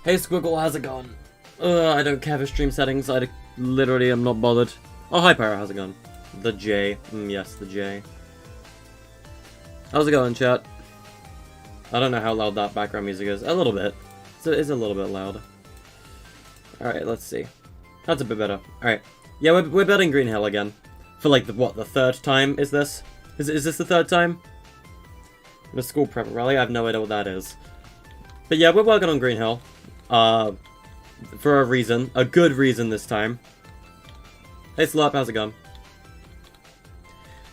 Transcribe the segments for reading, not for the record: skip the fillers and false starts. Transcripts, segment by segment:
Hey Squiggle, how's it going? I don't care for stream settings, I literally am not bothered. Oh, hi Pyro, how's it going? The J. Yes, the J. How's it going, chat? I don't know how loud that background music is. A little bit. It's a little bit loud. Alright, let's see. That's a bit better. Alright. Yeah, we're building Green Hill again. For like, the third time is this? Is this the third time? The school prep rally? I have no idea what that is. But yeah, we're working on Green Hill. For a reason. A good reason this time. Hey Slurp, how's it going?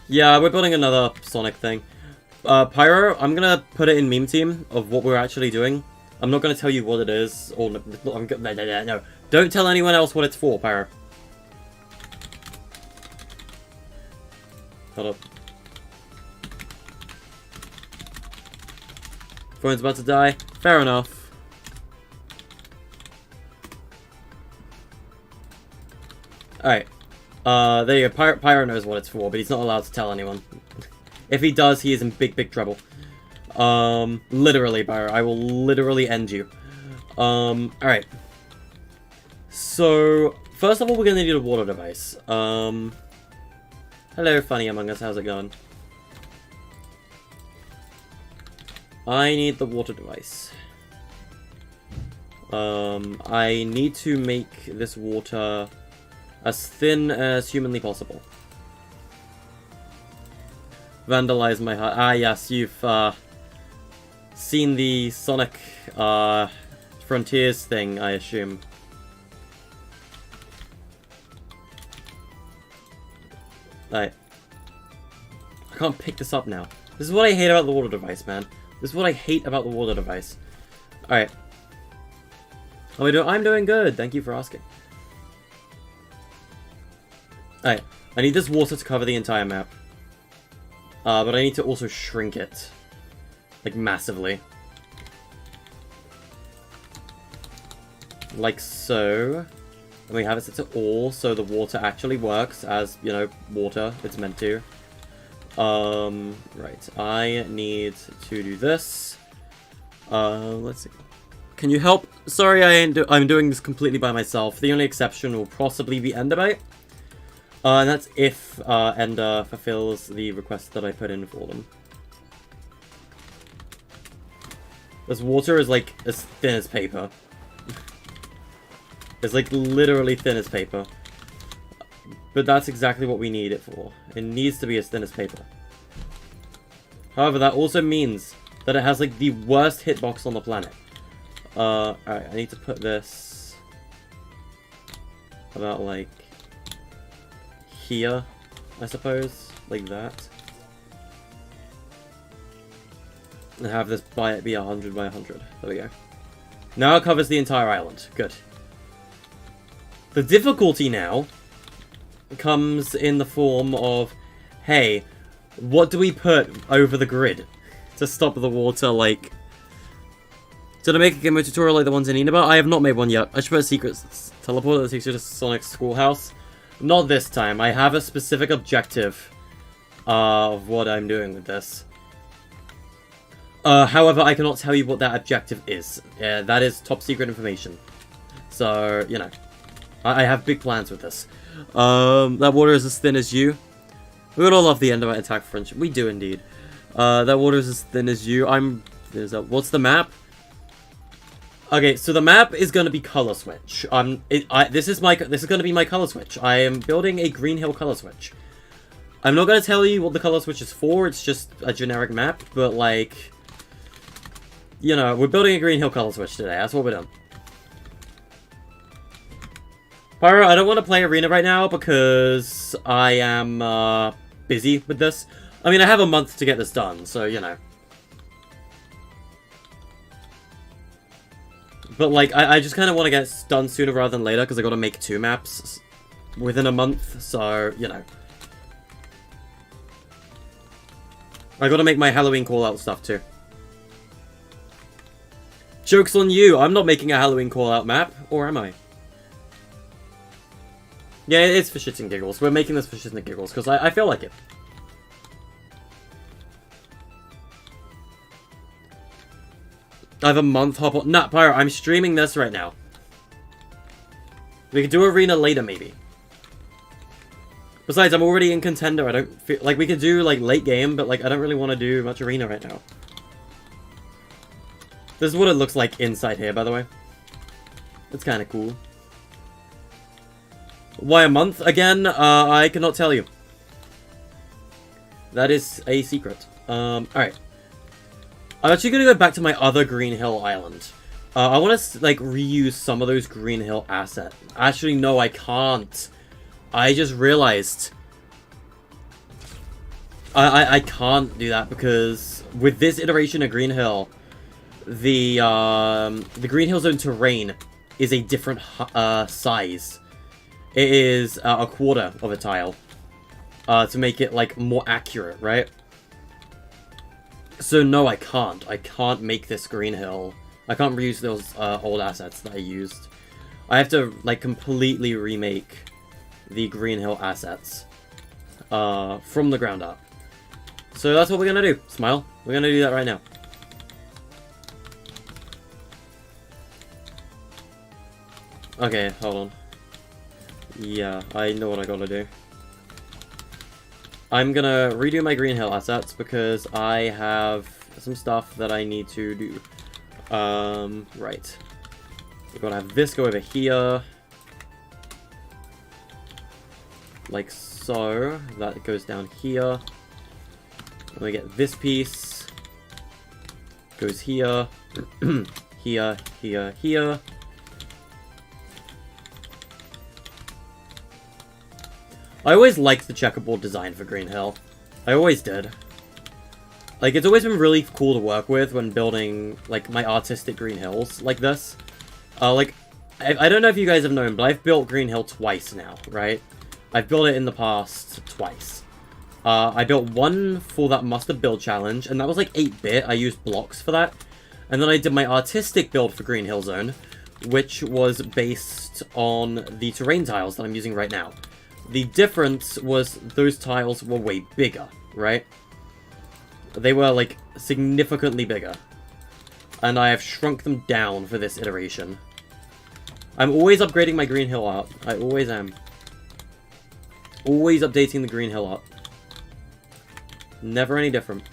Yeah, we're building another Sonic thing. Pyro, I'm gonna put it in meme team of what we're actually doing. I'm not gonna tell you what it is, or no. Don't tell anyone else what it's for, Pyro. Hold up. Phone's about to die. Fair enough. Alright. There you go. Pyro knows what it's for, but he's not allowed to tell anyone. If he does, he is in big trouble. Literally, Pyro. I will literally end you. Alright. So, first of all, we're gonna need a water device. Hello, Funny Among Us. How's it going? I need the water device. I need to make this water as thin as humanly possible. Vandalize my heart. Ah, yes, you've seen the Sonic Frontiers thing, I assume. I can't pick this up now. This is what I hate about the water device, man. This is what I hate about the water device. Alright. How are we doing? I'm doing good. Thank you for asking. Alright. I need this water to cover the entire map. But I need to also shrink it. Like, massively. Like so. And we have it set to all, so the water actually works as, you know, water. It's meant to. Right. I need to do this. Let's see. Can you help? Sorry, I'm doing this completely by myself. The only exception will possibly be Enderbite. And that's if, Ender fulfills the request that I put in for them. This water is, like, as thin as paper. It's, like, literally thin as paper. But that's exactly what we need it for. It needs to be as thin as paper. However, that also means that it has, like, the worst hitbox on the planet. Alright, I need to put this about, like, here, I suppose. Like that. And have this be 100 by 100. There we go. Now it covers the entire island. Good. The difficulty now comes in the form of, hey, what do we put over the grid to stop the water, like... Did I make a game mode tutorial like the ones in Inaba? I have not made one yet. I should put a secret teleport that takes you to Sonic's schoolhouse. Not this time. I have a specific objective of what I'm doing with this. However, I cannot tell you what that objective is. That is top secret information. So, you know. I have big plans with this. That water is as thin as you. We would all love the end of our attack French. We do indeed. That water is as thin as you. What's the map? Okay, so the map is going to be color switch. This is going to be my color switch. I am building a Green Hill color switch. I'm not going to tell you what the color switch is for. It's just a generic map, but like, you know, we're building a Green Hill color switch today. That's what we're doing. Pyro, I don't want to play Arena right now because I am busy with this. I mean, I have a month to get this done, so, you know. But, like, I just kind of want to get it done sooner rather than later because I got to make 2 maps within a month, so, you know. I got to make my Halloween call-out stuff, too. Joke's on you! I'm not making a Halloween call-out map, or am I? Yeah, it's for shits and giggles. We're making this for shits and giggles, because I feel like it. I have a month hop on. Nah, Pyro, I'm streaming this right now. We could do arena later, maybe. Besides, I'm already in contender. I don't feel like we could do like late game, but like I don't really want to do much arena right now. This is what it looks like inside here, by the way. It's kind of cool. Why a month? Again, I cannot tell you. That is a secret. Alright. I'm actually going to go back to my other Green Hill Island. I want to, like, reuse some of those Green Hill assets. Actually, no, I can't. I just realized. I can't do that because with this iteration of Green Hill, the Green Hill Zone terrain is a different size. It is a quarter of a tile to make it like more accurate, right? So no, I can't. I can't make this Green Hill. I can't reuse those old assets that I used. I have to like completely remake the Green Hill assets from the ground up. So that's what we're gonna do. Smile. We're gonna do that right now. Okay, hold on. Yeah, I know what I gotta do. I'm gonna redo my Green Hill assets because I have some stuff that I need to do. Right. We're gonna have this go over here. Like so. That goes down here. And we get this piece. Goes here. Here, here, here. I always liked the checkerboard design for Green Hill. I always did. Like, it's always been really cool to work with when building, like, my artistic Green Hills like this. Like, I don't know if you guys have known, but I've built Green Hill twice now, right? I've built it in the past twice. I built one for that Mustard Build Challenge, and that was like 8-bit. I used blocks for that. And then I did my artistic build for Green Hill Zone, which was based on the terrain tiles that I'm using right now. The difference was those tiles were way bigger, right? They were, like, significantly bigger. And I have shrunk them down for this iteration. I'm always upgrading my Green Hill art. I always am. Always updating the Green Hill art. Never any different.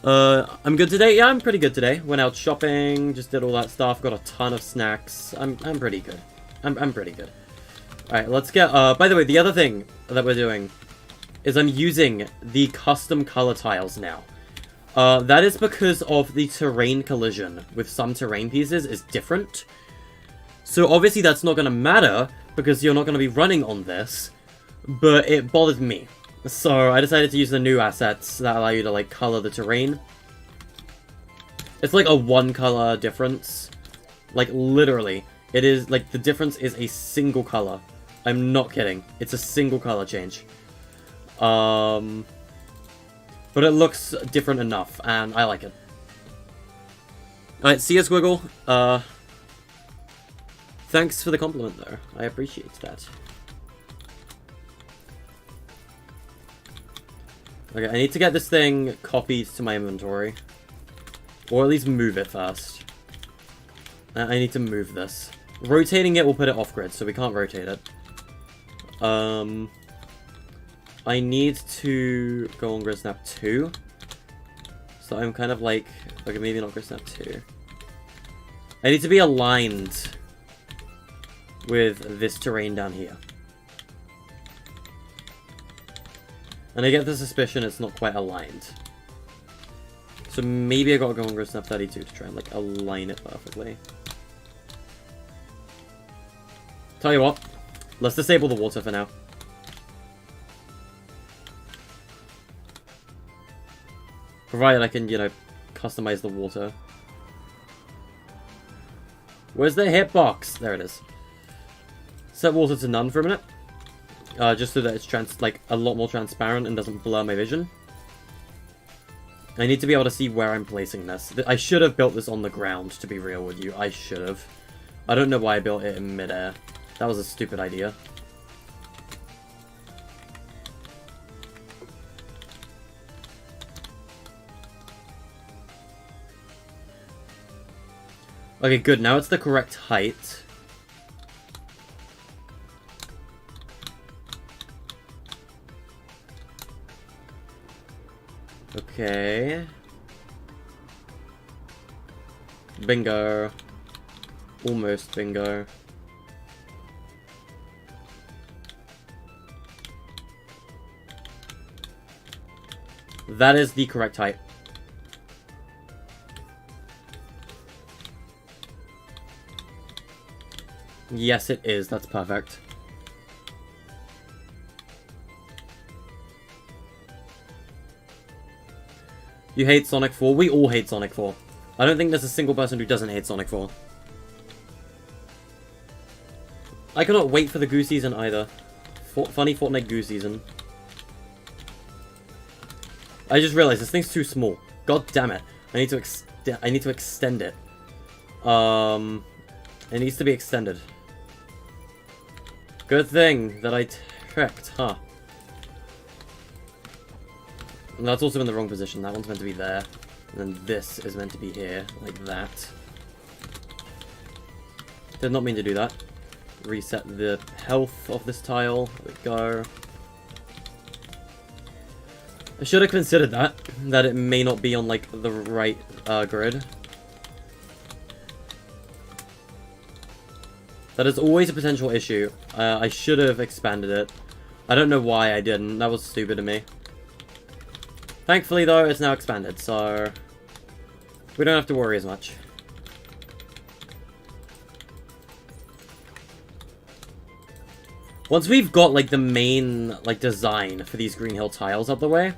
I'm good today? Yeah, I'm pretty good today. Went out shopping, just did all that stuff, got a ton of snacks. I'm pretty good. I'm pretty good. Alright, let's get, by the way, the other thing that we're doing is I'm using the custom color tiles now. That is because of the terrain collision with some terrain pieces is different. So obviously that's not going to matter because you're not going to be running on this, but it bothered me. So I decided to use the new assets that allow you to like color the terrain. It's like a one color difference. Like literally, it is like the difference is a single color. I'm not kidding. It's a single color change. But it looks different enough, and I like it. Alright, see ya, Squiggle. Thanks for the compliment, though. I appreciate that. Okay, I need to get this thing copied to my inventory. Or at least move it first. I need to move this. Rotating it will put it off-grid, so we can't rotate it. I need to go on Grid Snap 2. So I'm kind of like... Okay, maybe not Grid Snap 2. I need to be aligned with this terrain down here. And I get the suspicion it's not quite aligned. So maybe I gotta go on Grid Snap 32 to try and like align it perfectly. Tell you what, let's disable the water for now. Provided I can, you know, customize the water. Where's the hitbox? There it is. Set water to none for a minute. Just so that it's like a lot more transparent and doesn't blur my vision. I need to be able to see where I'm placing this. I should have built this on the ground, to be real with you. I should have. I don't know why I built it in midair. That was a stupid idea. Okay, good. Now it's the correct height. Okay. Bingo. Almost bingo. That is the correct height. Yes, it is. That's perfect. You hate Sonic 4? We all hate Sonic 4. I don't think there's a single person who doesn't hate Sonic 4. I cannot wait for the Goo season either. Funny Fortnite Goo season. I just realized this thing's too small. God damn it. I need to extend it. It needs to be extended. Good thing that I tricked, huh? And that's also in the wrong position. That one's meant to be there. And then this is meant to be here, like that. Did not mean to do that. Reset the health of this tile. There we go. I should have considered that it may not be on, like, the right grid. That is always a potential issue. I should have expanded it. I don't know why I didn't. That was stupid of me. Thankfully, though, it's now expanded, so we don't have to worry as much. Once we've got, like, the main, like, design for these Green Hill tiles out the way...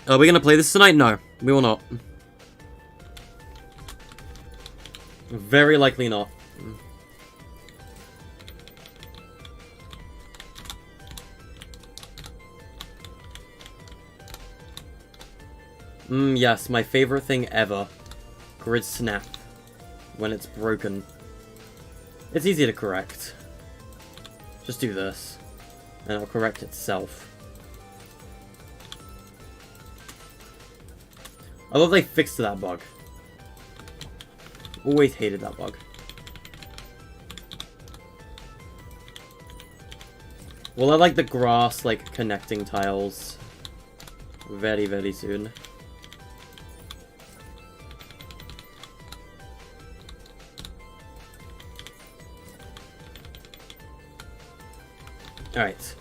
Are we gonna play this tonight? No, we will not. Very likely not. Yes, my favorite thing ever. Grid snap. When it's broken. It's easy to correct. Just do this. And it'll correct itself. I love they fixed that bug. Always hated that bug. Well, I like the grass, like, connecting tiles. Very, very soon. Alright.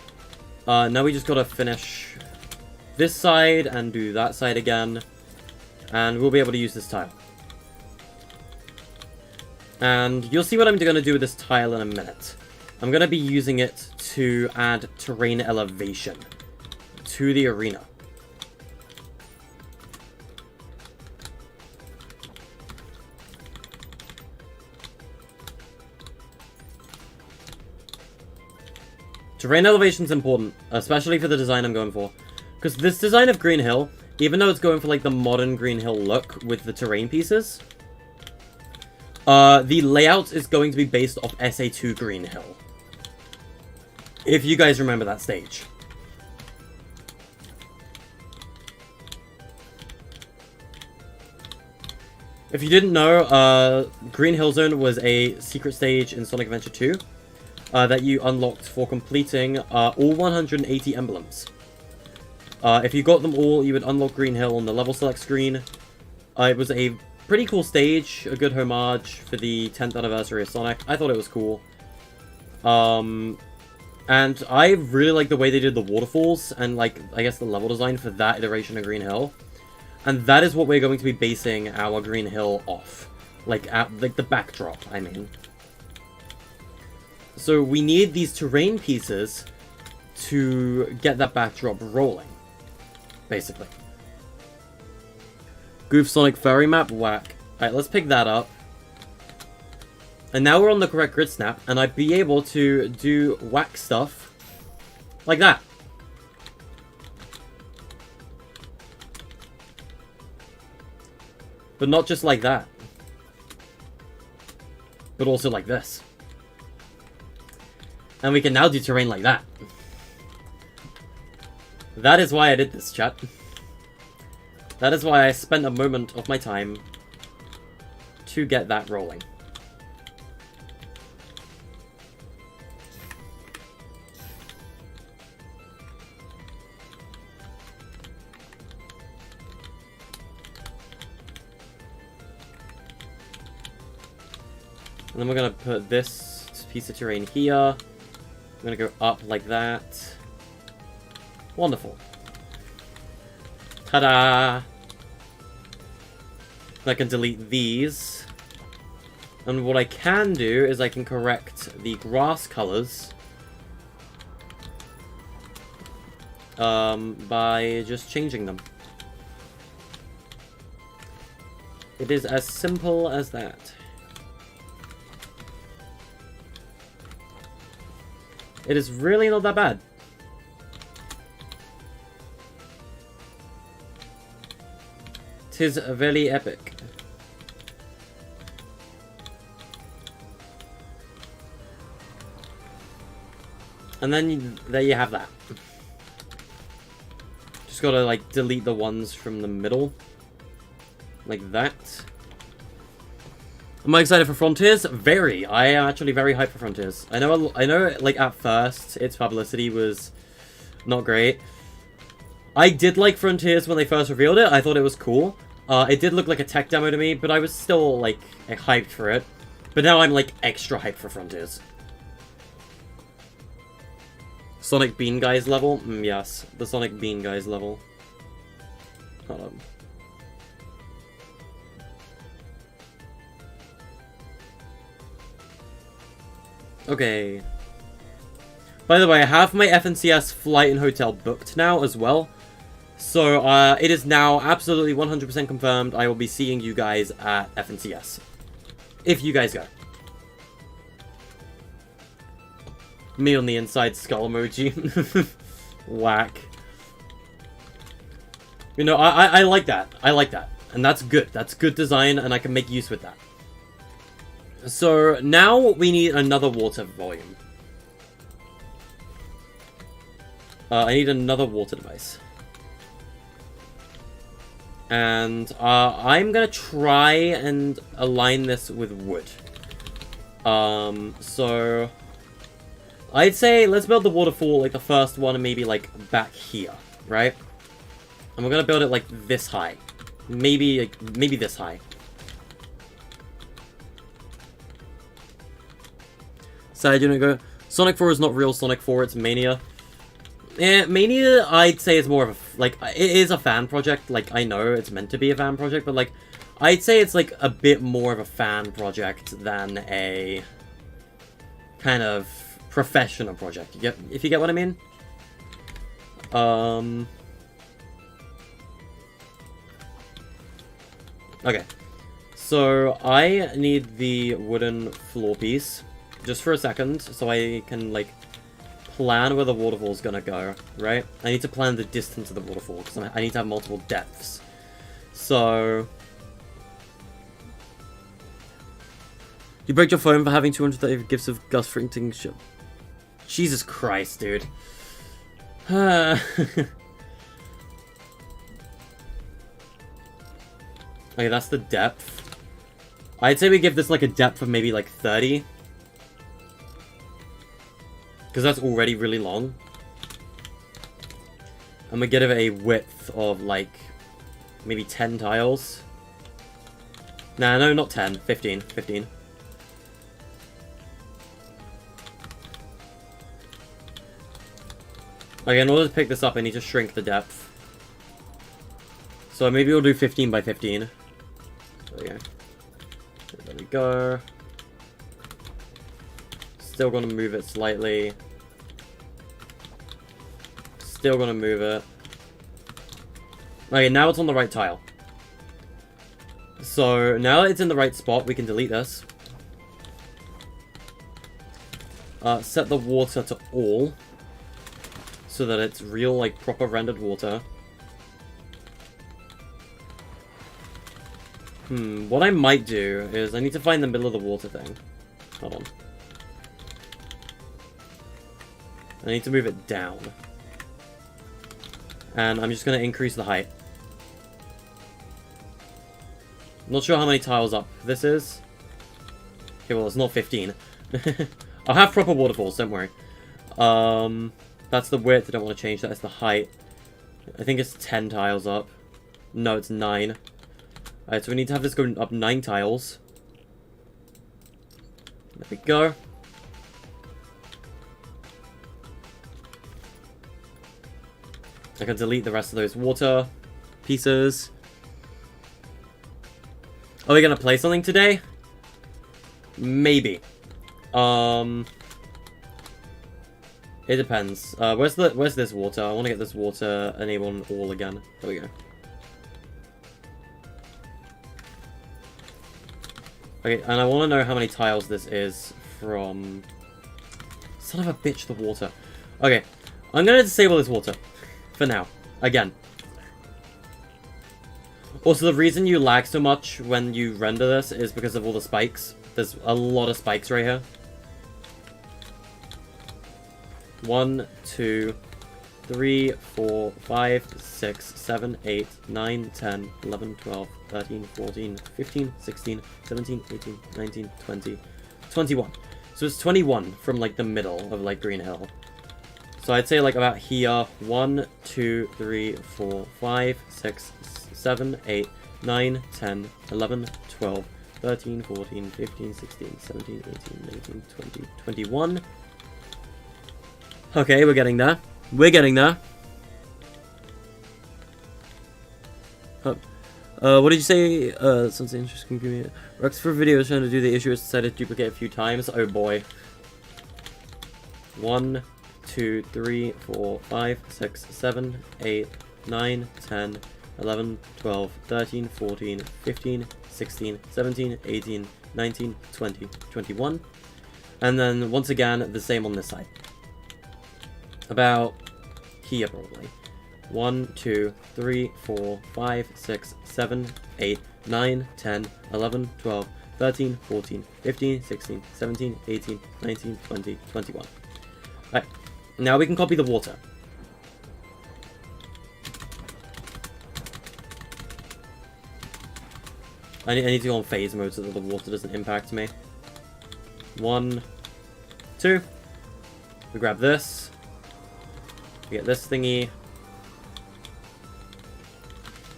Now we just gotta finish this side and do that side again. And we'll be able to use this tile. And you'll see what I'm gonna do with this tile in a minute. I'm gonna be using it to add terrain elevation to the arena. Terrain elevation is important, especially for the design I'm going for. Because this design of Green Hill, even though it's going for like the modern Green Hill look with the terrain pieces, the layout is going to be based off SA2 Green Hill. If you guys remember that stage. If you didn't know, Green Hill Zone was a secret stage in Sonic Adventure 2. That you unlocked for completing all 180 emblems. If you got them all, you would unlock Green Hill on the level select screen. It was a pretty cool stage, a good homage for the 10th anniversary of Sonic. I thought it was cool. And I really like the way they did the waterfalls and, like, I guess the level design for that iteration of Green Hill. And that is what we're going to be basing our Green Hill off. Like the backdrop, I mean. So we need these terrain pieces to get that backdrop rolling, basically. Goof Sonic Fairy Map, whack. Alright, let's pick that up. And now we're on the correct grid snap, and I'd be able to do whack stuff like that. But not just like that. But also like this. And we can now do terrain like that. That is why I did this, chat. That is why I spent a moment of my time to get that rolling. And then we're going to put this piece of terrain here. I'm going to go up like that. Wonderful. Ta-da! I can delete these. And what I can do is I can correct the grass colors by just changing them. It is as simple as that. It is really not that bad. Tis very epic. And then there you have that. Just gotta like delete the ones from the middle. Like that. Am I excited for Frontiers? Very. I am actually very hyped for Frontiers. I know, like, at first, its publicity was not great. I did like Frontiers when they first revealed it. I thought it was cool. It did look like a tech demo to me, but I was still, like, hyped for it. But now I'm, like, extra hyped for Frontiers. Sonic Bean Guys level? Yes. The Sonic Bean Guys level. Hold on. Okay. By the way, I have my FNCS flight and hotel booked now as well. So, it is now absolutely 100% confirmed I will be seeing you guys at FNCS. If you guys go. Me on the inside skull emoji. Whack. You know, I like that. I like that. And that's good. That's good design, and I can make use with that. So, now we need another water volume. I need another water device. And, I'm gonna try and align this with wood. So... I'd say, let's build the waterfall, like, the first one, and maybe, like, back here, right? And we're gonna build it, like, this high. Maybe, like, maybe this high. So I didn't go. Sonic 4 is not real Sonic 4, it's Mania. Yeah, Mania, I'd say is more of a, like, it is a fan project. Like, I know it's meant to be a fan project, but, like, I'd say it's, like, a bit more of a fan project than a kind of professional project. If you get what I mean? Okay. So, I need the wooden floor piece. Just for a second, so I can, like, plan where the waterfall's gonna go, right? I need to plan the distance of the waterfall, because I need to have multiple depths. So... You broke your phone for having 230 gifts of Gus Frington shit. Jesus Christ, dude. Okay, that's the depth. I'd say we give this, like, a depth of maybe, like, 30. Because that's already really long. And we give it a width of, like, maybe 10 tiles. Nah, no, not 10. 15. 15. Okay, in order to pick this up, I need to shrink the depth. So maybe we'll do 15 by 15. There we go. There we go. Still gonna move it slightly. Still gonna move it. Okay, now it's on the right tile. So, now that it's in the right spot, we can delete this. Set the water to all. So that it's real, like, proper rendered water. What I might do is I need to find the middle of the water thing. Hold on. I need to move it down. And I'm just going to increase the height. Not sure how many tiles up this is. Okay, well, it's not 15. I'll have proper waterfalls, don't worry. That's the width, I don't want to change that. It's the height. I think it's 10 tiles up. No, it's 9. Alright, so we need to have this go up 9 tiles. There we go. I can delete the rest of those water pieces. Are we gonna play something today? Maybe. It depends. Where's this water? I want to get this water enabled all again. There we go. Okay, and I want to know how many tiles this is from... Son of a bitch, the water. Okay, I'm going to disable this water. For now. Again. Also, the reason you lag so much when you render this is because of all the spikes. There's a lot of spikes right here. 1, 2, 3, 4, 5, 6, 7, 8, 9, 10, 11, 12, 13, 14, 15, 16, 17, 18, 19, 20, 21. So it's 21 from, like, the middle of, like, Green Hill. So I'd say, like, about here. 1, 2, 3, 4, 5, 6, 7, 8, 9, 10, 11, 12, 13, 14, 15, 16, 17, 18, 19, 20, 21. Okay, we're getting there. We're getting there. What did you say? Something interesting. Rex for video is trying to do the issue. It's decided to duplicate a few times. Oh boy. 1, 2, 3, 4, 5, 6, 7, 8, 9, 10, 11, 12, 13, 14, 15, 16, 17, 18, 19, 20, 21. And then, once again, the same on this side. About here, probably. 1, 2, 3, 4, 5, 6, 7, 8, 9, 10, 11, 12, 13, 14, 15, 16, 17, 18, 19, 20, 21. Alright, now we can copy the water. I need to go on phase mode so that the water doesn't impact me. 1, 2. We grab this. We get this thingy.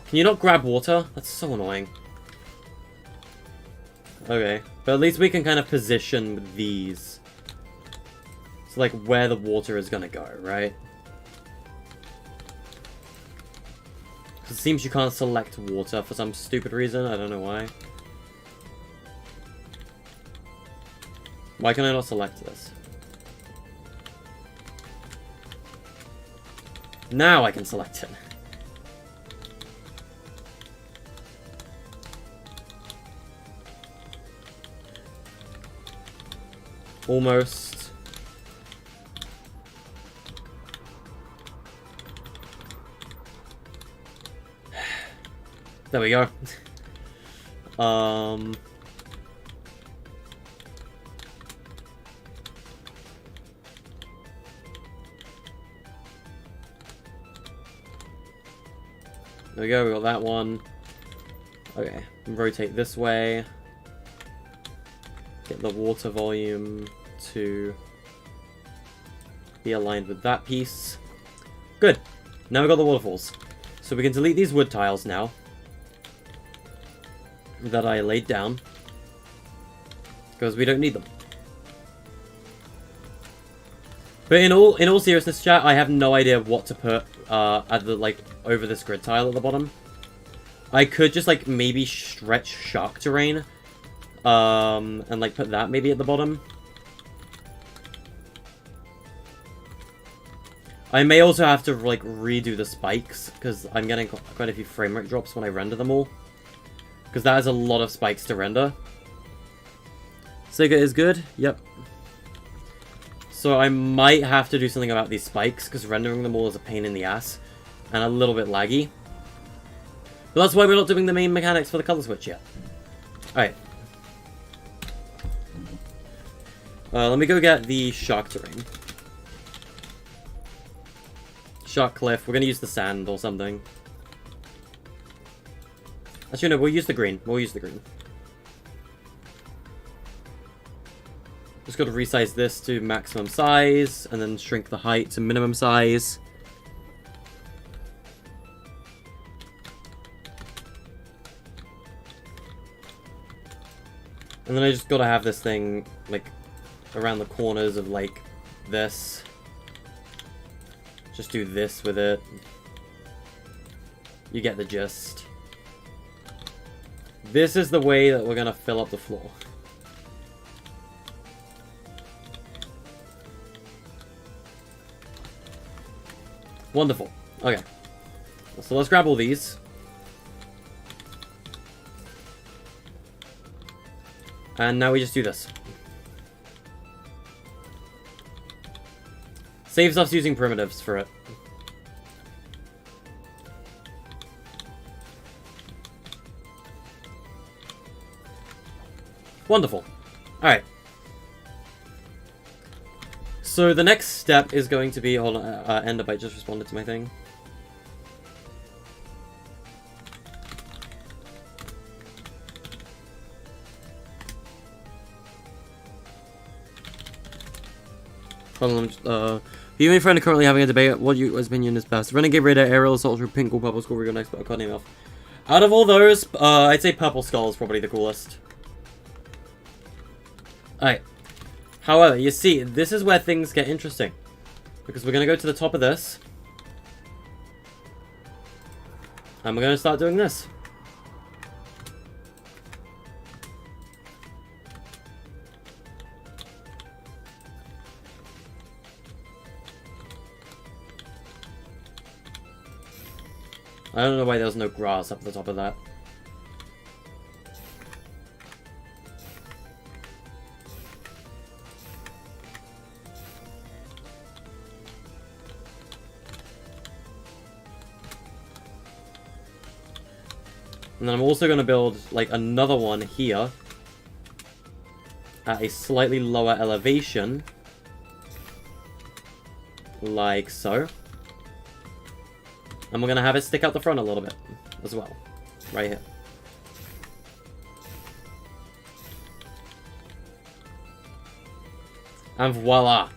Can you not grab water? That's so annoying. Okay, but at least we can kind of position these. So, like, where the water is gonna go, right? Because it seems you can't select water for some stupid reason. I don't know why. Why can I not select this? Now I can select it. Almost. There we go. There we go, we got that one. Okay, rotate this way. Get the water volume to be aligned with that piece. Good. Now we've got the waterfalls. So we can delete these wood tiles now that I laid down, because we don't need them. But in all seriousness, chat, I have no idea what to put at the, like, over this grid tile at the bottom. I could just, like, maybe stretch shark terrain, and, like, put that maybe at the bottom. I may also have to, like, redo the spikes, because I'm getting quite a few frame rate drops when I render them all. Because that is a lot of spikes to render. Sega is good? Yep. So I might have to do something about these spikes, because rendering them all is a pain in the ass. And a little bit laggy. But that's why we're not doing the main mechanics for the color switch yet. Alright. Let me go get the shark terrain. Shark cliff. We're going to use the sand or something. Actually, no, we'll use the green. We'll use the green. Just got to resize this to maximum size, and then shrink the height to minimum size. And then I just got to have this thing, like, around the corners of, like, this. Just do this with it. You get the gist. This is the way that we're going to fill up the floor. Wonderful. Okay. So let's grab all these. And now we just do this. Saves us using primitives for it. Wonderful. Alright. So the next step is going to be... Hold on, Enderbite just responded to my thing. Hold on, you and your friend are currently having a debate. What opinion is best? Renegade Raider, Aerial Assault Troop, Pink or Purple Skull, Regal Expert, I can't name off. Out of all those, I'd say Purple Skull is probably the coolest. Alright. However, you see, this is where things get interesting. Because we're going to go to the top of this. And we're going to start doing this. I don't know why there's no grass up the top of that. And then I'm also going to build, like, another one here. At a slightly lower elevation. Like so. And we're going to have it stick out the front a little bit as well. Right here. And voila.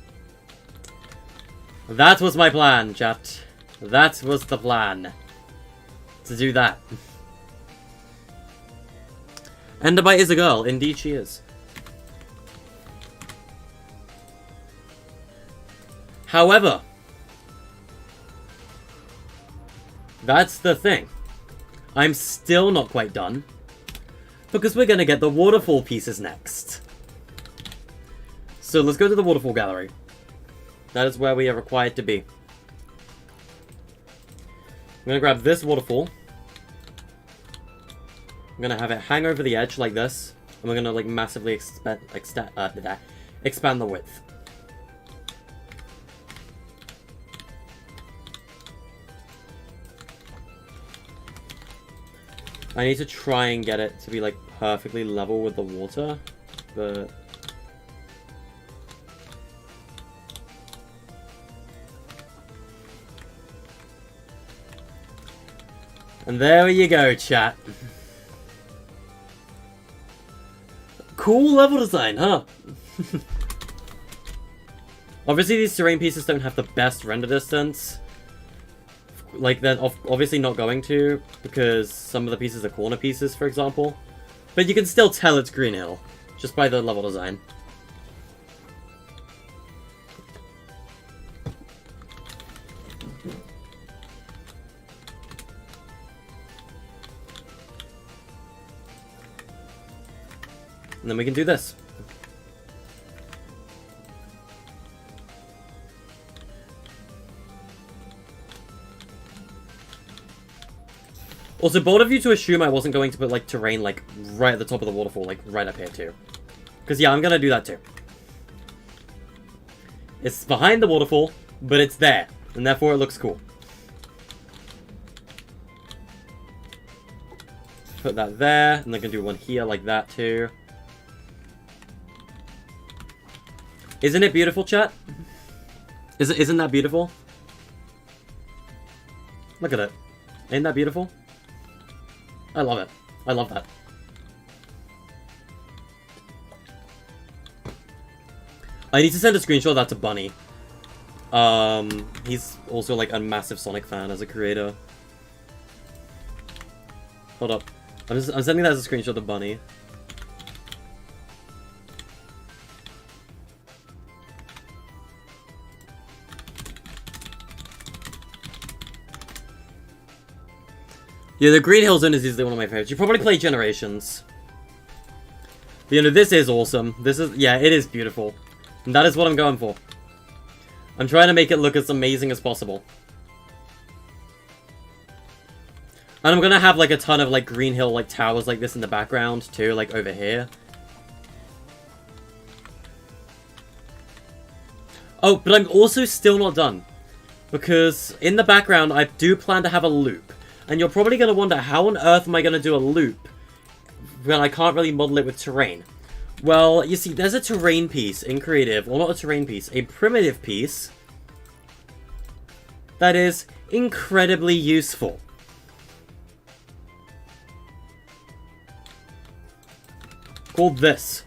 That was my plan, chat. That was the plan. To do that. Enderbite is a girl. Indeed she is. However... That's the thing. I'm still not quite done. Because we're going to get the waterfall pieces next. So let's go to the waterfall gallery. That is where we are required to be. I'm going to grab this waterfall. I'm going to have it hang over the edge like this. And we're going to like massively expand the width. I need to try and get it to be, like, perfectly level with the water, but... And there you go, chat. Cool level design, huh? Obviously, these terrain pieces don't have the best render distance. Like, they're obviously not going to, because some of the pieces are corner pieces, for example. But you can still tell it's Green Hill, just by the level design. And then we can do this. Also, bold of you to assume I wasn't going to put, like, terrain, like, right at the top of the waterfall, like, right up here, too. Because, yeah, I'm gonna do that, too. It's behind the waterfall, but it's there. And therefore, it looks cool. Put that there, and I can do one here like that, too. Isn't it beautiful, chat? Isn't that beautiful? Look at it. Ain't that beautiful? I love it. I love that. I need to send a screenshot of that to Bunny. He's also like a massive Sonic fan as a creator. Hold up. I'm sending that as a screenshot to Bunny. Yeah, the Green Hill Zone is easily one of my favorites. You probably play Generations. But, you know, this is awesome. This is, yeah, it is beautiful. And that is what I'm going for. I'm trying to make it look as amazing as possible. And I'm gonna have, like, a ton of, like, Green Hill, like, towers like this in the background, too, like, over here. Oh, but I'm also still not done. Because in the background, I do plan to have a loop. And you're probably gonna wonder, how on earth am I gonna do a loop when I can't really model it with terrain? Well, you see, there's a terrain piece in Creative, or not a terrain piece, a primitive piece that is incredibly useful. Called this.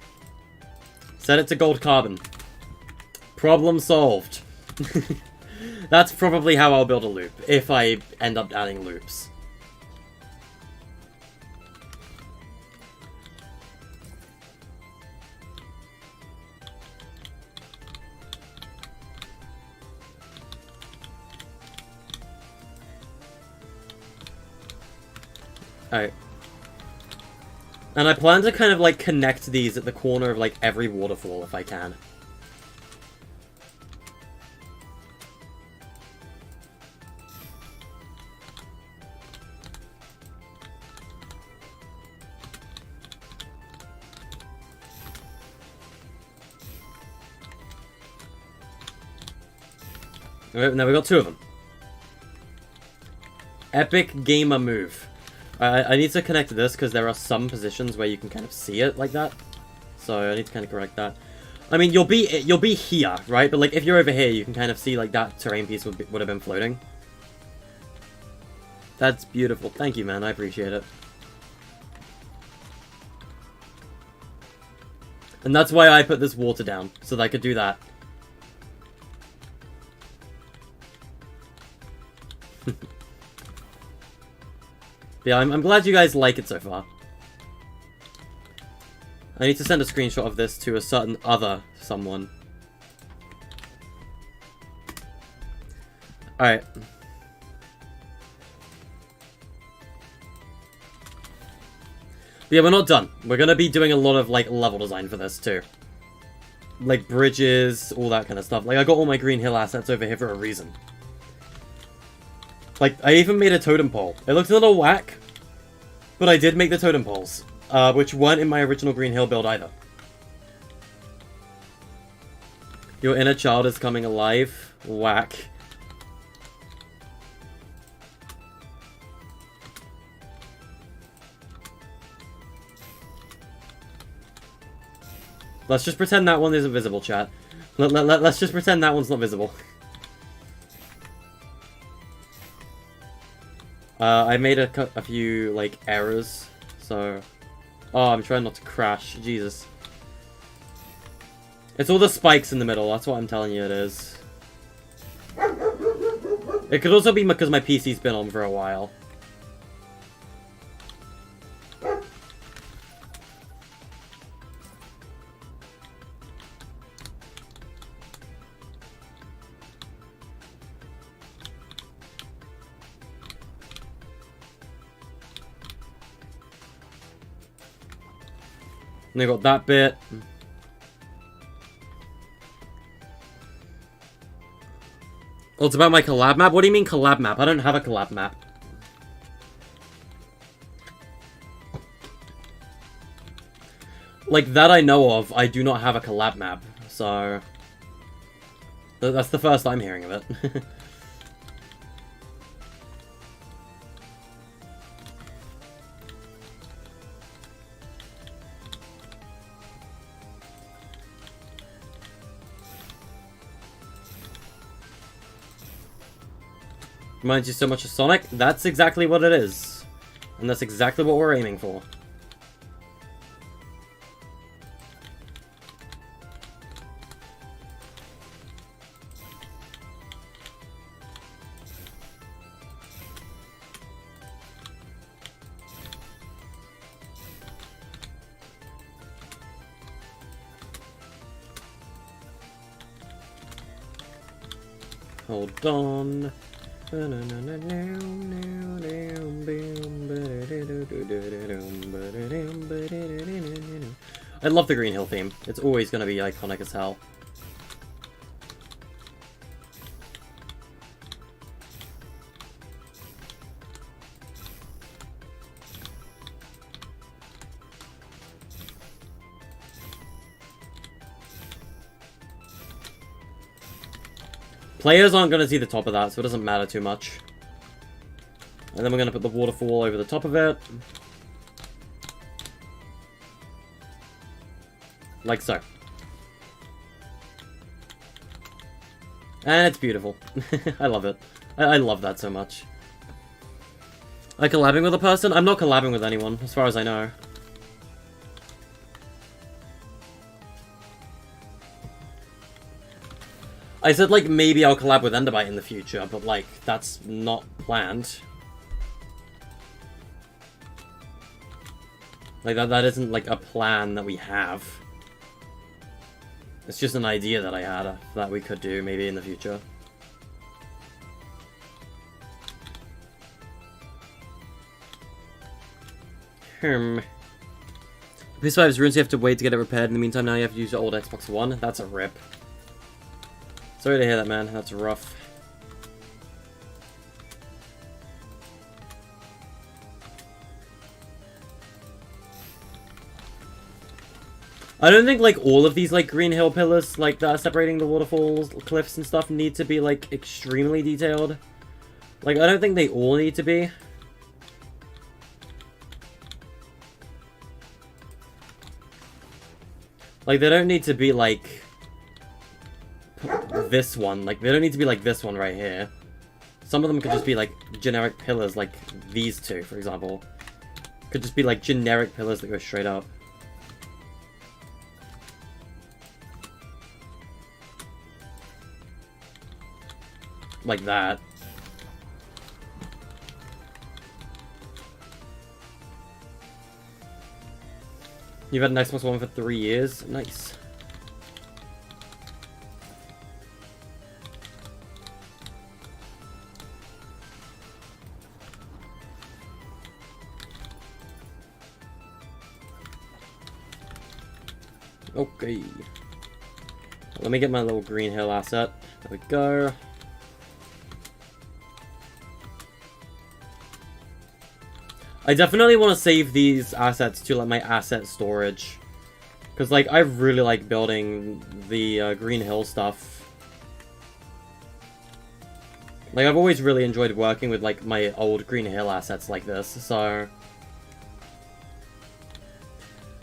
Set it to gold carbon. Problem solved. That's probably how I'll build a loop, if I end up adding loops. Alright. And I plan to kind of, like, connect these at the corner of, like, every waterfall if I can. Now we got two of them. Epic gamer move. I need to connect to this because there are some positions where you can kind of see it like that. So I need to kind of correct that. I mean, you'll be here, right? But like if you're over here, you can kind of see like that terrain piece would have been floating. That's beautiful. Thank you, man. I appreciate it. And that's why I put this water down, so that I could do that. Yeah, I'm glad you guys like it so far. I need to send a screenshot of this to a certain other someone. Alright. Yeah, we're not done. We're gonna be doing a lot of, like, level design for this, too. Like, bridges, all that kind of stuff. Like, I got all my Green Hill assets over here for a reason. Like, I even made a totem pole. It looks a little whack, but I did make the totem poles, which weren't in my original Green Hill build either. Your inner child is coming alive. Whack. Let's just pretend that one isn't visible, chat. Let's just pretend that one's not visible. I made a few, like, errors, so... Oh, I'm trying not to crash. Jesus. It's all the spikes in the middle, that's what I'm telling you it is. It could also be because my PC's been on for a while. And they got that bit. Oh, it's about my collab map? What do you mean collab map? I don't have a collab map. Like, that I know of, I do not have a collab map. So... That's the first I'm hearing of it. Reminds you so much of Sonic? That's exactly what it is. And that's exactly what we're aiming for. Hold on. I love the Green Hill theme. It's always going to be iconic as hell. Players aren't going to see the top of that, so it doesn't matter too much. And then we're going to put the waterfall over the top of it. Like so. And it's beautiful. I love it. I love that so much. Like collabing with a person? I'm not collabing with anyone, as far as I know. I said, like, maybe I'll collab with Enderbite in the future, but, like, that's not planned. Like, that isn't, like, a plan that we have. It's just an idea that I had that we could do, maybe, in the future. PS5's runes, you have to wait to get it repaired. In the meantime, now you have to use your old Xbox One. That's a rip. Sorry to hear that, man. That's rough. I don't think, like, all of these, like, Green Hill pillars, like, that are separating the waterfalls, cliffs and stuff need to be, like, extremely detailed. Like, I don't think they all need to be. Like, they don't need to be, like... this one. Like, they don't need to be like this one right here. Some of them could just be, like, generic pillars, like these two, for example. Could just be, like, generic pillars that go straight up. Like that. You've had an Xbox One for 3 years? Nice. Okay. Let me get my little Green Hill asset. There we go. I definitely want to save these assets to, like, my asset storage. Because, like, I really like building the Green Hill stuff. Like, I've always really enjoyed working with, like, my old Green Hill assets like this, so...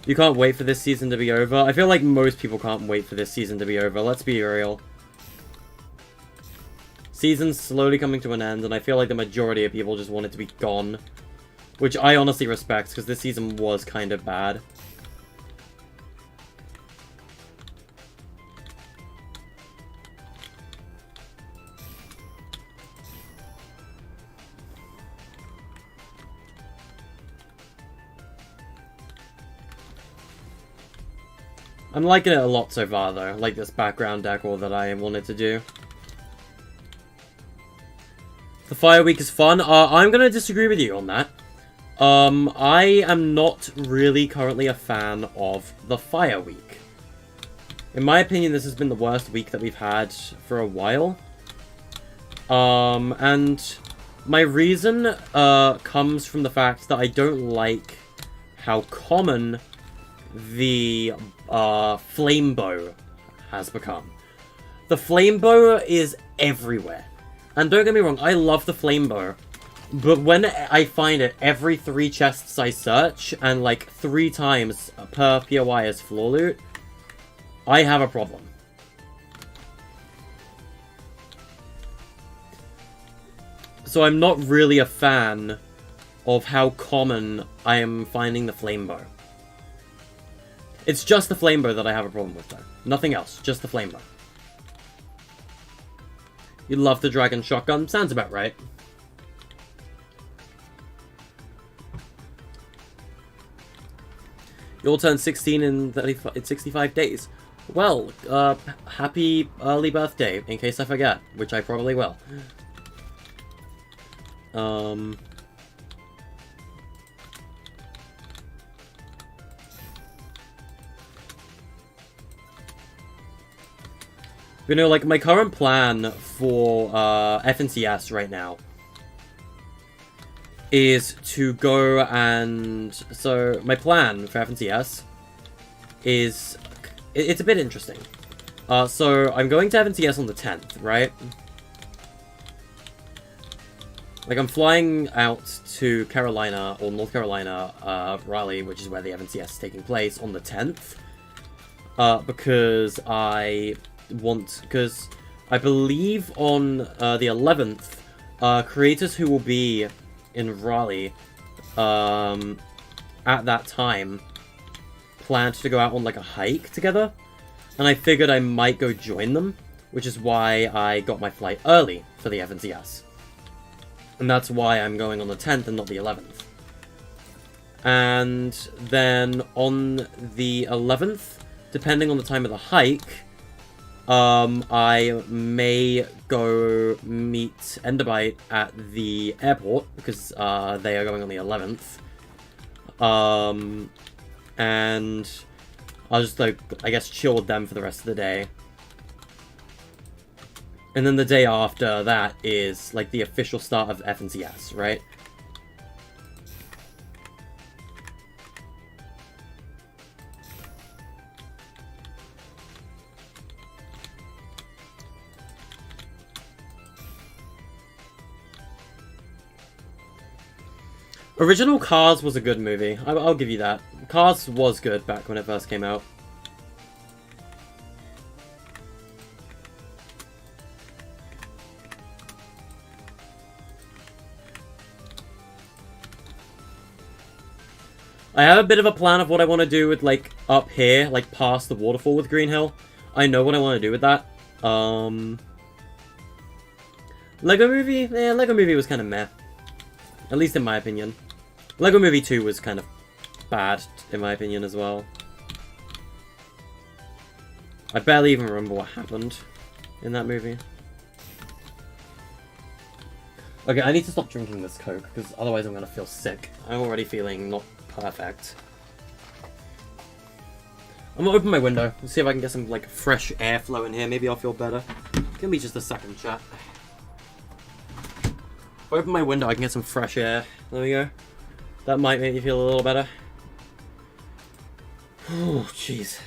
You can't wait for this season to be over. I feel like most people can't wait for this season to be over. Let's be real. Season's slowly coming to an end, and I feel like the majority of people just want it to be gone. Which I honestly respect, because this season was kind of bad. I'm liking it a lot so far, though. I like this background decor that I wanted to do. The Fire Week is fun. I'm going to disagree with you on that. I am not really currently a fan of the Fire Week. In my opinion, this has been the worst week that we've had for a while. And my reason comes from the fact that I don't like how common the flame bow has become. The flame bow is everywhere. And don't get me wrong, I love the flame bow. But when I find it every 3 chests I search, and like 3 times per POI as floor loot, I have a problem. So I'm not really a fan of how common I am finding the flame bow. It's just the flame bow that I have a problem with, though. Nothing else, just the flame bow. You love the dragon shotgun? Sounds about right. You'll turn 16 in 65 days. Well, happy early birthday, in case I forget, which I probably will. You know, like, my current plan for, FNCS right now is to go and... So, my plan for FNCS is... It's a bit interesting. So, I'm going to FNCS on the 10th, right? Like, I'm flying out to Carolina, or North Carolina, Raleigh, which is where the FNCS is taking place, on the 10th. Because I believe on the 11th, creators who will be in Raleigh at that time planned to go out on like a hike together, and I figured I might go join them, which is why I got my flight early for the FNCS. And that's why I'm going on the 10th and not the 11th. And then on the 11th, depending on the time of the hike, I may go meet Enderbite at the airport, because they are going on the 11th. And I'll just, like, I guess chill with them for the rest of the day. And then the day after that is, like, the official start of FNCS, right? Original Cars was a good movie. I'll give you that. Cars was good back when it first came out. I have a bit of a plan of what I want to do with, like, up here, like, past the waterfall with Green Hill. I know what I want to do with that. Lego Movie? Yeah, Lego Movie was kind of meh. At least in my opinion. Lego Movie 2 was kind of bad, in my opinion, as well. I barely even remember what happened in that movie. Okay, I need to stop drinking this Coke, because otherwise I'm going to feel sick. I'm already feeling not perfect. I'm going to open my window and see if I can get some, like, fresh airflow in here. Maybe I'll feel better. Give me just a second, chat. If I open my window, I can get some fresh air. There we go. That might make me feel a little better. Oh, jeez.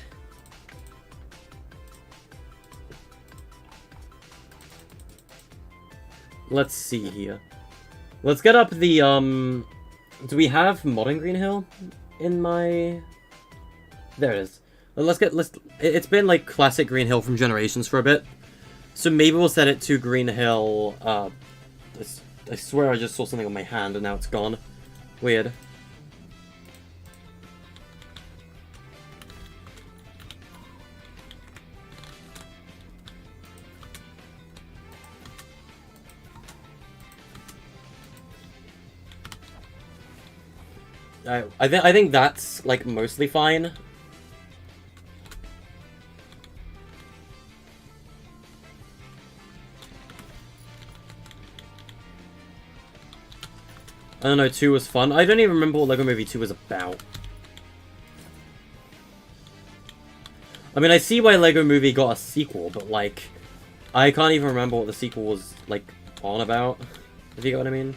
Let's see here. Let's get up the, do we have Modern Green Hill in my... There it is. It's been, like, classic Green Hill from Generations for a bit. So maybe we'll set it to Green Hill, I swear I just saw something on my hand and now it's gone. Weird. I think that's, like, mostly fine. I don't know, 2 was fun. I don't even remember what Lego Movie 2 was about. I mean, I see why Lego Movie got a sequel, but, like, I can't even remember what the sequel was, like, on about. If you get what I mean.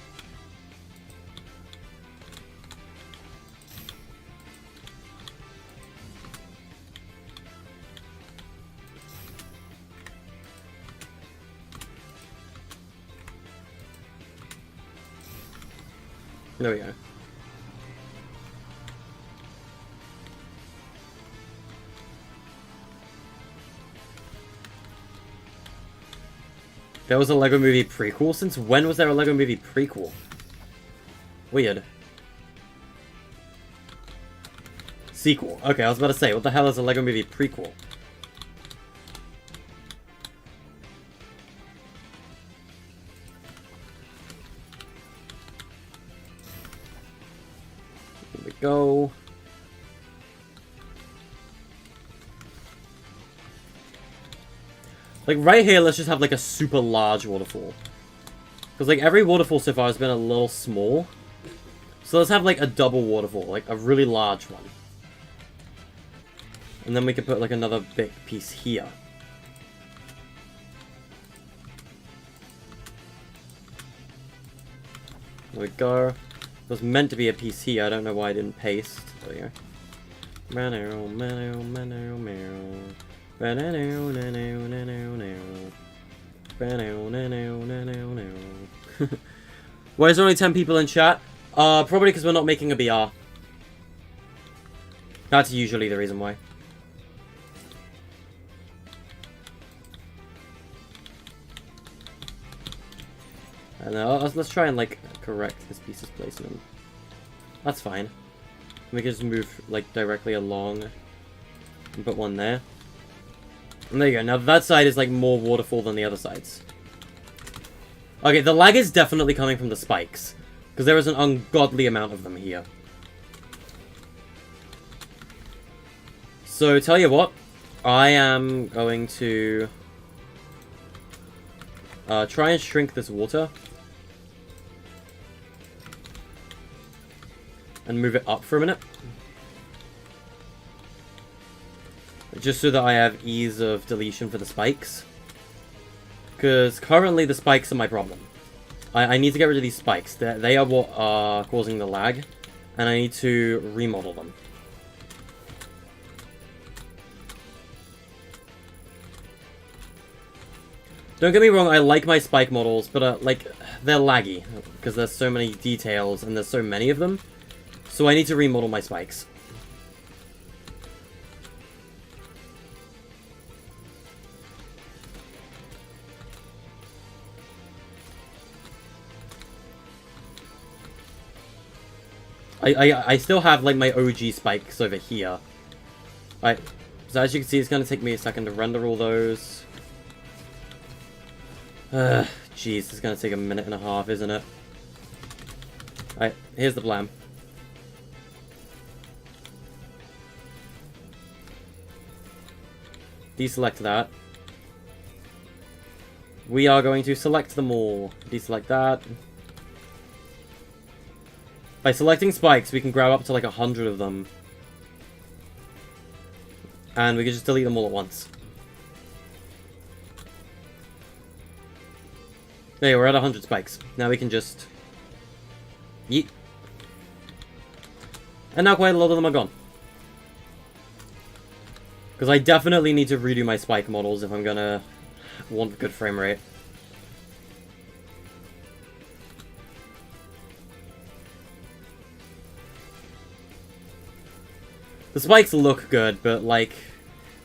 There we go. There was a Lego Movie prequel? Since when was there a Lego Movie prequel? Weird. Sequel. Okay, I was about to say, what the hell is a Lego Movie prequel? Here we go. Like, right here, let's just have, like, a super large waterfall. Because, like, every waterfall so far has been a little small. So let's have, like, a double waterfall. Like, a really large one. And then we could put, like, another big piece here. There we go. It was meant to be a piece here. I don't know why I didn't paste. There we go. Why is there only 10 people in chat? Probably because we're not making a BR. That's usually the reason why. And let's try and, like, correct this piece's placement. That's fine. We can just move, like, directly along and put one there. And there you go. Now that side is, like, more waterfall than the other sides. Okay, the lag is definitely coming from the spikes. Because there is an ungodly amount of them here. So, tell you what. I am going to try and shrink this water. And move it up for a minute. Just so that I have ease of deletion for the spikes. Because currently the spikes are my problem. I need to get rid of these spikes. They are what are causing the lag. And I need to remodel them. Don't get me wrong, I like my spike models, but like, they're laggy. Because there's so many details and there's so many of them. So I need to remodel my spikes. I still have, like, my OG spikes over here. Right, so as you can see, it's going to take me a second to render all those. Jeez, it's going to take a minute and a half, isn't it? Alright, here's the plan. Deselect that. We are going to select them all. Deselect that. By selecting spikes, we can grab up to like 100 of them. And we can just delete them all at once. There, we're at 100 spikes. Now we can just yeet. And now quite a lot of them are gone. Because I definitely need to redo my spike models if I'm gonna want good frame rate. The spikes look good, but like,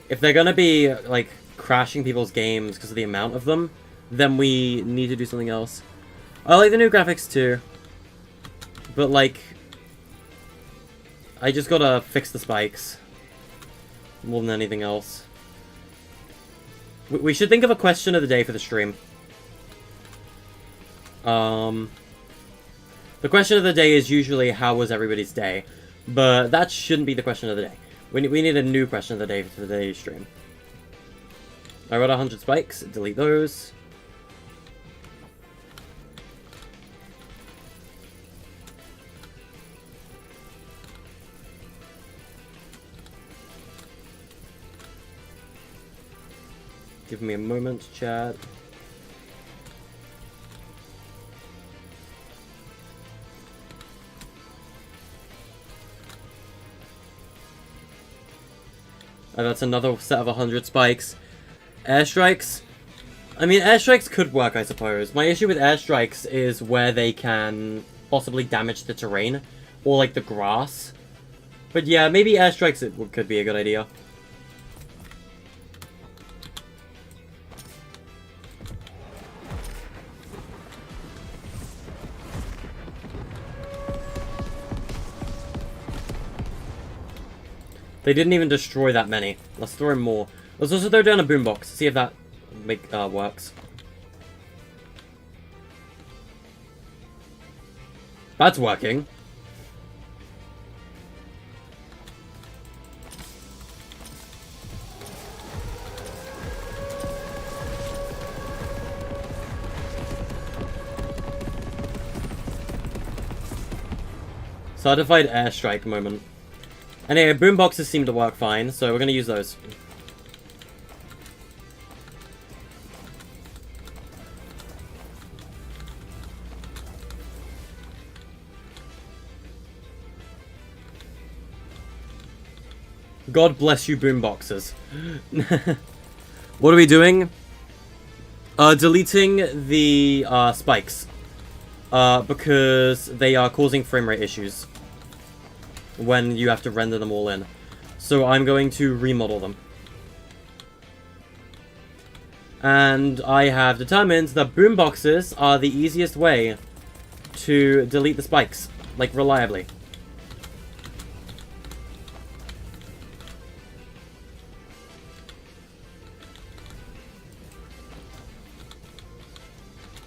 if they're gonna be like crashing people's games because of the amount of them, then we need to do something else. I like the new graphics too, but like, I just gotta fix the spikes more than anything else. We should think of a question of the day for the stream. The question of the day is usually, how was everybody's day? But that shouldn't be the question of the day. We need a new question of the day for today's stream. I got 100 spikes. Delete those. Give me a moment, chat. And that's another set of 100 spikes. Airstrikes. I mean, airstrikes could work, I suppose. My issue with airstrikes is where they can possibly damage the terrain. Or, like, the grass. But yeah, maybe airstrikes could be a good idea. They didn't even destroy that many. Let's throw in more. Let's also throw down a boombox. See if that works. That's working. Certified airstrike moment. Anyway, boomboxes seem to work fine, so we're gonna use those. God bless you, boomboxes. What are we doing? Deleting the spikes. Because they are causing frame rate issues when you have to render them all in. So I'm going to remodel them. And I have determined that boomboxes are the easiest way to delete the spikes, like, reliably.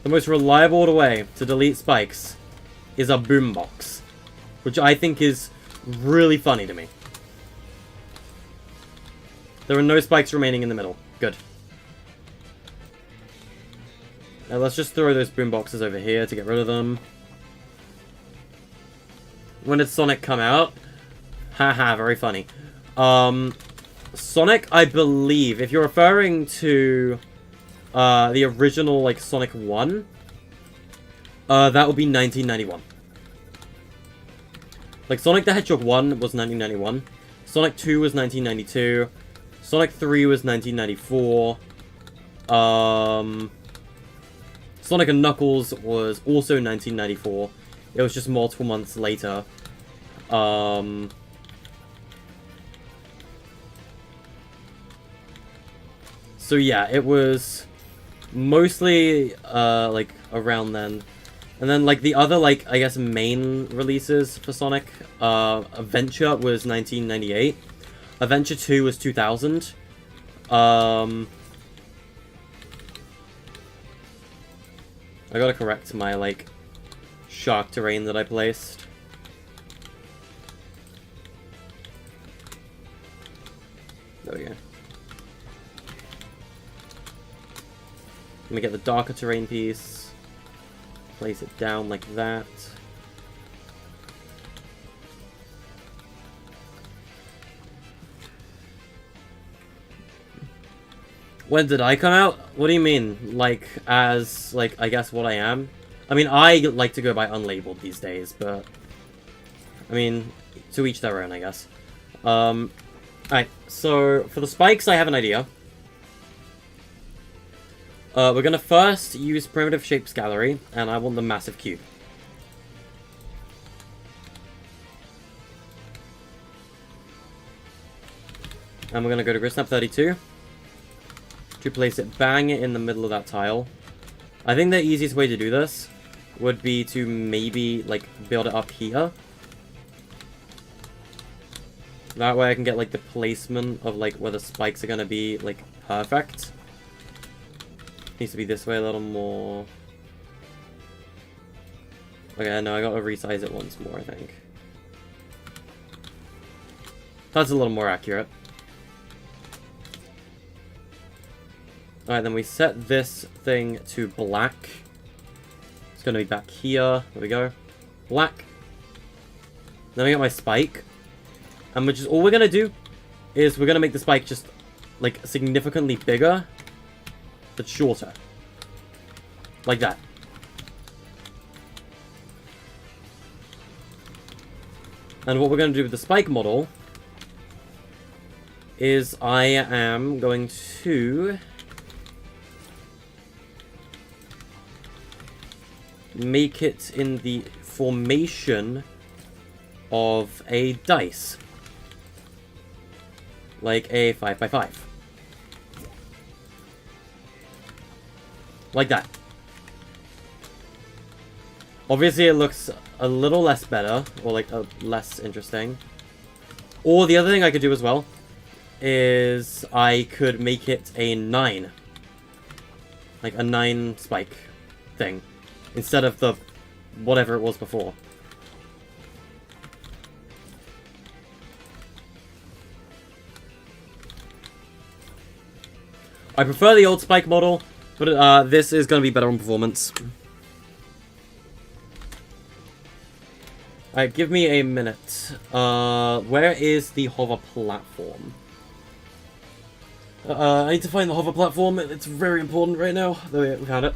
The most reliable way to delete spikes is a boombox, which I think is really funny to me. There are no spikes remaining in the middle. Good. Now let's just throw those boomboxes over here to get rid of them. When did Sonic come out? Haha, very funny. Sonic, I believe, if you're referring to the original, like, Sonic 1, that would be 1991. Like, Sonic the Hedgehog 1 was 1991. Sonic 2 was 1992. Sonic 3 was 1994. Sonic and Knuckles was also 1994. It was just multiple months later. So yeah, it was mostly, like, around then. And then, like, the other, like, I guess, main releases for Sonic, Adventure was 1998. Adventure 2 was 2000. I gotta correct my, like, shark terrain that I placed. There we go. Let me get the darker terrain piece. Place it down like that. When did I come out? What do you mean? Like, as, like, I guess what I am? I mean, I like to go by unlabeled these days, but... I mean, to each their own, I guess. Alright, so, for the spikes, I have an idea. We're gonna first use Primitive Shapes Gallery, and I want the massive cube. And we're gonna go to Grid Snap 32 to place it bang in the middle of that tile. I think the easiest way to do this would be to maybe, like, build it up here. That way I can get, like, the placement of, like, where the spikes are gonna be, like, perfect. Needs to be this way a little more. Okay, no, I gotta resize it once more, I think. That's a little more accurate. Alright, then we set this thing to black. It's gonna be back here. There we go. Black. Then I got my spike. And all we're gonna do is we're gonna make the spike just, like, significantly bigger, but shorter. Like that. And what we're going to do with the spike model is I am going to make it in the formation of a dice. Like a 5x5. Like that. Obviously it looks a little less better, or like less interesting. Or the other thing I could do as well is I could make it a 9. Like a 9 spike thing. Instead of the whatever it was before. I prefer the old spike model, but this is going to be better on performance. Alright, give me a minute. Where is the hover platform? I need to find the hover platform. It's very important right now. There we found it.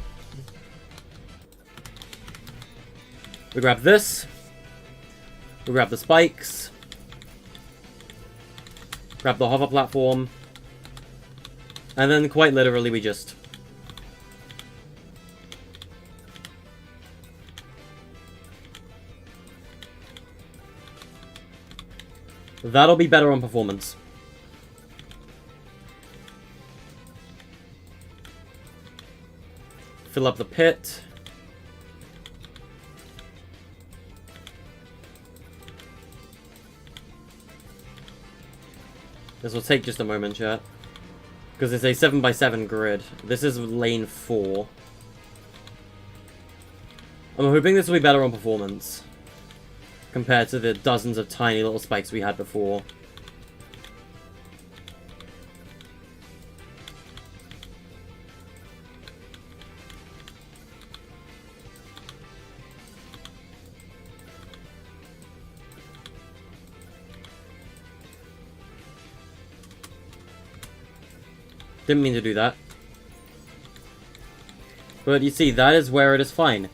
We grab this. We grab the spikes. Grab the hover platform. And then quite literally we just... That'll be better on performance. Fill up the pit. This will take just a moment, chat. Because it's a 7x7 grid. This is lane 4. I'm hoping this will be better on performance. Compared to the dozens of tiny little spikes we had before. Didn't mean to do that. But you see, that is where it is fine.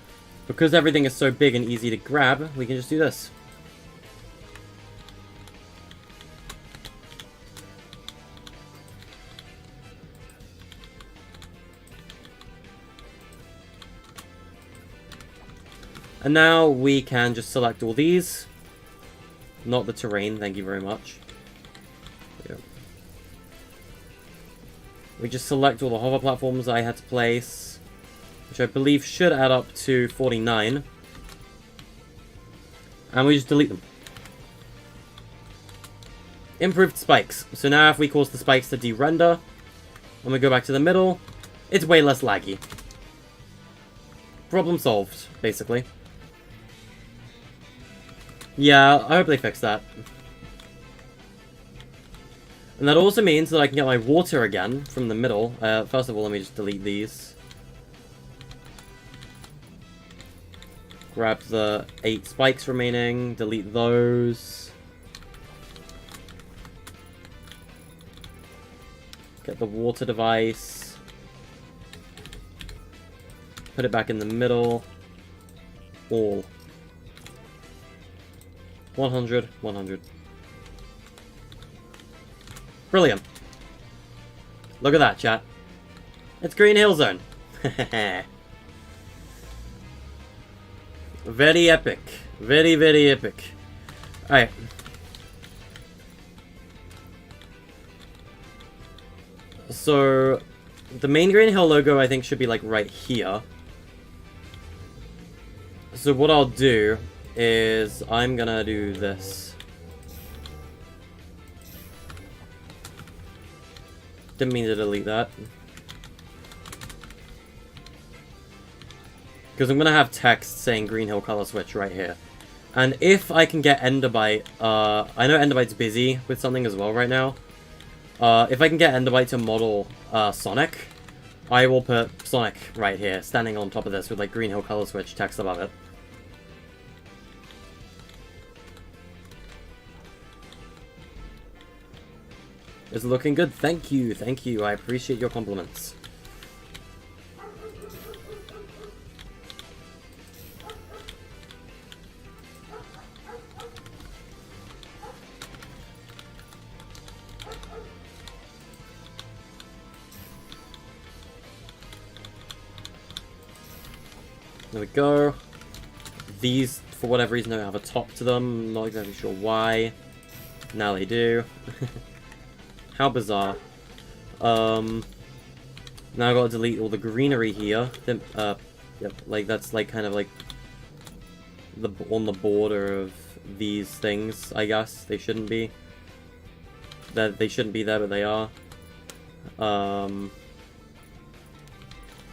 Because everything is so big and easy to grab, we can just do this. And now we can just select all these. Not the terrain, thank you very much. Yep. We just select all the hover platforms I had to place, which I believe should add up to 49. And we just delete them. Improved spikes. So now if we cause the spikes to de-render, and we go back to the middle, it's way less laggy. Problem solved, basically. Yeah, I hope they fix that. And that also means that I can get my water again from the middle. First of all, let me just delete these. Grab the 8 spikes remaining, delete those. Get the water device. Put it back in the middle. All. 100, 100. Brilliant. Look at that, chat. It's Green Hill Zone. Very epic. Very, very epic. Alright. So, the main Green Hill logo, I think, should be, like, right here. So what I'll do is I'm gonna do this. Didn't mean to delete that. Because I'm gonna have text saying Green Hill color switch right here. And if I can get Enderbite, I know Enderbite's busy with something as well right now. If I can get Enderbite to model Sonic, I will put Sonic right here, standing on top of this with like Green Hill color switch text above it. It's looking good. Thank you, thank you. I appreciate your compliments. There we go. These, for whatever reason, don't have a top to them. Not exactly sure why. Now they do. How bizarre. Now I've got to delete all the greenery here. Then, yep, like that's like kind of like on the border of these things, I guess. They shouldn't be. They shouldn't be there, but they are.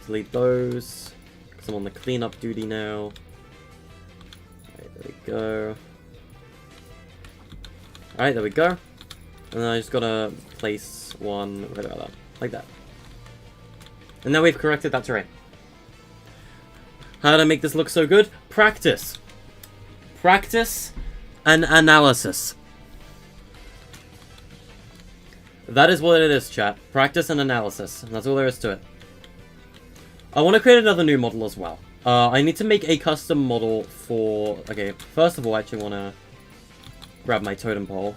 Delete those. Because I'm on the cleanup duty now. Alright, there we go. Alright, there we go. And then I just gotta place one right about that. Like that. And now we've corrected that terrain. How did I make this look so good? Practice! Practice and analysis. That is what it is, chat. Practice and analysis. That's all there is to it. I want to create another new model as well. I need to make a custom model for... Okay, first of all, I actually want to grab my totem pole.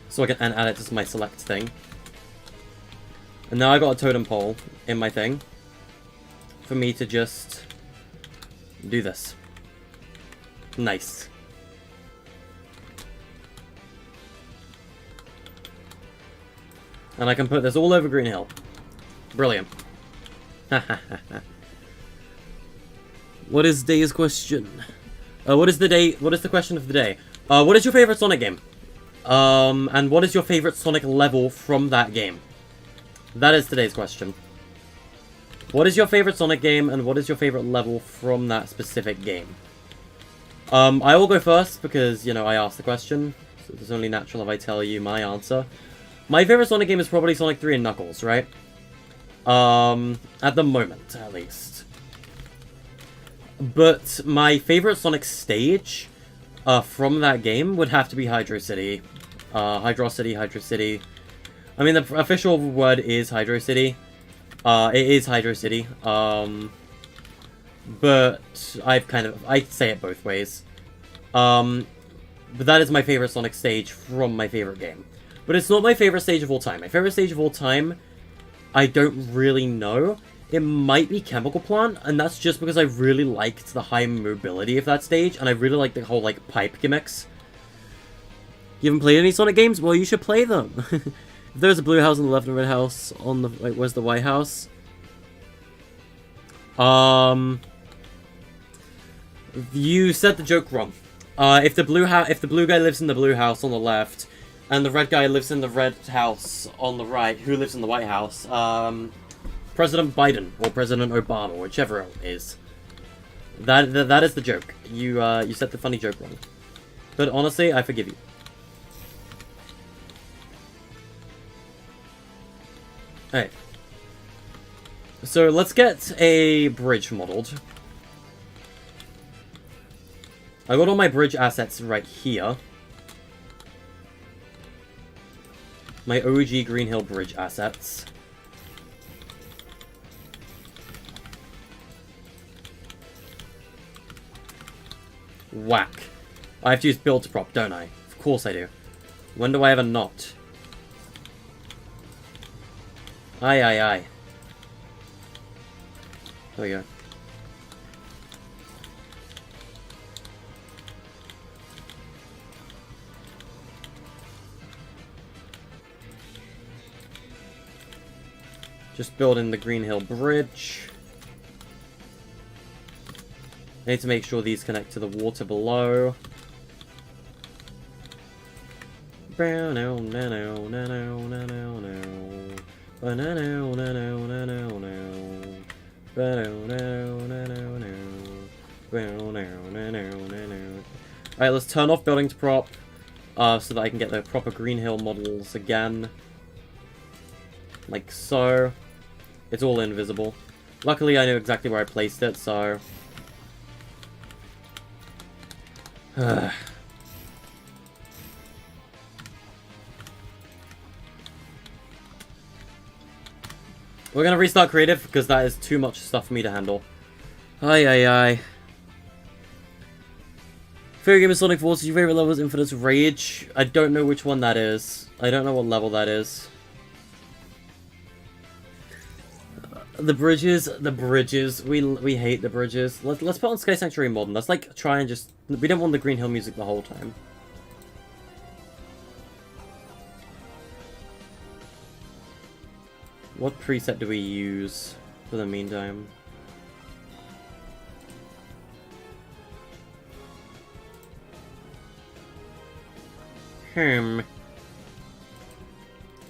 So I can add it to my select thing. And now I got a totem pole in my thing for me to just do this. Nice. And I can put this all over Green Hill. Brilliant. What is today's question? What is the question of the day? What is your favorite Sonic game? And what is your favorite Sonic level from that game? That is today's question. What is your favorite Sonic game, and what is your favorite level from that specific game? I will go first, because, you know, I asked the question. So it's only natural if I tell you my answer. My favorite Sonic game is probably Sonic 3 and Knuckles, right? At the moment, at least. But my favorite Sonic stage from that game would have to be Hydro City. Hydro City. I mean, the official word is Hydro City. It is Hydro City. But I say it both ways. But that is my favorite Sonic stage from my favorite game. But it's not my favorite stage of all time. My favorite stage of all time, I don't really know. It might be Chemical Plant, and that's just because I really liked the high mobility of that stage, and I really like the whole, like, pipe gimmicks. You haven't played any Sonic games? Well, you should play them. If there's a blue house on the left and a red house on the... Wait, where's the white house? You said the joke wrong. If the blue guy lives in the blue house on the left, and the red guy lives in the red house on the right, who lives in the White House? President Biden, or President Obama, whichever it is. That is the joke. You said the funny joke wrong. But honestly, I forgive you. Alright. So let's get a bridge modeled. I got all my bridge assets right here. My OG Green Hill Bridge assets. Whack. I have to use build to prop, don't I? Of course I do. When do I ever not? Aye, aye, aye. There we go. Just building the Green Hill Bridge. I need to make sure these connect to the water below. Alright, let's turn off building to prop so that I can get the proper Green Hill models again. Like so. It's all invisible. Luckily, I know exactly where I placed it, so... We're gonna restart creative, because that is too much stuff for me to handle. Aye, aye, aye. Favorite game of Sonic Forces, your favorite level is Infinite Rage. I don't know which one that is. I don't know what level that is. The bridges, we hate the bridges. Let's put on Sky Sanctuary Modern. Let's like try and just, we don't want the Green Hill music the whole time. What preset do we use for the meantime?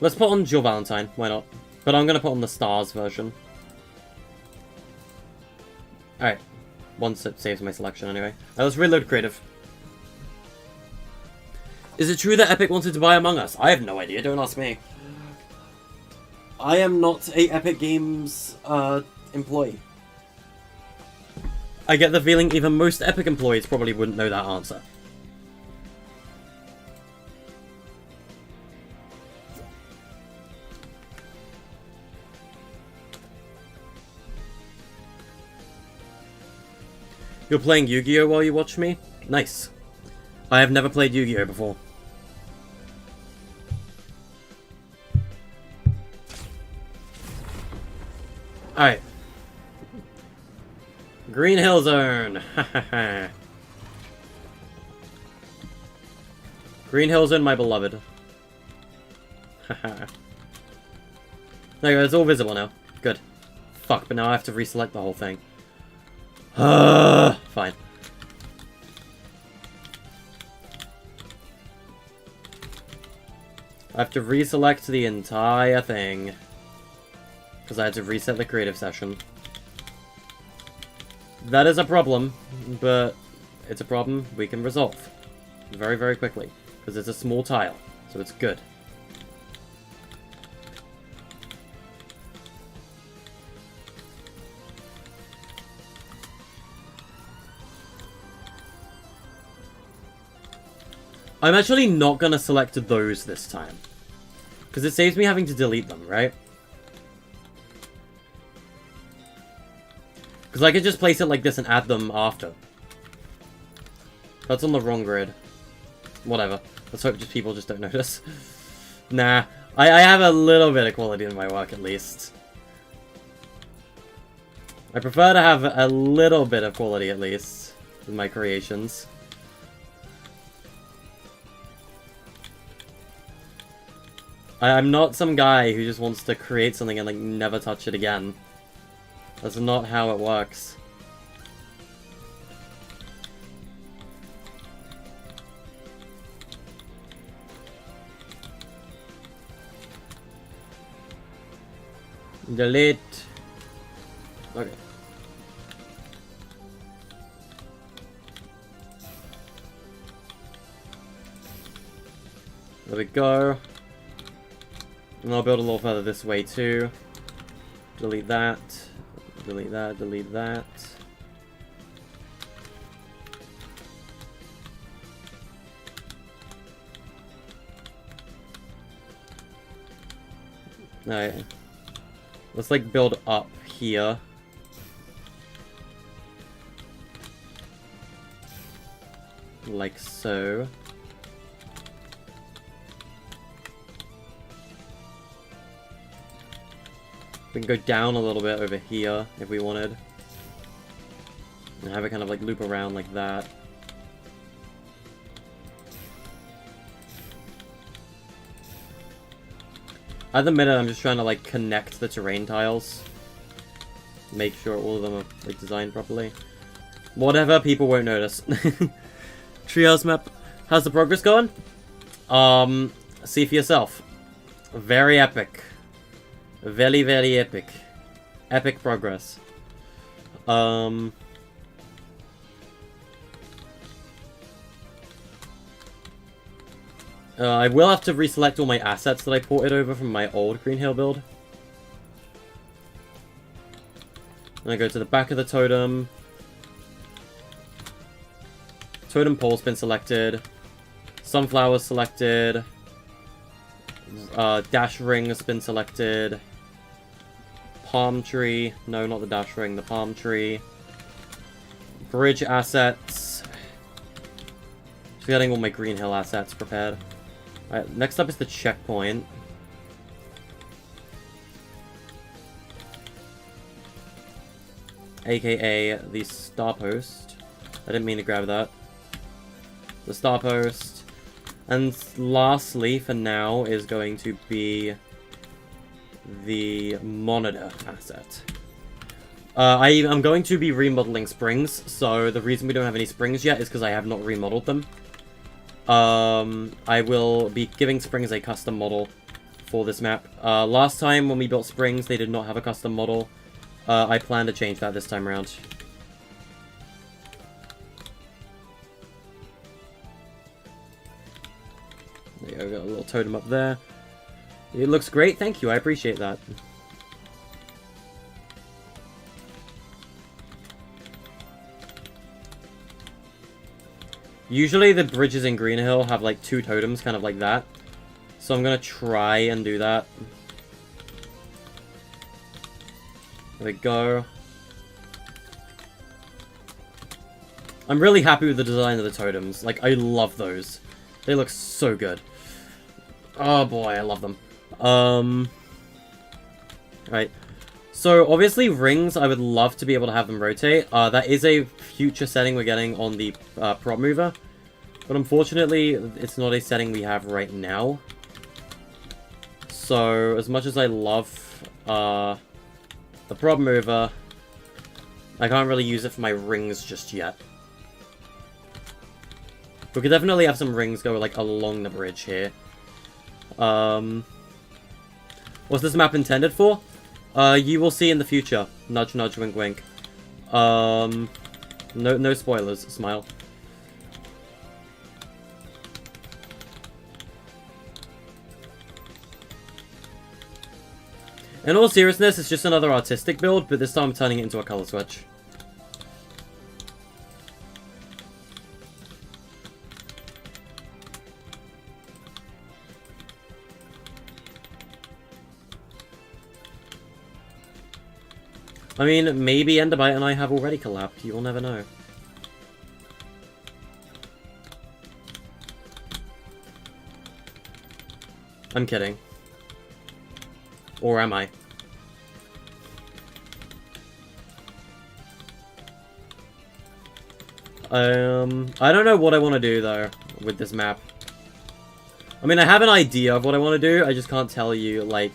Let's put on Jill Valentine, why not? But I'm gonna put on the Stars version. Alright. Once it saves my selection anyway. Alright, let's reload creative. Is it true that Epic wanted to buy Among Us? I have no idea, don't ask me. I am not a Epic Games employee. I get the feeling even most Epic employees probably wouldn't know that answer. You're playing Yu-Gi-Oh while you watch me? Nice. I have never played Yu-Gi-Oh before. Alright. Green Hill Zone. Green Hill Zone, my beloved. There you go, it's all visible now. Good. Fuck, but now I have to reselect the whole thing. Fine. I have to reselect the entire thing. Because I had to reset the creative session. That is a problem, but it's a problem we can resolve. Very, very quickly. Because it's a small tile, so it's good. I'm actually not going to select those this time. Because it saves me having to delete them, right? Because I could just place it like this and add them after. That's on the wrong grid. Whatever. Let's hope just people just don't notice. Nah. I have a little bit of quality in my work, at least. I prefer to have a little bit of quality, at least, in my creations. I'm not some guy who just wants to create something and, like, never touch it again. That's not how it works. Delete. Okay. There we go. And I'll build a little further this way too. Delete that. Delete that. Delete that. Alright. Let's like build up here. Like so. We can go down a little bit over here if we wanted. And have it kind of like loop around like that. At the minute, I'm just trying to like connect the terrain tiles. Make sure all of them are like designed properly. Whatever, people won't notice. Treehouse map. How's the progress going? See for yourself. Very epic. Very, very epic. Epic progress. I will have to reselect all my assets that I ported over from my old Green Hill build. And I go to the back of the totem. Totem Pole's been selected. Sunflower's selected. Dash Ring has been selected. Palm Tree. No, not the Dash Ring, the Palm Tree. Bridge assets. Just getting all my Green Hill assets prepared. Alright, next up is the checkpoint. AKA the Star Post. I didn't mean to grab that. The Star Post. And lastly, for now, is going to be the Monitor asset. I'm going to be remodeling springs, so the reason we don't have any springs yet is because I have not remodeled them. I will be giving springs a custom model for this map. Last time when we built springs, they did not have a custom model. I plan to change that this time around. totem up there. It looks great, thank you, I appreciate that. Usually the bridges in Green Hill have like 2 totems, kind of like that. So I'm gonna try and do that. There we go. I'm really happy with the design of the totems. Like, I love those. They look so good. Oh boy, I love them. Right. So, obviously, rings, I would love to be able to have them rotate. That is a future setting we're getting on the prop mover. But unfortunately, it's not a setting we have right now. So, as much as I love the prop mover, I can't really use it for my rings just yet. We could definitely have some rings go, like, along the bridge here. What's this map intended for? You will see in the future. Nudge, nudge, wink, wink. No spoilers. Smile. In all seriousness, it's just another artistic build, but this time I'm turning it into a color switch. I mean, maybe Enderbite and I have already collabed. You will never know. I'm kidding. Or am I? I don't know what I want to do, though, with this map. I mean, I have an idea of what I want to do. I just can't tell you, like,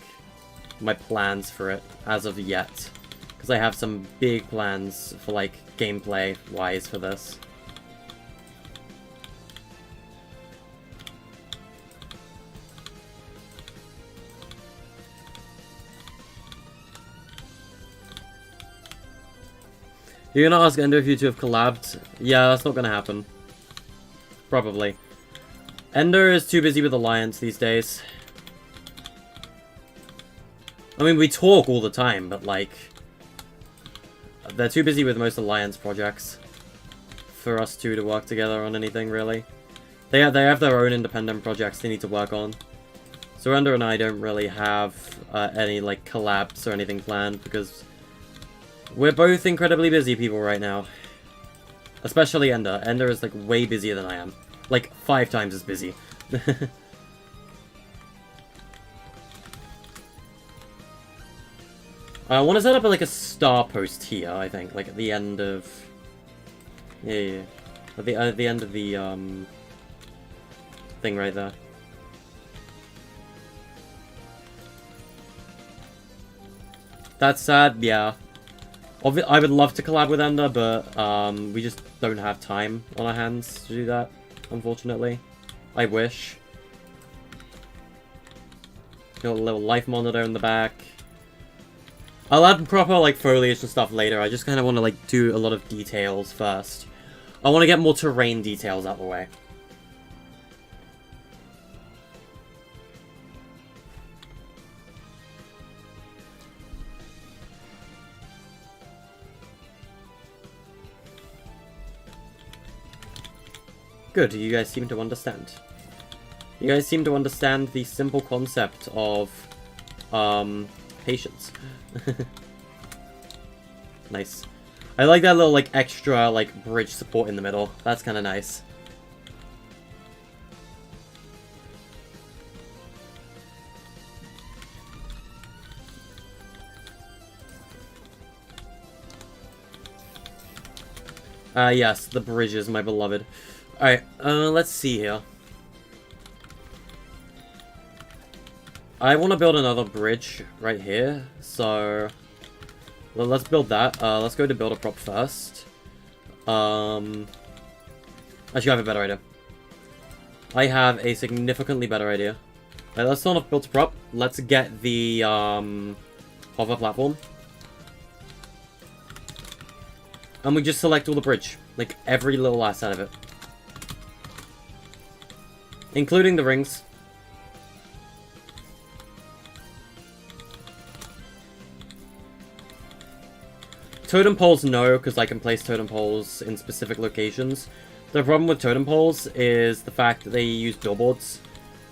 my plans for it as of yet. Because I have some big plans for, like, gameplay-wise for this. You're gonna ask Ender if you two have collabed? Yeah, that's not gonna happen. Probably. Ender is too busy with Alliance these days. I mean, we talk all the time, but, like... they're too busy with most Alliance projects for us two to work together on anything, really. They have their own independent projects they need to work on. So Ender and I don't really have any, like, collabs or anything planned, because we're both incredibly busy people right now. Especially Ender. Ender is, like, way busier than I am. Like, 5 times as busy. I want to set up, like, a star post here, I think. Like, at the end of... Yeah. At the end of the, thing right there. That's sad, yeah. I would love to collab with Ender, but we just don't have time on our hands to do that, unfortunately. I wish. Got a little life monitor in the back. I'll add proper, like, foliage and stuff later. I just kind of want to, like, do a lot of details first. I want to get more terrain details out of the way. Good, you guys seem to understand. You guys seem to understand the simple concept of, patience. Nice. I like that little, like, extra, like, bridge support in the middle. That's kind of nice. Yes, the bridges, my beloved. Alright, let's see here. I want to build another bridge right here, so... well, let's build that. Let's go to build a prop first. Actually, I have a better idea. I have a significantly better idea. Right, let's not build a prop. Let's get the, hover platform. And we just select all the bridge. Like, every little asset of it. Including the rings. Totem Poles, no, because I can place Totem Poles in specific locations. The problem with Totem Poles is the fact that they use billboards.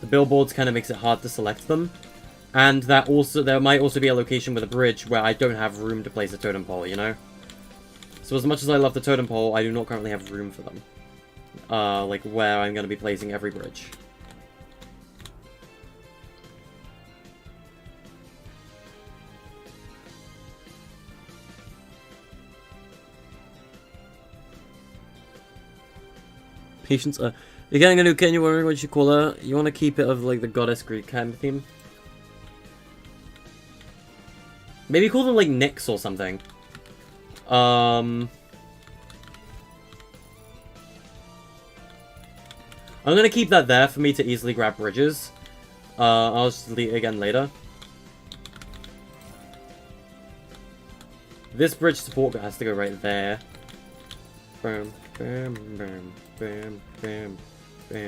The billboards kind of makes it hard to select them. And that also, there might also be a location with a bridge where I don't have room to place a Totem Pole, you know? So as much as I love the Totem Pole, I do not currently have room for them. Like where I'm going to be placing every bridge. Patience, you're getting a new kit and you're wondering what you should call her. You want to keep it of, like, the goddess Greek kind of theme? Maybe call them, like, Nyx or something. I'm gonna keep that there for me to easily grab bridges. I'll just delete it again later. This bridge support has to go right there. Bam, bam, bam, bam, bam. There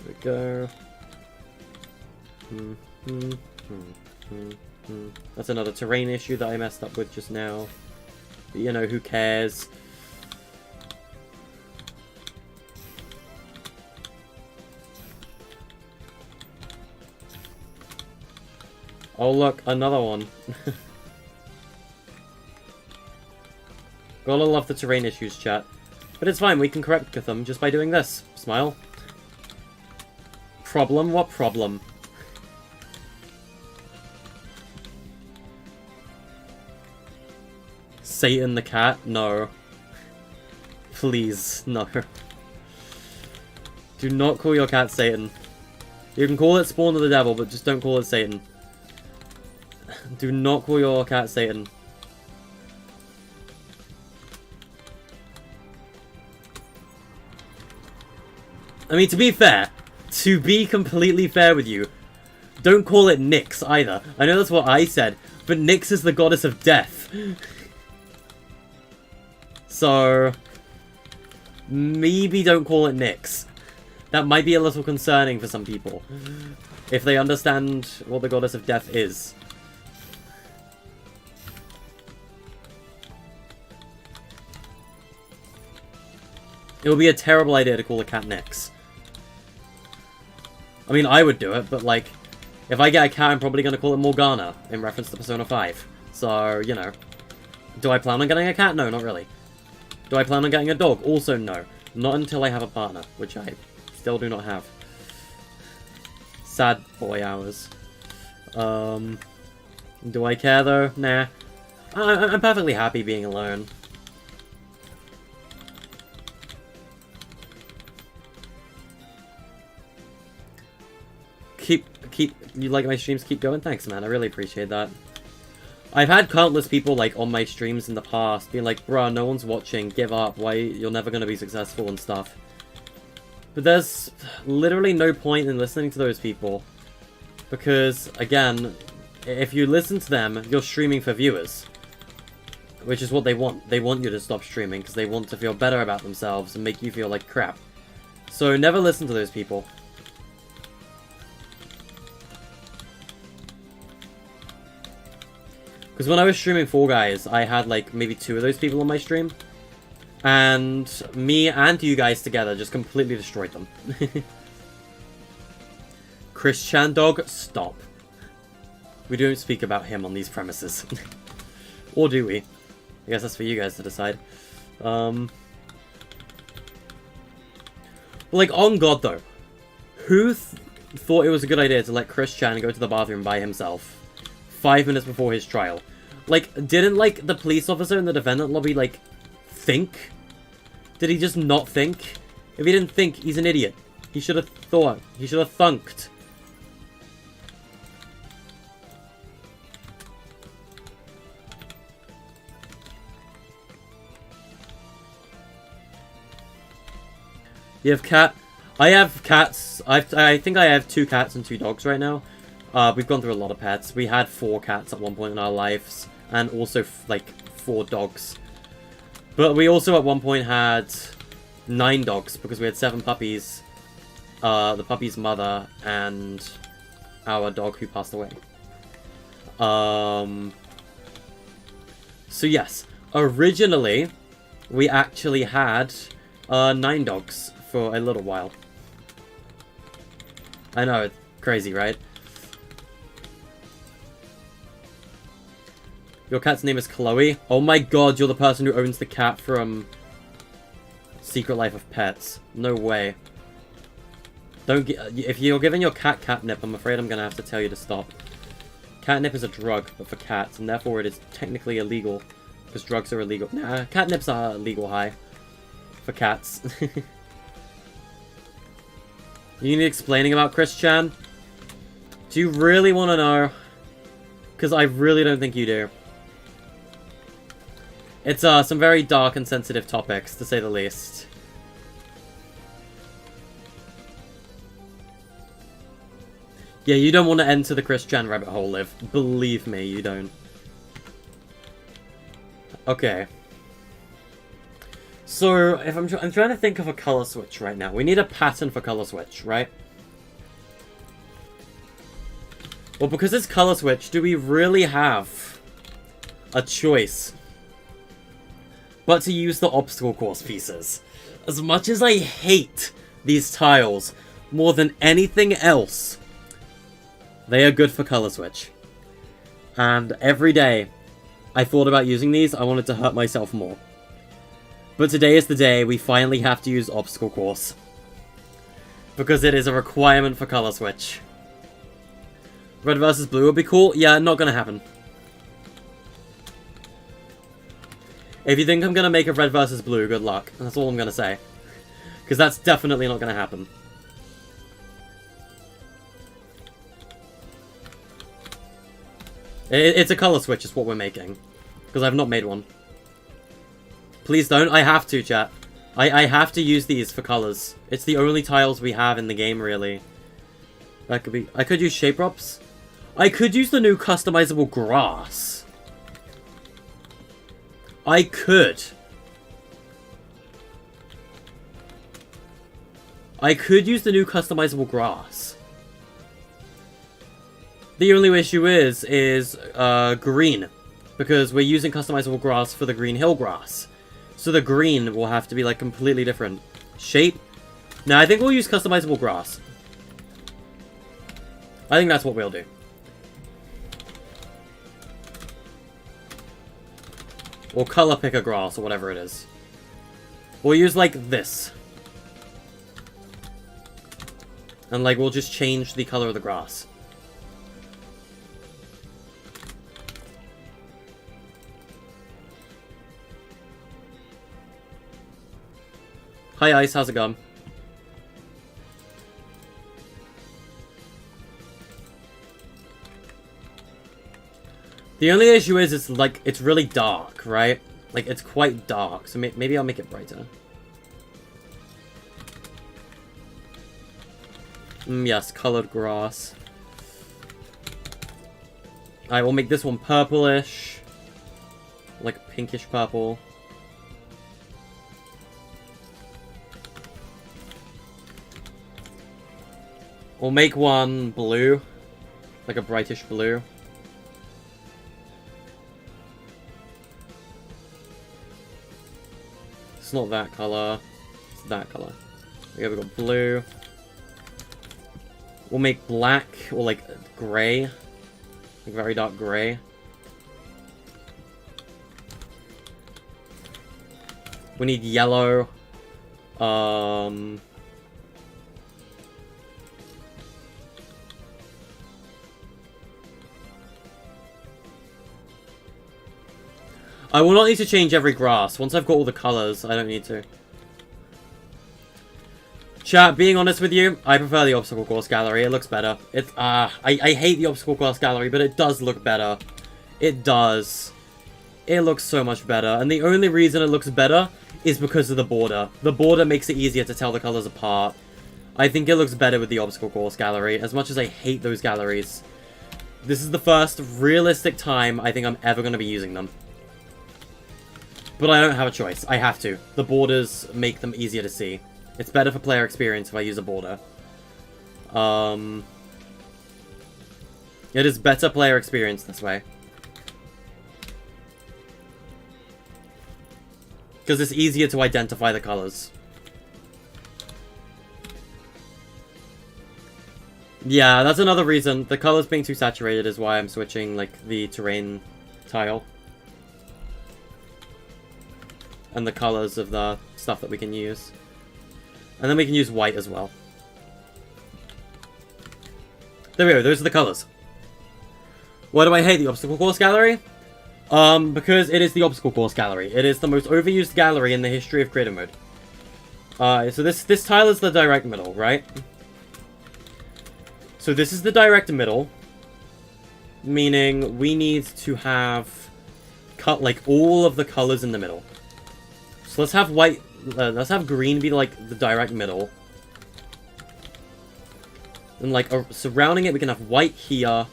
we go. That's another terrain issue that I messed up with just now. But, you know, who cares? Oh look, another one. Gotta love the terrain issues, chat. But it's fine, we can correct them just by doing this. Smile. Problem? What problem? Satan the cat? No. Please, no. Do not call your cat Satan. You can call it Spawn of the Devil, but just don't call it Satan. Do not call your cat Satan. I mean, to be fair, to be completely fair with you, don't call it Nyx either. I know that's what I said, but Nyx is the goddess of death. So, maybe don't call it Nyx. That might be a little concerning for some people, if they understand what the goddess of death is. It would be a terrible idea to call a cat Nyx. I mean, I would do it, but, like, if I get a cat, I'm probably going to call it Morgana, in reference to Persona 5. So, you know. Do I plan on getting a cat? No, not really. Do I plan on getting a dog? Also, no. Not until I have a partner, which I still do not have. Sad boy hours. Do I care, though? Nah. I'm perfectly happy being alone. You like my streams, keep going? Thanks, man, I really appreciate that. I've had countless people, like, on my streams in the past being like, bruh, no one's watching, give up, why, you're never gonna be successful and stuff. But there's literally no point in listening to those people. Because, again, if you listen to them, you're streaming for viewers. Which is what they want. They want you to stop streaming because they want to feel better about themselves and make you feel like crap. So never listen to those people. Because when I was streaming Fall Guys, I had, like, maybe 2 of those people on my stream. And me and you guys together just completely destroyed them. Chris Chandog, stop. We don't speak about him on these premises. Or do we? I guess that's for you guys to decide. Like, on God, though. Who thought it was a good idea to let Chris Chan go to the bathroom by himself 5 minutes before his trial? Like, didn't, like, the police officer in the defendant lobby, like, think? Did he just not think? If he didn't think, he's an idiot. He should have thought. He should have thunked. You have cat? I have cats. I think I have 2 cats and 2 dogs right now. We've gone through a lot of pets. We had 4 cats at one point in our lives. And also, like, 4 dogs. But we also at one point had 9 dogs, because we had 7 puppies. The puppy's mother, and our dog who passed away. So yes, originally, we actually had 9 dogs for a little while. I know, it's crazy, right? Your cat's name is Chloe? Oh my god, you're the person who owns the cat from Secret Life of Pets. No way. If you're giving your cat catnip, I'm afraid I'm gonna have to tell you to stop. Catnip is a drug, but for cats, and therefore it is technically illegal. Because drugs are illegal. Nah, catnips are legal high. For cats. You need explaining about Chris Chan? Do you really want to know? Because I really don't think you do. It's some very dark and sensitive topics, to say the least. Yeah, you don't want to enter the Chris Chan rabbit hole, Liv. Believe me, you don't. Okay. So, if I'm trying to think of a color switch right now. We need a pattern for color switch, right? Well, because it's color switch, do we really have a choice but to use the obstacle course pieces? As much as I hate these tiles more than anything else, they are good for color switch. And every day I thought about using these, I wanted to hurt myself more. But today is the day we finally have to use obstacle course. Because it is a requirement for color switch. Red versus blue would be cool? Yeah, not gonna happen. If you think I'm gonna make a red versus blue, good luck. That's all I'm gonna say. Because that's definitely not gonna happen. It's a color switch is what we're making. Because I've not made one. Please don't. I have to, chat. I have to use these for colors. It's the only tiles we have in the game, really. That could be... I could use shape drops. I could use the new customizable grass. I could. I could use the new customizable grass. The only issue is green. Because we're using customizable grass for the green hill grass. So the green will have to be, like, completely different. Shape? No, I think we'll use customizable grass. I think that's what we'll do. Or color picker grass, or whatever it is. We'll use, like, this. And, like, we'll just change the color of the grass. Hi Ice, how's it going? The only issue is it's like, it's really dark, right? Like, it's quite dark, so maybe I'll make it brighter. Yes, colored grass. Alright, we'll make this one purplish. Like, pinkish purple. We'll make one blue. Like a brightish blue. It's not that color. It's that color. Okay, we've got blue. We'll make black, or like grey. Like very dark grey. We need yellow. I will not need to change every grass. Once I've got all the colours, I don't need to. Chat, being honest with you, I prefer the obstacle course gallery. It looks better. It's, I hate the obstacle course gallery, but it does look better. It does. It looks so much better. And the only reason it looks better is because of the border. The border makes it easier to tell the colours apart. I think it looks better with the obstacle course gallery, as much as I hate those galleries. This is the first realistic time I think I'm ever going to be using them. But I don't have a choice. I have to. The borders make them easier to see. It's better for player experience if I use a border. It is better player experience this way. Because it's easier to identify the colors. Yeah, that's another reason. The colors being too saturated is why I'm switching, like, the terrain tile. And the colors of the stuff that we can use. And then we can use white as well. There we go, those are the colors. Why do I hate the obstacle course gallery? Because it is the obstacle course gallery. It is the most overused gallery in the history of creative mode. So this tile is the direct middle, right? So this is the direct middle. Meaning we need to have cut like all of the colors in the middle. So let's have white, let's have green be like the direct middle. And like surrounding it we can have white here.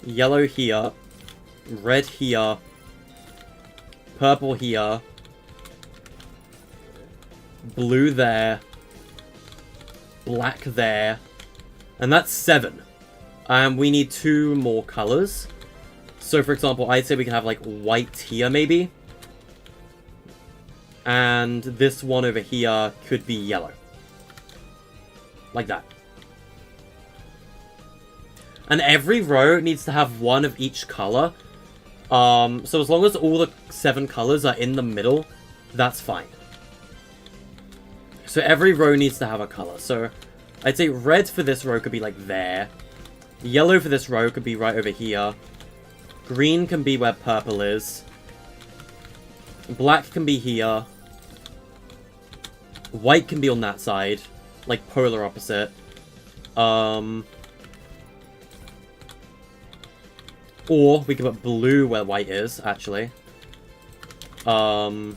Yellow here. Red here. Purple here. Blue there. Black there. And that's 7. And we need 2 more colors. So for example, I'd say we can have like white here maybe. And this one over here could be yellow. Like that. And every row needs to have 1 of each color. So as long as all the 7 colors are in the middle, that's fine. So every row needs to have a color. So I'd say red for this row could be like there. Yellow for this row could be right over here. Green can be where purple is. Black can be here. White can be on that side. Like polar opposite. Or we could put blue where white is, actually. No,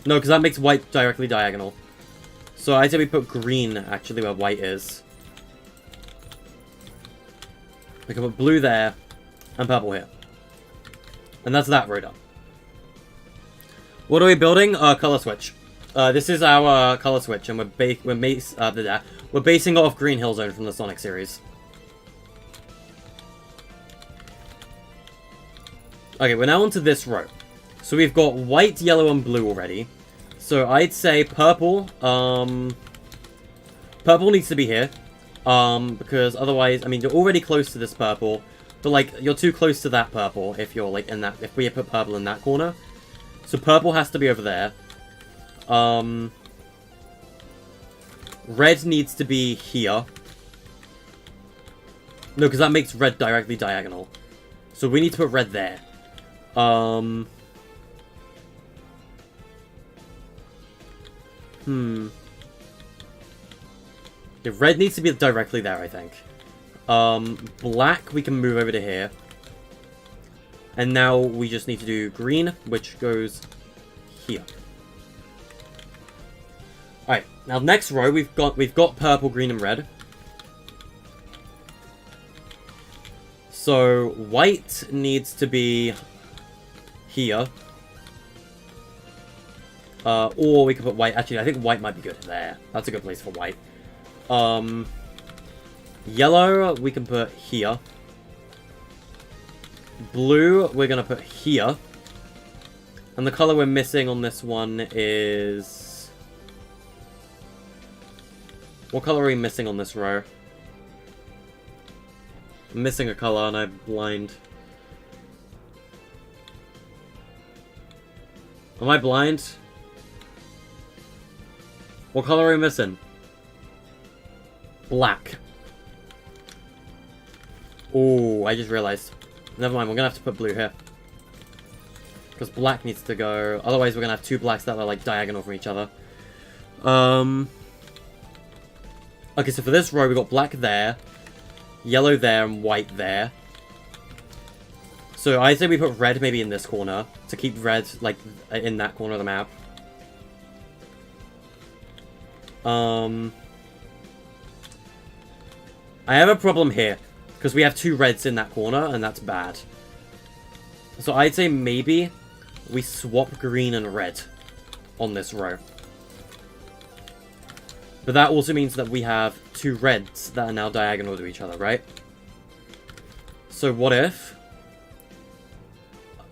because that makes white directly diagonal. So I'd say we put green, actually, where white is. We can put blue there, and purple here. And that's that row done. What are we building? Color switch. This is our color switch, and we're basing it off Green Hill Zone from the Sonic series. Okay, we're now onto this row. So we've got white, yellow, and blue already. So I'd say purple. Purple needs to be here. Because otherwise, I mean, you're already close to this purple. But, like, you're too close to that purple if you're, like, in that... If we put purple in that corner. So purple has to be over there. Red needs to be here. No, because that makes red directly diagonal. So we need to put red there. Yeah, red needs to be directly there, I think. Black, we can move over to here. And now we just need to do green, which goes here. Alright, now next row, we've got purple, green, and red. So, white needs to be here. Or we could put white. Actually, I think white might be good there. That's a good place for white. Yellow, we can put here. Blue, we're going to put here. And the color we're missing on this one is... What color are we missing on this row? I'm missing a color and I'm blind. Am I blind? What color are we missing? Black. Oh, I just realized. Never mind, we're gonna have to put blue here. Because black needs to go... Otherwise, we're gonna have 2 blacks that are, like, diagonal from each other. Okay, so for this row, we've got black there, yellow there, and white there. So I'd say we put red maybe in this corner, to keep red, like, in that corner of the map. I have a problem here, because we have 2 reds in that corner, and that's bad. So I'd say maybe we swap green and red on this row. But that also means that we have 2 reds that are now diagonal to each other, right? So what if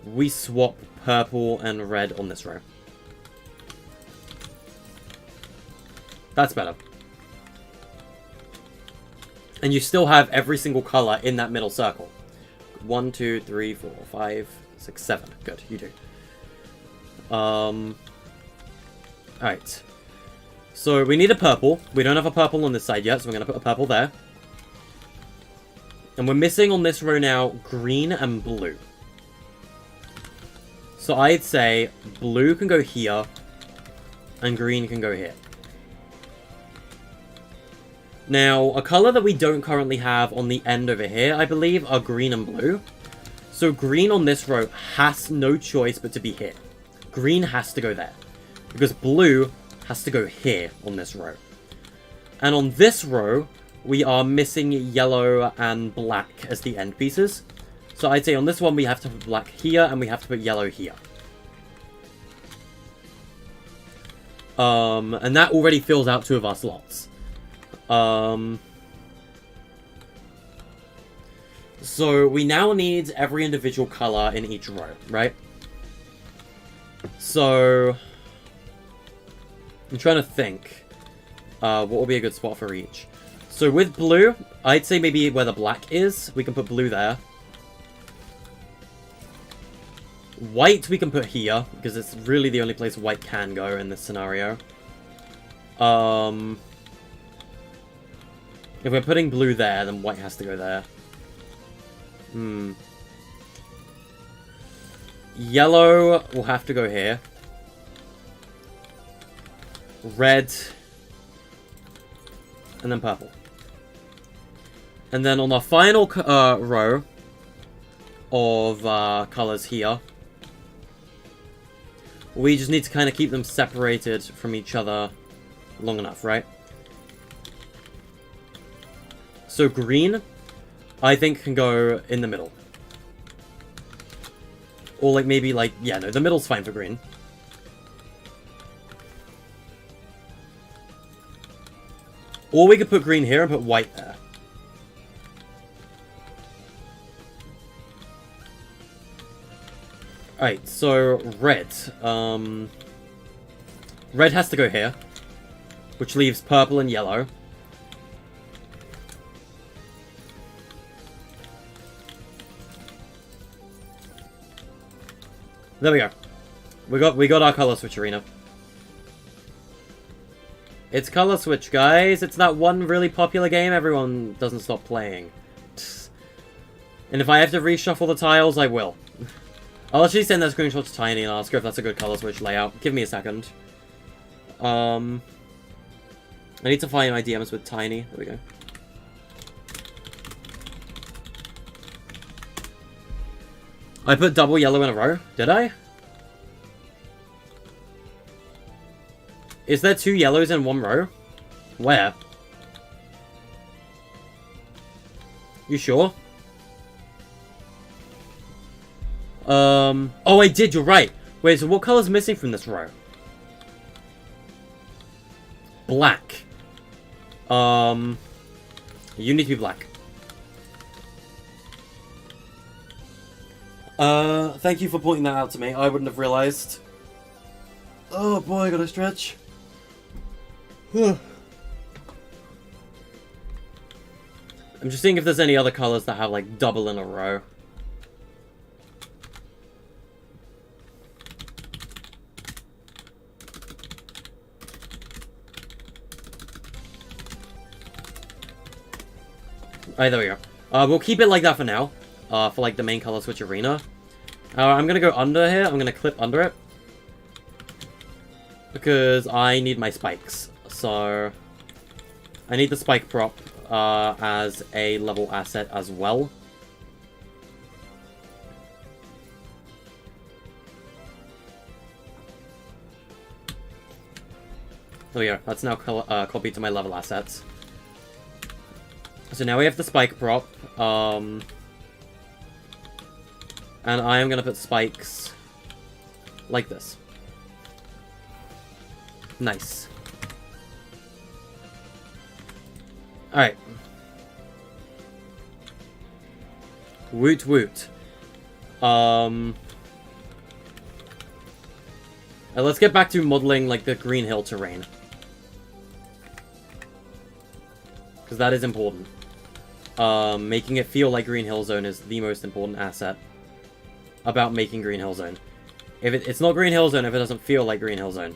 we swap purple and red on this row? That's better. And you still have every single color in that middle circle. 1, 2, 3, 4, 5, 6, 7. Good, you do. Alright. So we need a purple. We don't have a purple on this side yet, so we're going to put a purple there. And we're missing on this row now green and blue. So I'd say blue can go here, and green can go here. Now, a color that we don't currently have on the end over here, I believe, are green and blue. So green on this row has no choice but to be here. Green has to go there. Because blue has to go here on this row. And on this row, we are missing yellow and black as the end pieces. So I'd say on this one, we have to put black here, and we have to put yellow here. And that already fills out 2 of our slots. So we now need every individual color in each row, right? So I'm trying to think what would be a good spot for each. So with blue, I'd say maybe where the black is, we can put blue there. White we can put here, because it's really the only place white can go in this scenario. If we're putting blue there, then white has to go there. Yellow will have to go here. Red. And then purple. And then on the final row of colors here, we just need to kind of keep them separated from each other long enough, right? So green, I think, can go in the middle. Or like maybe like, yeah, no, the middle's fine for green. Or we could put green here and put white there. Alright, so red. Red has to go here, which leaves purple and yellow. There we go. We got our color switch arena. It's color switch, guys. It's that one really popular game everyone doesn't stop playing. And if I have to reshuffle the tiles, I will. I'll actually send that screenshot to Tiny and ask her if that's a good color switch layout. Give me a second. I need to find my DMs with Tiny. There we go. I put double yellow in a row. Did I? Is there 2 yellows in one row? Where? You sure? Oh, I did, you're right. Wait, so what color's missing from this row? Black. You need to be black. Thank you for pointing that out to me. I wouldn't have realized. Oh boy, I gotta stretch. I'm just seeing if there's any other colors that have, like, double in a row. Alright, there we go. We'll keep it like that for now. For, like, the main color switch arena. I'm gonna go under here. I'm gonna clip under it. Because I need my spikes. So I need the spike prop as a level asset as well. There we go. That's now copied to my level assets. So now we have the spike prop. And I am going to put spikes Like this. Nice. Alright. Woot woot. Let's get back to modeling, like, the Green Hill terrain. Because that is important. Making it feel like Green Hill Zone is the most important asset about making Green Hill Zone. If it's not Green Hill Zone if it doesn't feel like Green Hill Zone.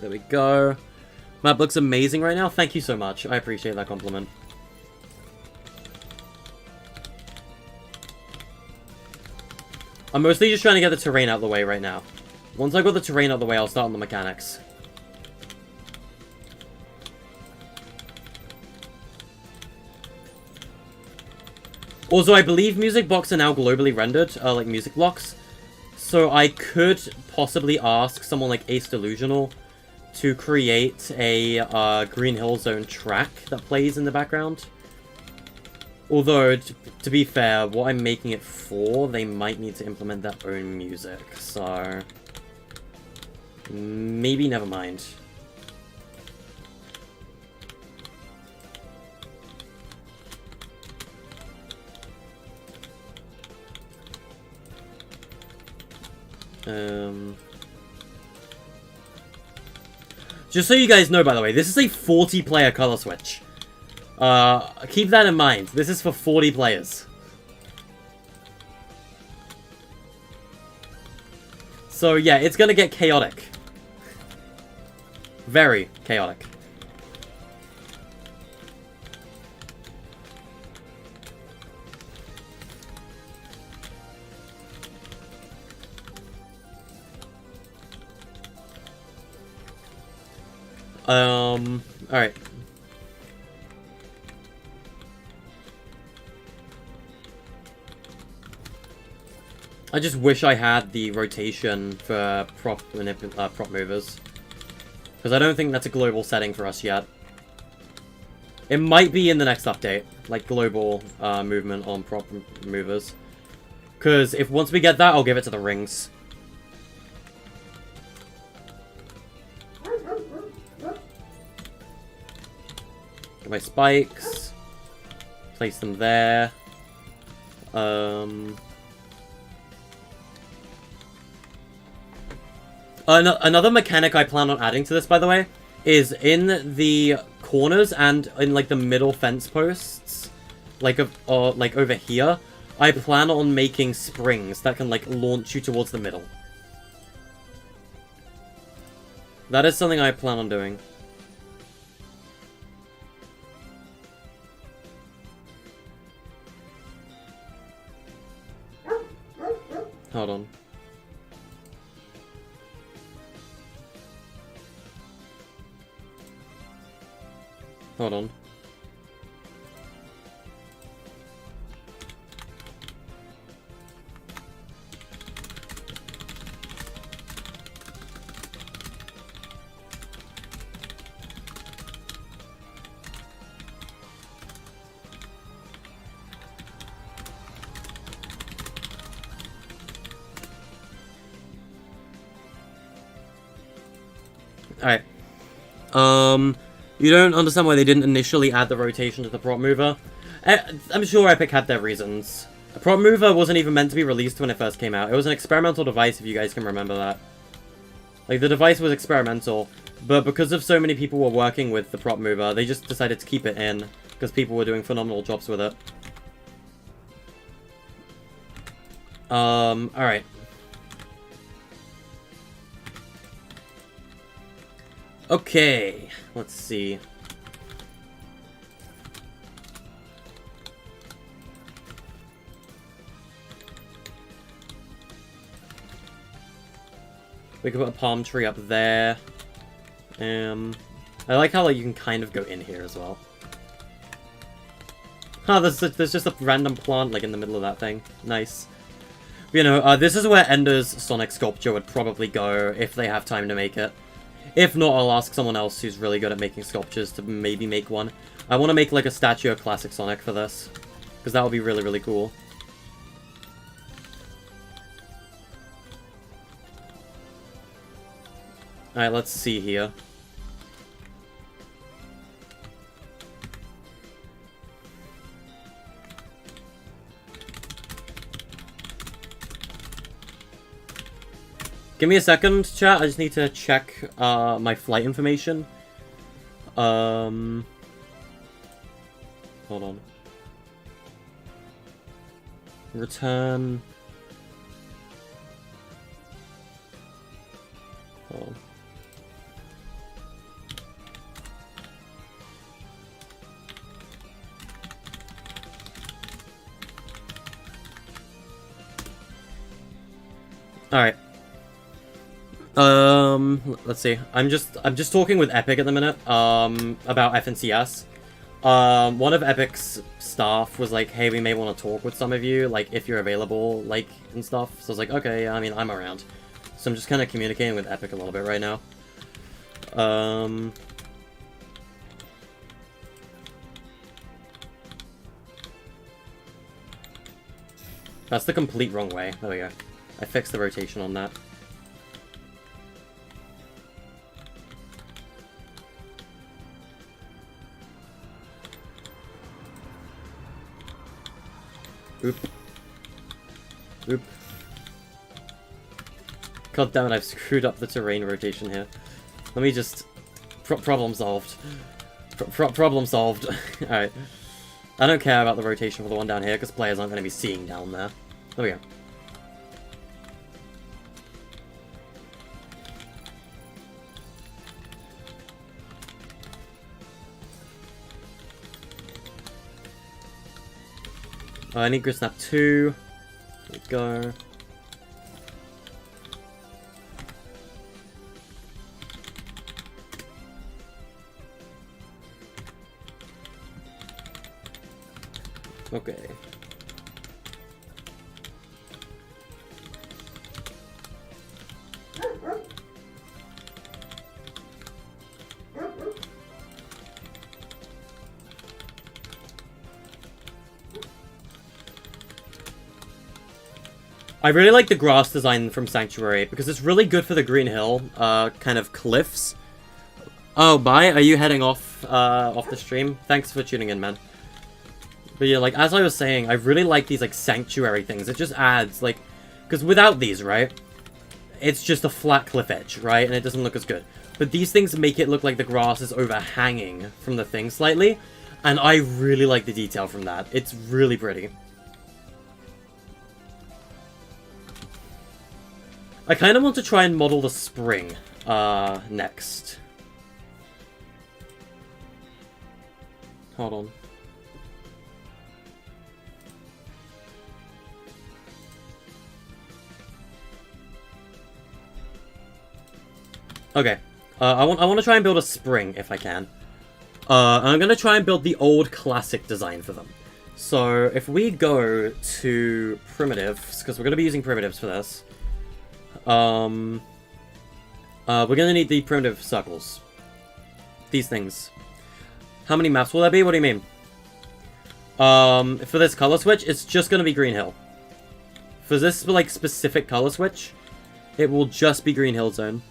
There we go. Map looks amazing right now. Thank you so much. I appreciate that compliment. I'm mostly just trying to get the terrain out of the way right now. Once I got the terrain out of the way, I'll start on the mechanics. Also, I believe music blocks are now globally rendered, like music blocks. So I could possibly ask someone like Ace Delusional to create a Green Hill Zone track that plays in the background. Although, to be fair, what I'm making it for, they might need to implement their own music, so... maybe never mind. Just so you guys know, by the way, this is a 40-player color switch. Keep that in mind. This is for 40 players. So, yeah, it's gonna get chaotic. Very chaotic. Alright. I just wish I had the rotation for prop movers. Because I don't think that's a global setting for us yet. It might be in the next update, like global movement on prop movers. Because if once we get that, I'll give it to the rings. Get my spikes. Place them there. Another mechanic I plan on adding to this, by the way, is in the corners and in, like, the middle fence posts, like over here, I plan on making springs that can, like, launch you towards the middle. That is something I plan on doing. Hold on. Hold on. Alright. You don't understand why they didn't initially add the rotation to the prop mover? I'm sure Epic had their reasons. The prop mover wasn't even meant to be released when it first came out. It was an experimental device, if you guys can remember that. Like, the device was experimental, but because of so many people were working with the prop mover, they just decided to keep it in, because people were doing phenomenal jobs with it. Alright. Okay, let's see. We could put a palm tree up there. I like how, like, you can kind of go in here as well. Oh, there's just a random plant, like, in the middle of that thing. Nice. You know, this is where Ender's Sonic Sculpture would probably go if they have time to make it. If not, I'll ask someone else who's really good at making sculptures to maybe make one. I want to make, like, a statue of Classic Sonic for this. Because that would be really, really cool. Alright, let's see here. Give me a second, chat. I just need to check my flight information. Hold on. Return. Hold on. All right. Let's see. I'm just talking with Epic at the minute, about FNCS. One of Epic's staff was like, hey, we may want to talk with some of you, like, if you're available, like, and stuff. So I was like, okay, yeah, I mean, I'm around. So I'm just kind of communicating with Epic a little bit right now. That's the complete wrong way. There we go. I fixed the rotation on that. Oop. Oop. God damn it, I've screwed up the terrain rotation here. Let me just... problem solved. Problem solved. Alright. I don't care about the rotation for the one down here, because players aren't going to be seeing down there. There we go. I need Grit Snap 2. There we go. Okay. I really like the grass design from Sanctuary, because it's really good for the Green Hill, kind of cliffs. Oh, bye? Are you heading off, off the stream? Thanks for tuning in, man. But yeah, like, as I was saying, I really like these, like, Sanctuary things. It just adds, like... Because without these, right? It's just a flat cliff edge, right? And it doesn't look as good. But these things make it look like the grass is overhanging from the thing slightly. And I really like the detail from that. It's really pretty. I kind of want to try and model the spring, next. Hold on. Okay. I want to try and build a spring, if I can. I'm going to try and build the old classic design for them. So, if we go to primitives, because we're going to be using primitives for this. We're gonna need the primitive circles. These things. How many maps will there be? What do you mean? For this color switch, it's just gonna be Green Hill. For this, like, specific color switch, it will just be Green Hill Zone.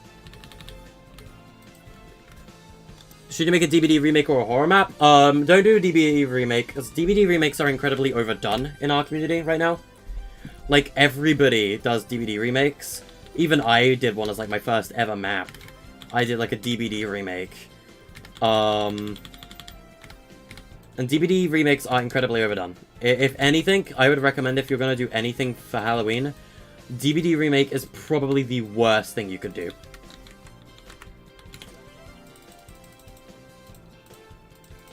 Should you make a DBD remake or a horror map? Don't do a DBD remake, because DBD remakes are incredibly overdone in our community right now. Like, everybody does DBD remakes. Even I did one as, like, my first ever map. I did, like, a DBD remake. And DBD remakes are incredibly overdone. If anything, I would recommend if you're going to do anything for Halloween, DBD remake is probably the worst thing you could do.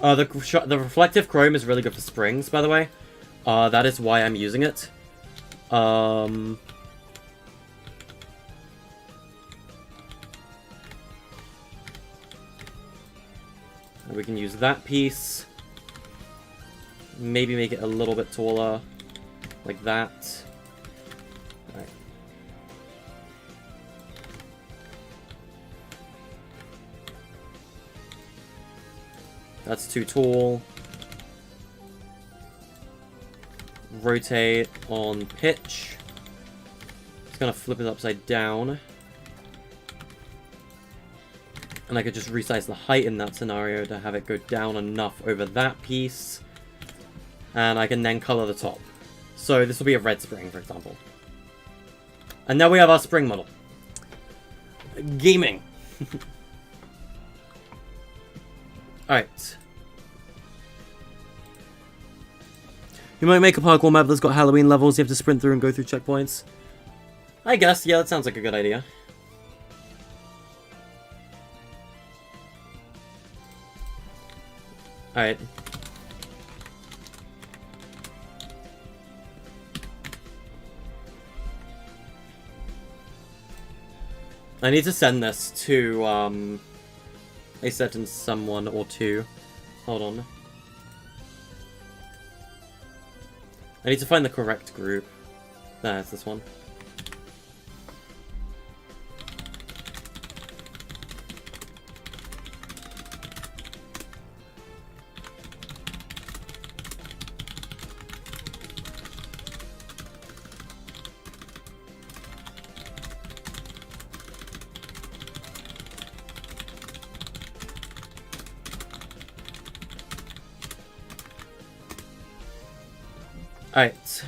The reflective chrome is really good for springs, by the way. That is why I'm using it. We can use that piece. Maybe make it a little bit taller, like that. Alright. That's too tall. Rotate on pitch. It's gonna flip it upside down. And I could just resize the height in that scenario to have it go down enough over that piece. And I can then color the top. So this will be a red spring, for example. And now we have our spring model. Gaming. Alright. You might make a parkour map that's got Halloween levels you have to sprint through and go through checkpoints. I guess, yeah, that sounds like a good idea. Alright. I need to send this to, a certain someone or two. Hold on. I need to find the correct group. Nah, it's this one. Alright.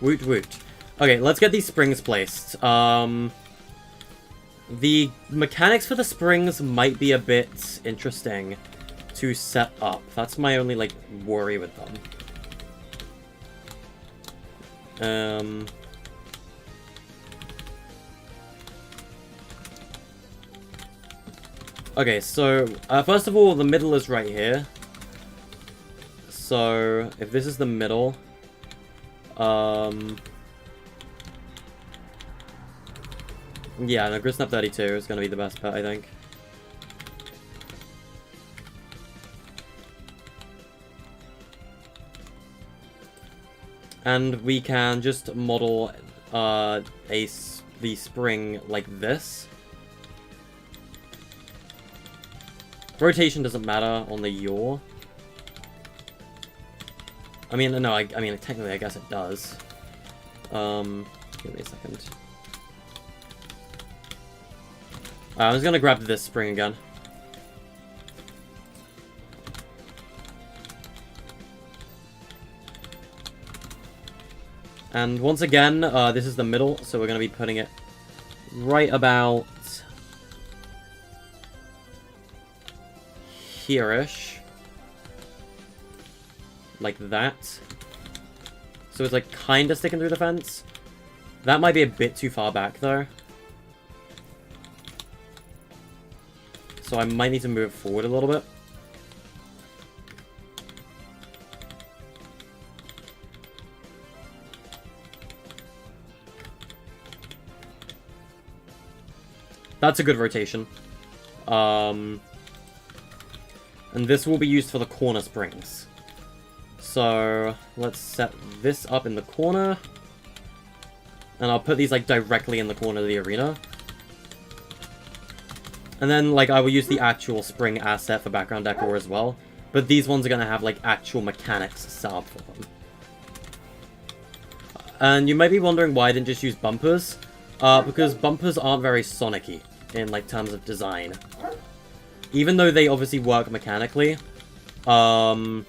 Woot woot. Okay, let's get these springs placed. The mechanics for the springs might be a bit interesting to set up. That's my only, like, worry with them. Okay, so, first of all, the middle is right here. So, if this is the middle, yeah, no, Grisnap 32 is going to be the best pet, I think. And we can just model, the spring like this. Rotation doesn't matter on the yaw. I mean, no, I mean, technically, I guess it does. Give me a second. I'm just gonna grab this spring again. And once again, this is the middle, so we're gonna be putting it right about here-ish. Like that. So it's like kinda sticking through the fence. That might be a bit too far back though. So I might need to move forward a little bit. That's a good rotation. And this will be used for the corner springs. So let's set this up in the corner. And I'll put these like directly in the corner of the arena. And then like I will use the actual spring asset for background decor as well. But these ones are going to have like actual mechanics set up for them. And you might be wondering why I didn't just use bumpers. Because bumpers aren't very Sonic-y in like terms of design. Even though they obviously work mechanically, they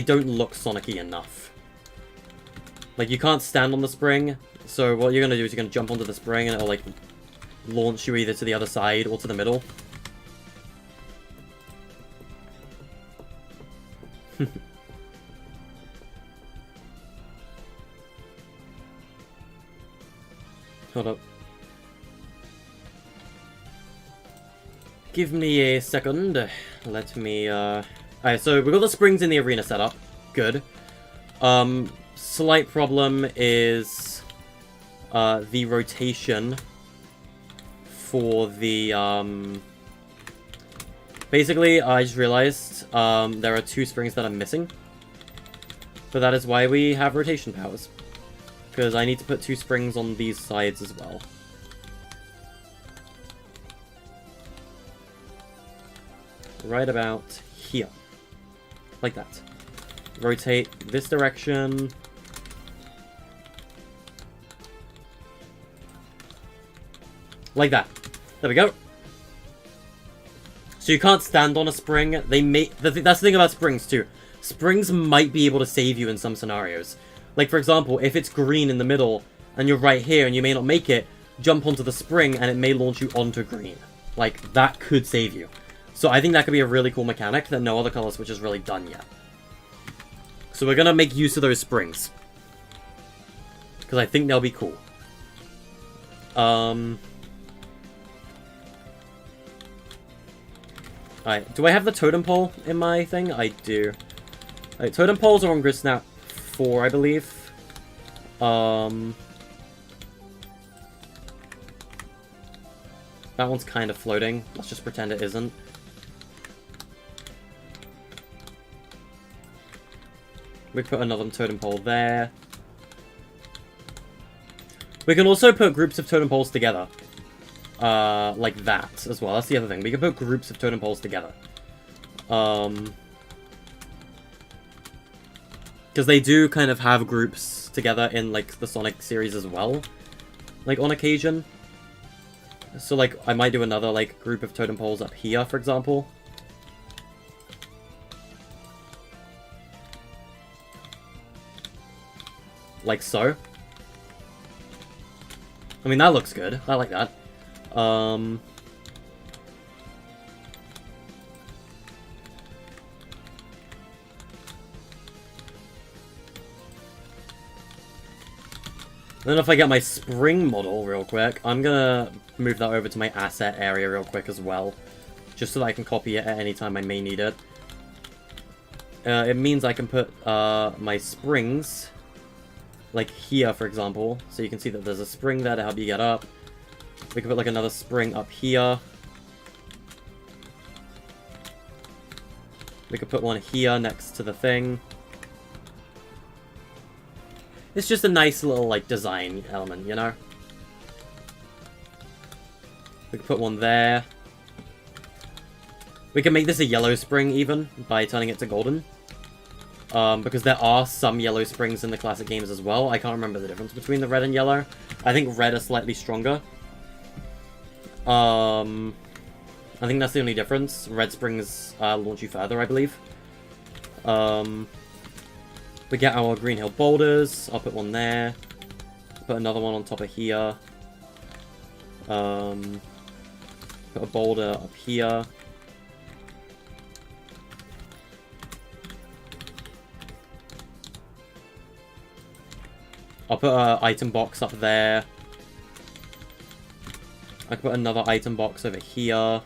don't look Sonic-y enough. Like, you can't stand on the spring, so what you're gonna do is you're gonna jump onto the spring and it'll, like, launch you either to the other side or to the middle. Hold up. Give me a second. Let me, Alright, so we've got the springs in the arena set up. Good. Slight problem is, the rotation for the, Basically, I just realized there are 2 springs that I'm missing. But that is why we have rotation powers. Because I need to put 2 springs on these sides as well. Right about here. Like that. Rotate this direction. Like that. There we go. So you can't stand on a spring. They may... That's the thing about springs, too. Springs might be able to save you in some scenarios. Like, for example, if it's green in the middle, and you're right here, and you may not make it, jump onto the spring, and it may launch you onto green. Like, that could save you. So I think that could be a really cool mechanic that no other color switch has really done yet. So we're gonna make use of those springs. Because I think they'll be cool. Alright, do I have the totem pole in my thing? I do. Alright, totem poles are on grid snap 4, I believe. That one's kind of floating. Let's just pretend it isn't. We put another totem pole there. We can also put groups of totem poles together. Like that as well. That's the other thing. We can put groups of totem poles together. Because they do kind of have groups together in, like, the Sonic series as well. Like, on occasion. So, like, I might do another, like, group of totem poles up here, for example. Like so. I mean, that looks good. I like that. Then if I get my spring model real quick, I'm gonna move that over to my asset area real quick as well. Just so that I can copy it at any time I may need it. It means I can put my springs, like here, for example. So you can see that there's a spring there to help you get up. We can put like another spring up here. We could put one here next to the thing. It's just a nice little, like, design element, you know? We could put one there. We can make this a yellow spring, even, by turning it to golden. Because there are some yellow springs in the classic games as well. I can't remember the difference between the red and yellow. I think red are slightly stronger. I think that's the only difference. Red springs launch you further, I believe. We get our Green Hill Boulders. I'll put one there. Put another one on top of here. Put a boulder up here. I'll put an item box up there. I can put another item box over here.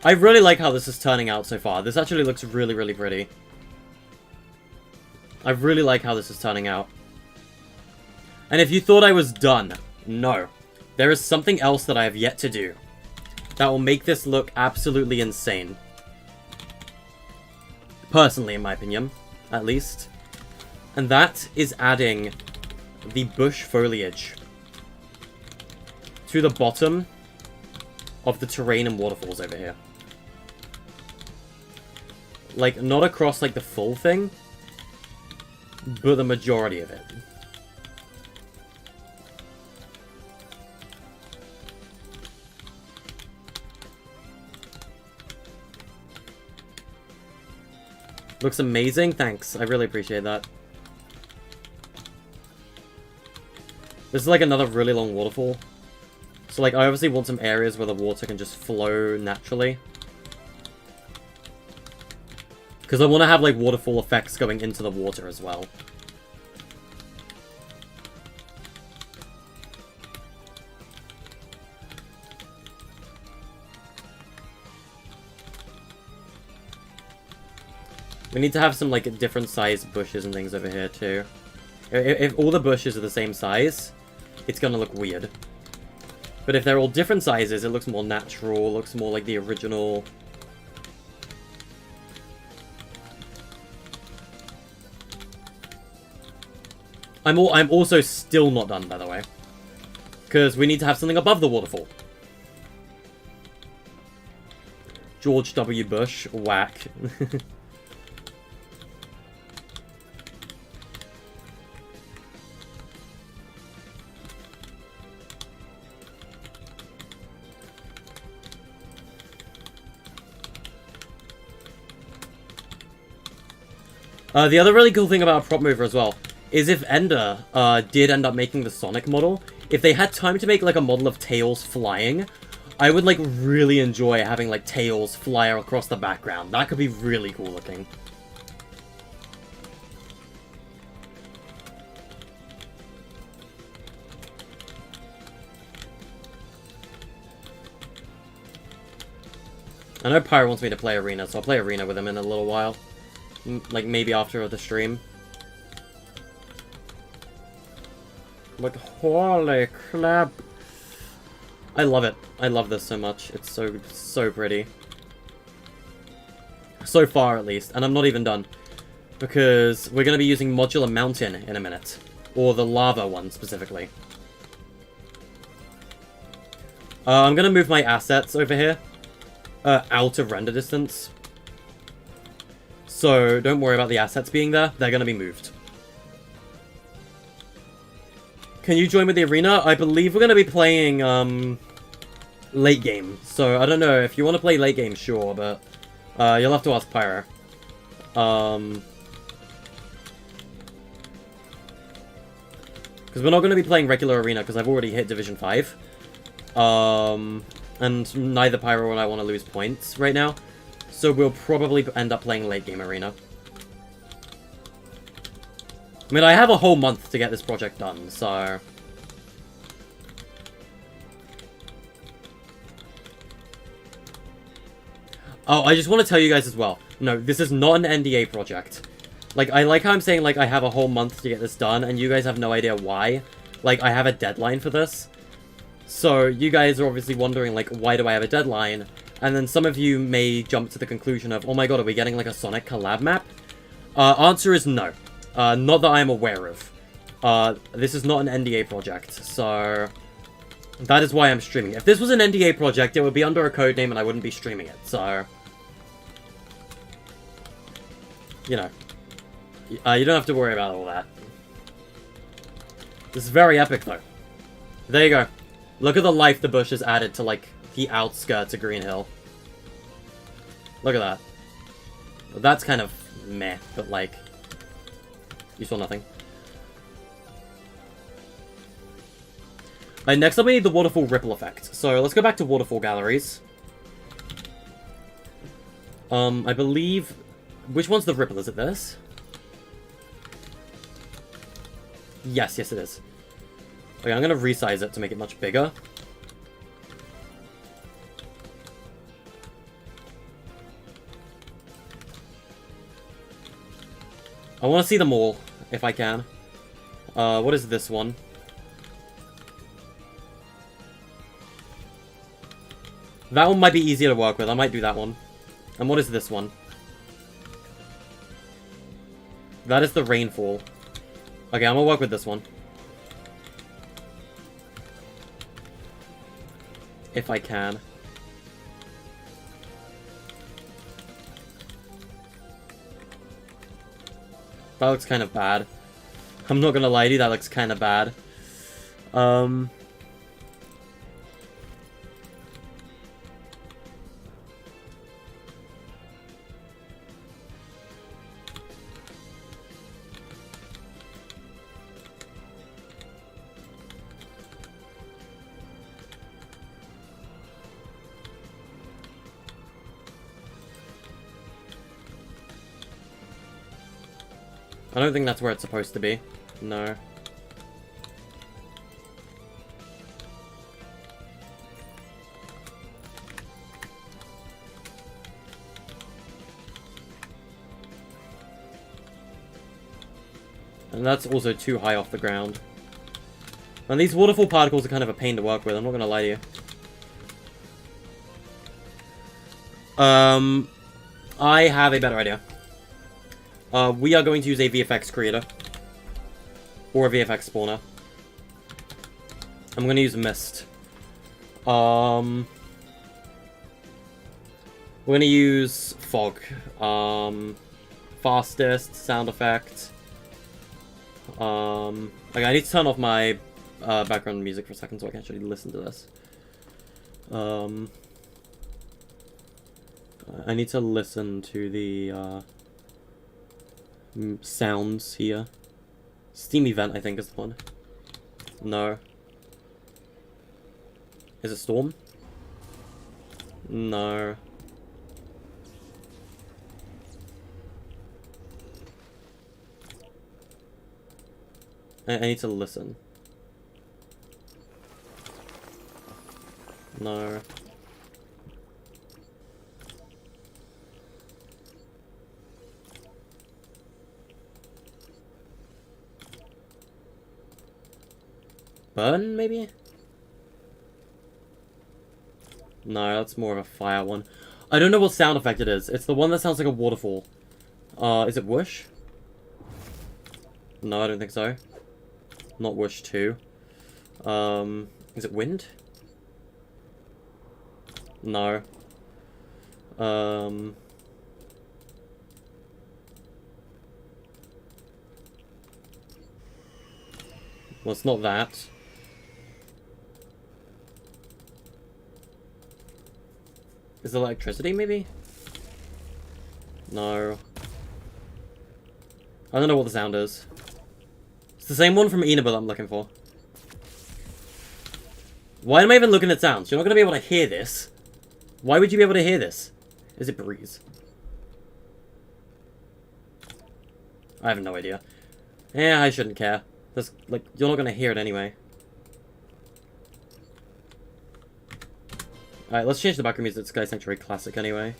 I really like how this is turning out so far. This actually looks really, really pretty. I really like how this is turning out. And if you thought I was done, no. There is something else that I have yet to do that will make this look absolutely insane. Personally, in my opinion, at least. And that is adding the bush foliage to the bottom of the terrain and waterfalls over here. Like, not across, like, the full thing, but the majority of it. Looks amazing. Thanks. I really appreciate that. This is like another really long waterfall. So, like, I obviously want some areas where the water can just flow naturally. Because I want to have, like, waterfall effects going into the water as well. We need to have some, like, different sized bushes and things over here, too. If all the bushes are the same size, it's gonna look weird. But if they're all different sizes, it looks more natural, looks more like the original. I'm also still not done, by the way. Because we need to have something above the waterfall. George W. Bush, whack. The other really cool thing about a prop mover as well is if Ender did end up making the Sonic model, if they had time to make like a model of Tails flying, I would like really enjoy having like Tails fly across the background. That could be really cool looking. I know Pyro wants me to play Arena, so I'll play Arena with him in a little while. Like, maybe after the stream. But holy crap. I love it. I love this so much. It's so pretty. So far, at least. And I'm not even done. Because we're going to be using Modular Mountain in a minute. Or the lava one, specifically. I'm going to move my assets over here. Out of render distance. So, don't worry about the assets being there. They're going to be moved. Can you join with the arena? I believe we're going to be playing, late game. So, I don't know. If you want to play late game, sure, but you'll have to ask Pyro. Because we're not going to be playing regular arena, because I've already hit Division 5. And neither Pyro and I want to lose points right now. So we'll probably end up playing late game arena. I mean, I have a whole month to get this project done, so... Oh, I just want to tell you guys as well. No, this is not an NDA project. Like, I like how I'm saying, like, I have a whole month to get this done, and you guys have no idea why. Like, I have a deadline for this. So, you guys are obviously wondering, like, why do I have a deadline? And then some of you may jump to the conclusion of, oh my god, are we getting, like, a Sonic collab map? Answer is no. Not that I'm aware of. This is not an NDA project, so... That is why I'm streaming it. If this was an NDA project, it would be under a code name and I wouldn't be streaming it, so... You know. You don't have to worry about all that. This is very epic, though. There you go. Look at the life the bush has added to, like, the outskirts of Green Hill. Look at that. Well, that's kind of meh, but, like... You saw nothing. Alright, next up we need the Waterfall Ripple Effect. So, let's go back to Waterfall Galleries. I believe... Which one's the Ripple? Is it this? Yes, it is. Okay, I'm gonna resize it to make it much bigger. I want to see them all, if I can. What is this one? That one might be easier to work with. I might do that one. And what is this one? That is the Rainfall. Okay, I'm gonna work with this one. If I can. That looks kind of bad. I'm not gonna lie to you, that looks kind of bad. I don't think that's where it's supposed to be. No. And that's also too high off the ground. And these waterfall particles are kind of a pain to work with, I'm not gonna lie to you. I have a better idea. We are going to use a VFX creator. Or a VFX spawner. I'm going to use Mist. We're going to use Fog. Fastest, sound effect. Okay, I need to turn off my background music for a second so I can actually listen to this. I need to listen to the sounds here. Steam Event, I think, is the one. No. Is it Storm? No. I need to listen. No. Burn, maybe? No, that's more of a fire one. I don't know what sound effect it is. It's the one that sounds like a waterfall. Is it Whoosh? No, I don't think so. Not Whoosh 2. Is it Wind? No. Well, it's not that. Is it electricity, maybe? No. I don't know what the sound is. It's the same one from Enaba that I'm looking for. Why am I even looking at sounds? You're not going to be able to hear this. Why would you be able to hear this? Is it Breeze? I have no idea. Yeah, I shouldn't care. There's, like, you're not going to hear it anyway. Alright, let's change the background music to Sky Sanctuary Classic anyway.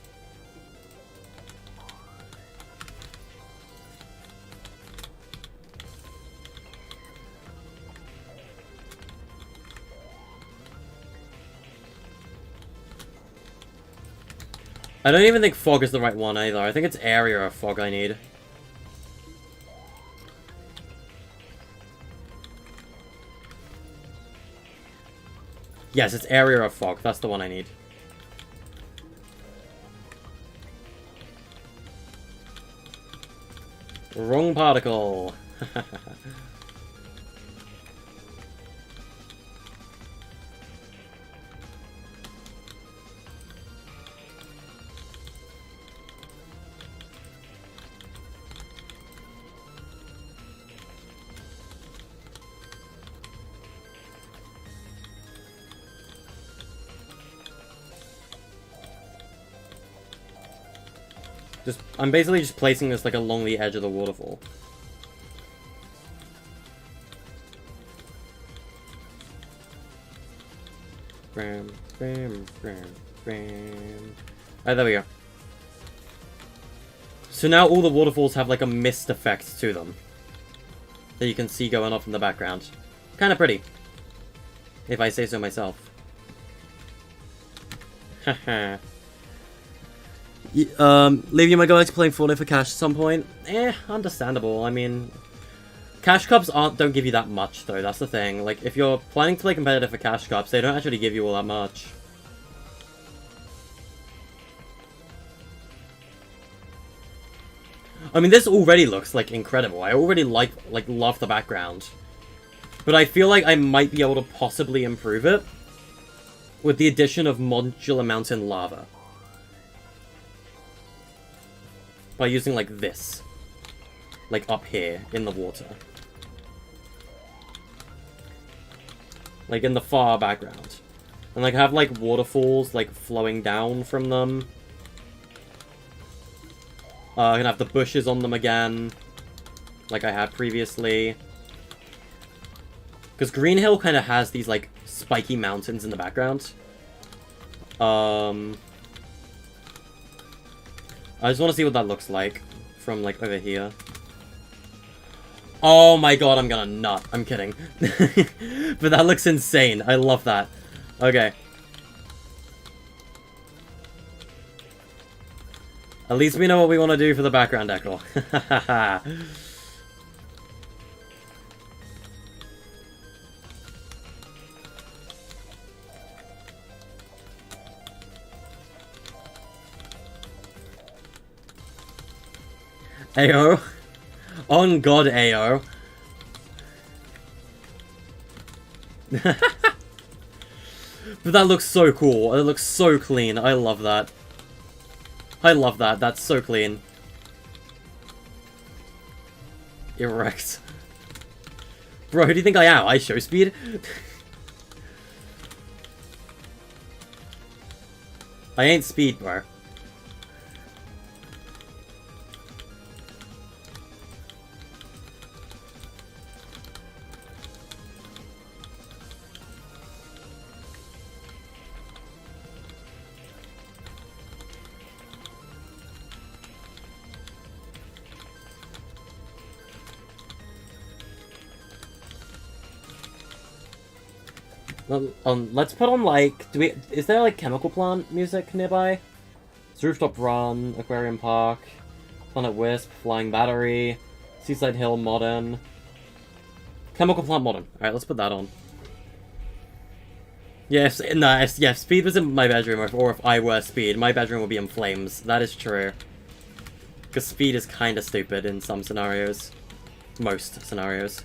I don't even think Fog is the right one either. I think it's Area of Fog I need. Yes, it's Area of Fog. That's the one I need. Wrong particle. I'm basically just placing this like along the edge of the waterfall. Bam, bam, bam, bam. Alright, there we go. So now all the waterfalls have like a mist effect to them. That you can see going off in the background. Kinda pretty. If I say so myself. Haha. Leave you might go back to playing Fortnite for cash at some point. Understandable. I mean, cash cups don't give you that much though. That's the thing. Like, if you're planning to play competitive for cash cups, they don't actually give you all that much. I mean, this already looks like incredible. I already love the background, but I feel like I might be able to possibly improve it with the addition of modular mountain lava. By using, like, this. Like, up here, in the water. Like, in the far background. And, like, have, like, waterfalls, like, flowing down from them. I can have the bushes on them again. Like I had previously. Because Green Hill kind of has these, like, spiky mountains in the background. I just want to see what that looks like from, like, over here. Oh my god, I'm gonna nut. I'm kidding. But that looks insane. I love that. Okay. At least we know what we want to do for the background decor. Ayo. On God, Ayo. But that looks so cool. It looks so clean. I love that. I love that. That's so clean. Erect. Bro, who do you think I am? I show speed? I ain't speed, bro. Let's put on, like, is there, like, chemical plant music nearby? It's Rooftop Run, Aquarium Park, Planet Wisp, Flying Battery, Seaside Hill Modern, Chemical Plant Modern. Alright, let's put that on. Yes, no, if Speed was in my bedroom, or if I were Speed, my bedroom would be in flames. That is true. Because Speed is kinda stupid in some scenarios. Most scenarios.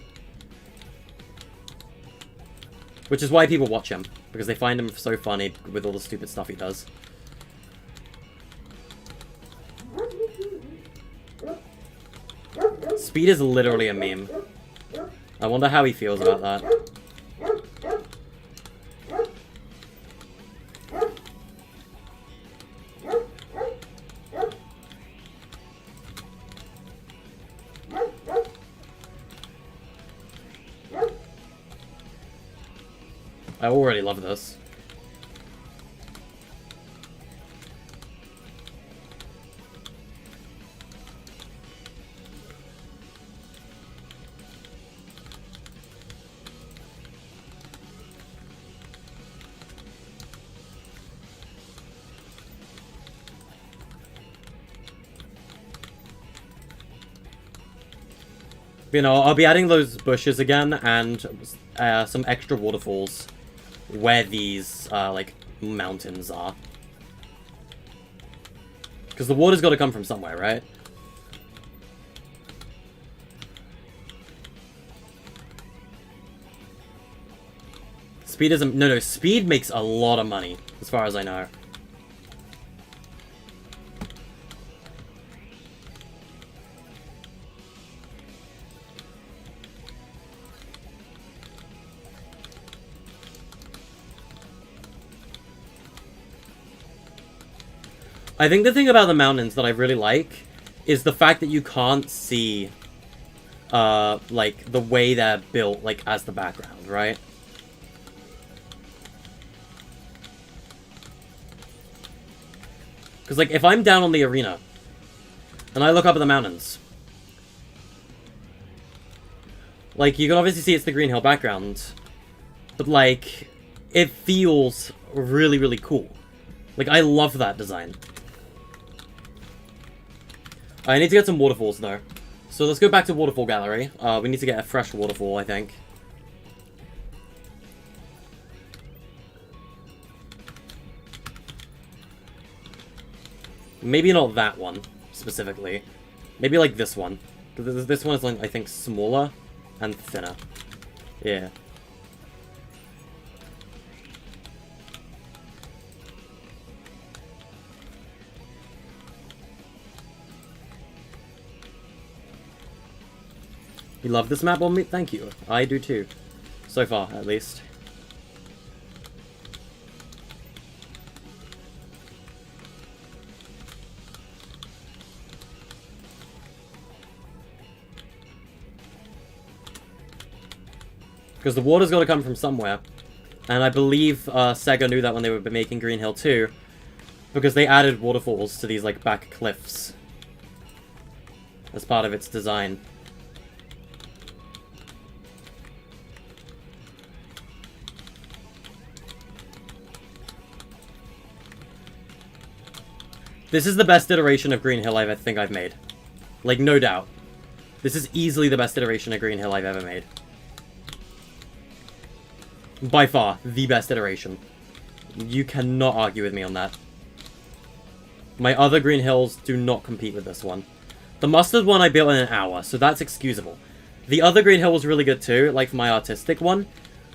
Which is why people watch him, because they find him so funny with all the stupid stuff he does. Speed is literally a meme. I wonder how he feels about that. I already love this. You know, I'll be adding those bushes again and some extra waterfalls where these, like, mountains are. Because the water's got to come from somewhere, right? Speed isn't... No, Speed makes a lot of money, as far as I know. I think the thing about the mountains that I really like is the fact that you can't see, like, the way they're built, like, as the background, right? Because, like, if I'm down on the arena, and I look up at the mountains, like, you can obviously see it's the Green Hill background, but, like, it feels really, really cool. Like, I love that design. I need to get some waterfalls, though. So let's go back to Waterfall Gallery. We need to get a fresh waterfall, I think. Maybe not that one, specifically. Maybe, like, this one. This one is, like, I think, smaller and thinner. Yeah. You love this map on me? Thank you. I do too. So far, at least. Because the water's got to come from somewhere. And I believe Sega knew that when they were making Green Hill 2. Because they added waterfalls to these, like, back cliffs. As part of its design. This is the best iteration of Green Hill I think I've made. Like, no doubt. This is easily the best iteration of Green Hill I've ever made. By far, the best iteration. You cannot argue with me on that. My other Green Hills do not compete with this one. The mustard one I built in an hour, so that's excusable. The other Green Hill was really good too, like for my artistic one.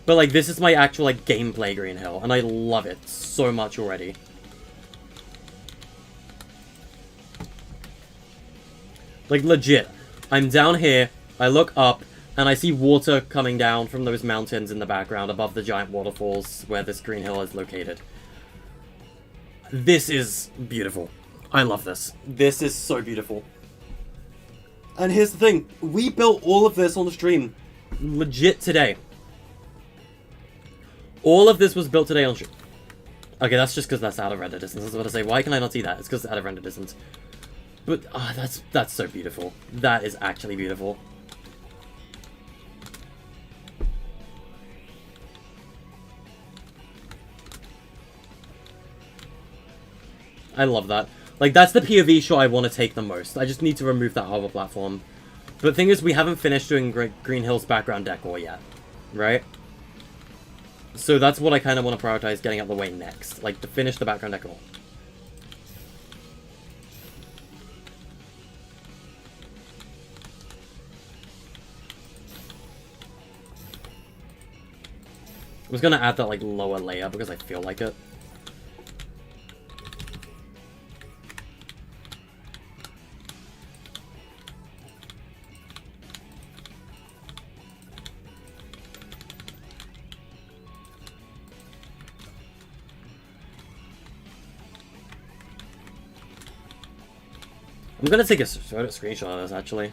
But like, this is my actual like gameplay Green Hill, and I love it so much already. Like, legit. I'm down here, I look up, and I see water coming down from those mountains in the background above the giant waterfalls where this Green Hill is located. This is beautiful. I love this. This is so beautiful. And here's the thing. We built all of this on the stream legit today. All of this was built today on stream. Okay, that's just because that's out of render distance. I was about to say, why can I not see that? It's because it's out of render distance. But, that's so beautiful. That is actually beautiful. I love that. Like, that's the POV shot I want to take the most. I just need to remove that hover platform. But the thing is, we haven't finished doing Green Hill's background decor yet. Right? So that's what I kind of want to prioritize getting out of the way next. Like, to finish the background decor. I was gonna add that, like, lower layer because I feel like it. I'm gonna take a screenshot of this, actually.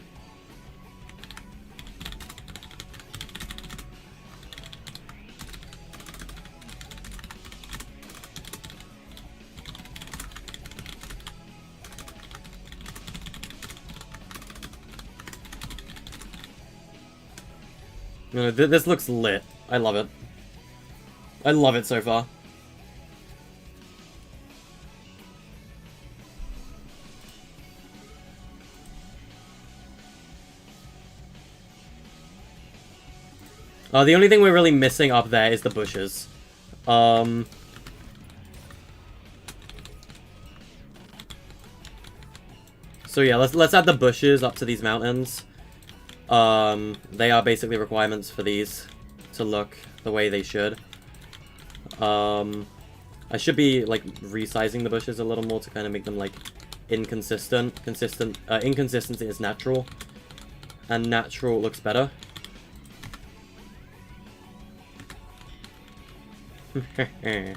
No, this looks lit. I love it. I love it so far. The only thing we're really missing up there is the bushes. So yeah, let's add the bushes up to these mountains. They are basically requirements for these to look the way they should. I should be like resizing the bushes a little more to kind of make them like inconsistent. Inconsistency is natural, and natural looks better. Alright.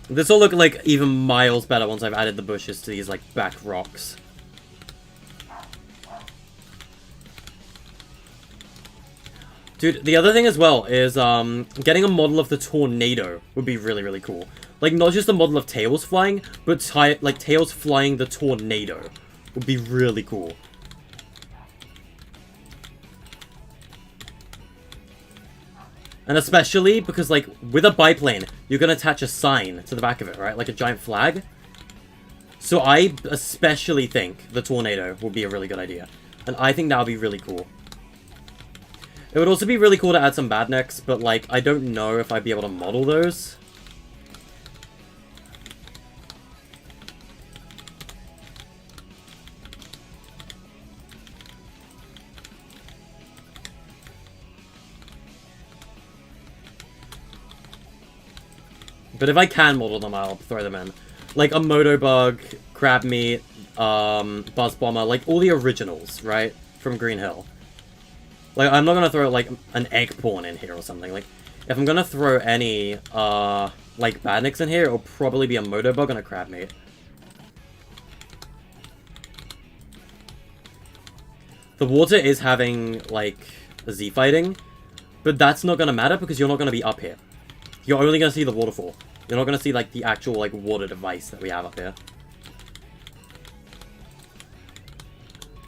This will look like even miles better once I've added the bushes to these like back rocks. Dude, the other thing as well is getting a model of the tornado would be really, really cool. Like, not just a model of Tails flying, but like Tails flying the tornado would be really cool. And especially because, like, with a biplane, you're going to attach a sign to the back of it, right? Like a giant flag. So I especially think the tornado would be a really good idea. And I think that would be really cool. It would also be really cool to add some badniks, but, like, I don't know if I'd be able to model those. But if I can model them, I'll throw them in. Like a Motobug, Crab Meat, Buzz Bomber, like all the originals, right? From Green Hill. Like, I'm not gonna throw, like, an egg pawn in here or something. Like, if I'm gonna throw any, like, badniks in here, it'll probably be a Motobug and a Crab Meat. The water is having, like, Z-fighting, but that's not gonna matter because you're not gonna be up here. You're only gonna see the waterfall. You're not gonna see, like, the actual, like, water device that we have up here.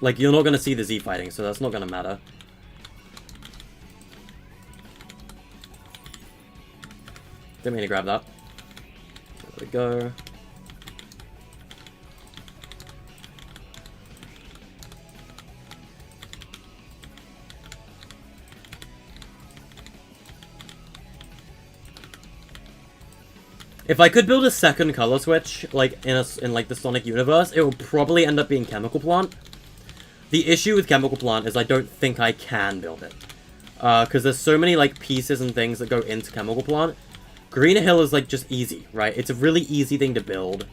Like, you're not gonna see the Z fighting, so that's not gonna matter. Didn't mean to grab that. There we go. If I could build a second color switch, like, in like, the Sonic universe, it will probably end up being Chemical Plant. The issue with Chemical Plant is I don't think I can build it. Because there's so many, like, pieces and things that go into Chemical Plant. Green Hill is, like, just easy, right? It's a really easy thing to build.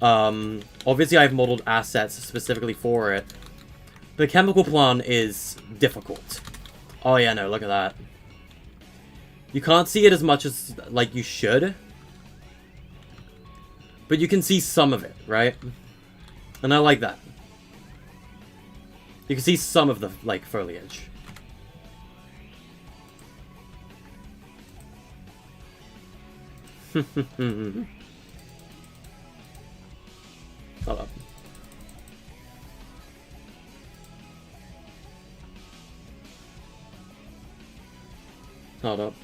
Obviously I've modeled assets specifically for it. But Chemical Plant is difficult. Oh yeah, no, look at that. You can't see it as much as, like, you should. But you can see some of it, right? And I like that. You can see some of the, like, foliage. Hold up. Hold up.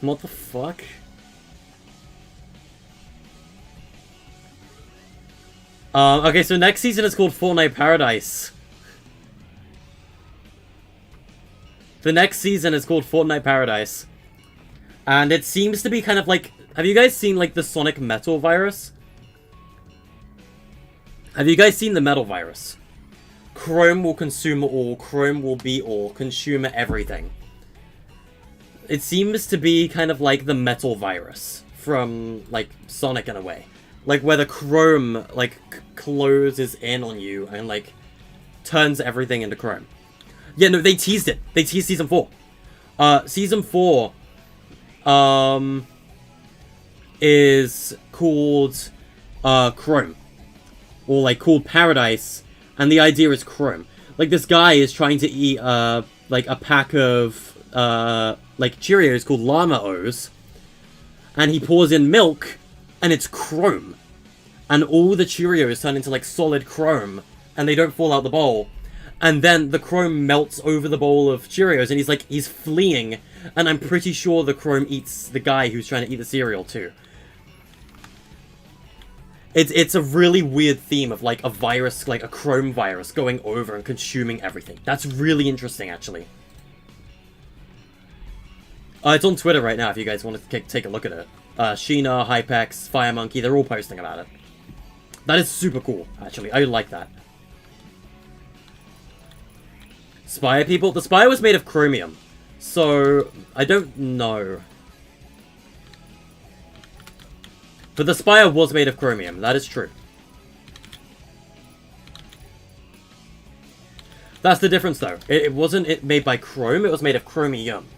What the fuck? Okay, so next season is called Fortnite Paradise. The next season is called Fortnite Paradise. And it seems to be kind of like... Have you guys seen, like, the Sonic Metal virus? Have you guys seen the Metal virus? Chrome will consume all, Chrome will be all, consume everything. It seems to be kind of like the Metal virus from, like, Sonic in a way. Like, where the Chrome, like, closes in on you and, like, turns everything into Chrome. Yeah, no, they teased it. They teased Season 4. Season 4, is called, Chrome. Or, like, called Paradise, and the idea is Chrome. Like, this guy is trying to eat, like, a pack of, like, Cheerios called Llama O's, and he pours in milk, and it's chrome. And all the Cheerios turn into, like, solid chrome, and they don't fall out the bowl. And then the chrome melts over the bowl of Cheerios, and he's fleeing, and I'm pretty sure the chrome eats the guy who's trying to eat the cereal, too. It's a really weird theme of, like, a virus, like a chrome virus, going over and consuming everything. That's really interesting, actually. It's on Twitter right now if you guys want to take a look at it. Sheena, Hypex, Fire Monkey, they're all posting about it. That is super cool, actually. I like that. Spire people? The Spire was made of chromium. So, I don't know. But the Spire was made of chromium, that is true. That's the difference, though. It wasn't made by chrome, it was made of chromium.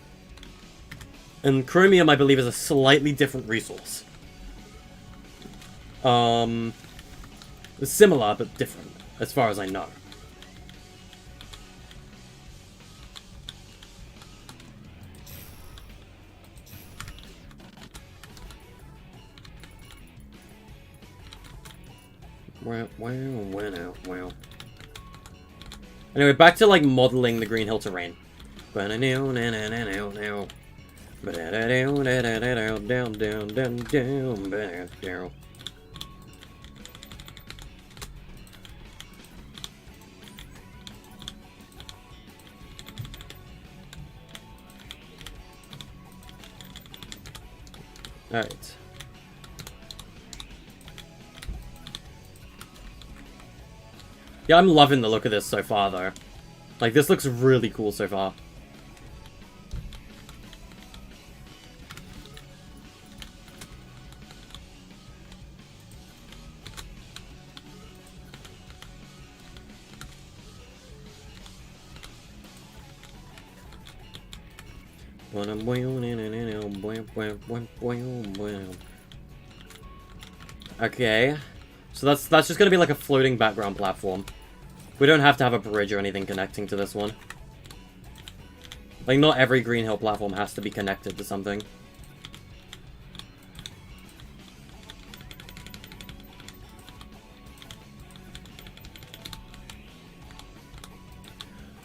And chromium, I believe, is a slightly different resource. Similar, but different, as far as I know. Wow. Anyway, back to, like, modeling the Green Hill terrain. Alright. Yeah, I'm loving the look of this so far, though. Like, this looks really cool so far. Okay. So that's just going to be like a floating background platform. We don't have to have a bridge or anything connecting to this one. Like, not every Green Hill platform has to be connected to something.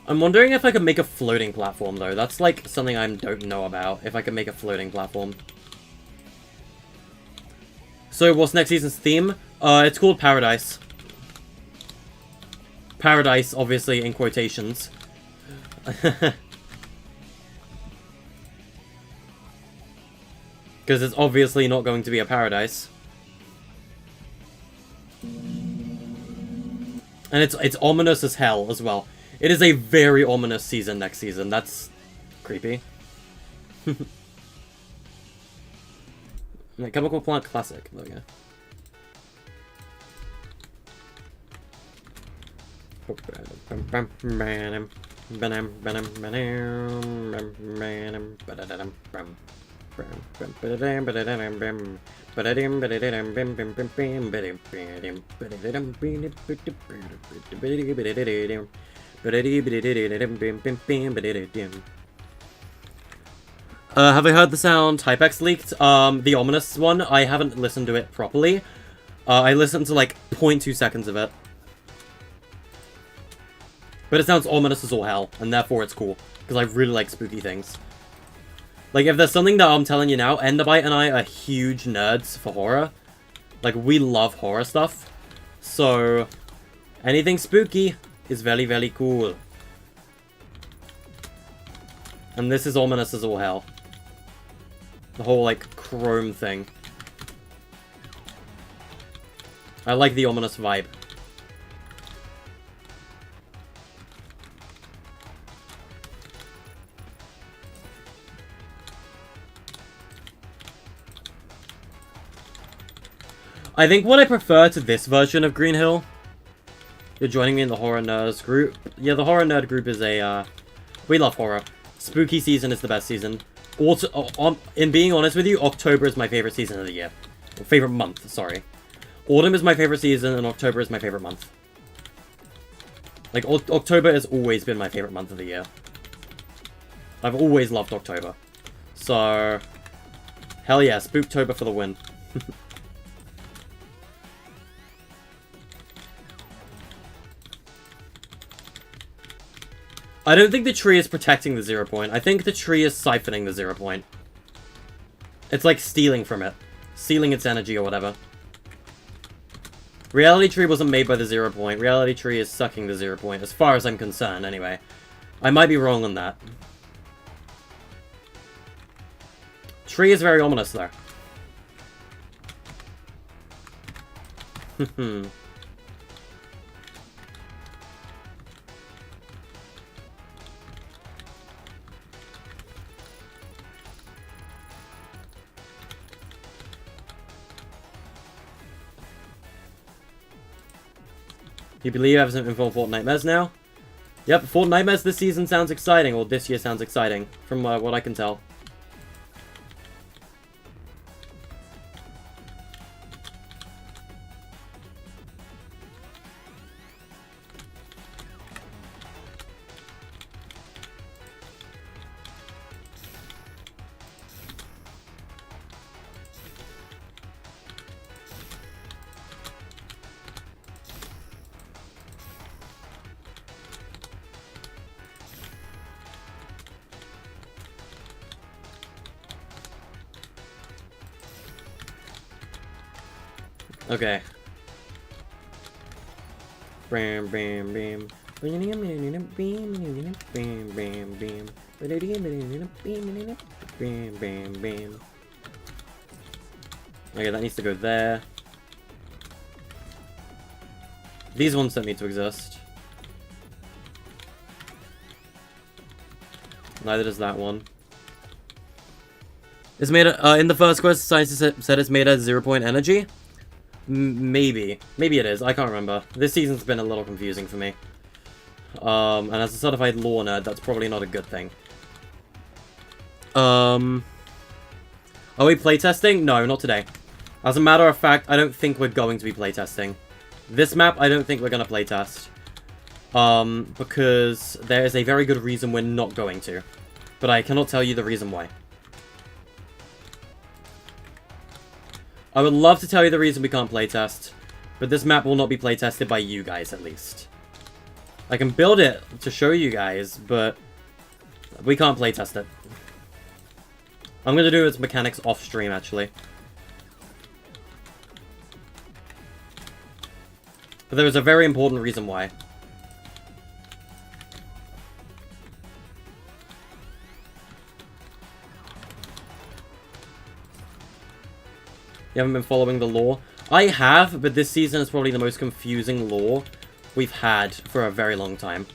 I'm wondering if I could make a floating platform, though. That's, like, something I don't know about, if I could make a floating platform. So, what's next season's theme? It's called Paradise. Paradise, obviously, in quotations. Because it's obviously not going to be a paradise. And it's ominous as hell, as well. It is a very ominous season next season. That's creepy. Chemical Plant Classic. There we go. Have I heard the sound Hypex leaked? The ominous one, I haven't listened to it properly. I listened to like 0.2 seconds of it. But it sounds ominous as all hell, and therefore it's cool. Because I really like spooky things. Like, if there's something that I'm telling you now, Enderbite and I are huge nerds for horror. Like, we love horror stuff. So, anything spooky is very, very cool. And this is ominous as all hell. The whole, like, chrome thing. I like the ominous vibe. I think what I prefer to this version of Green Hill... You're joining me in the Horror Nerds group. Yeah, the Horror Nerd group is a, we love horror. Spooky season is the best season. Also, in being honest with you, October is my favorite season of the year. Or favorite month, sorry. Autumn is my favorite season, and October is my favorite month. Like, October has always been my favorite month of the year. I've always loved October. So... Hell yeah, Spooktober for the win. I don't think the tree is protecting the 0 point. I think the tree is siphoning the 0 point. It's like stealing from it. Stealing its energy or whatever. Reality Tree wasn't made by the 0 point. Reality Tree is sucking the 0 point, as far as I'm concerned, anyway. I might be wrong on that. Tree is very ominous, though. Do you believe I've been for Fort Nightmares now? Yep, Fort Nightmares this season sounds exciting, or this year sounds exciting, from what I can tell. Okay. Bam, bam, bam. Okay, that needs to go there. These ones don't need to exist. Neither does that one. It's made in the first quest, scientists said it's made at 0 point energy. Maybe. Maybe it is. I can't remember. This season's been a little confusing for me. And as a certified lore nerd, that's probably not a good thing. Are we playtesting? No, not today. As a matter of fact, I don't think we're going to be playtesting. This map, I don't think we're going to playtest. Because there is a very good reason we're not going to. But I cannot tell you the reason why. I would love to tell you the reason we can't playtest, but this map will not be playtested by you guys, at least. I can build it to show you guys, but we can't playtest it. I'm going to do its mechanics off-stream, actually. But there is a very important reason why. You haven't been following the lore? I have, but this season is probably the most confusing lore we've had for a very long time.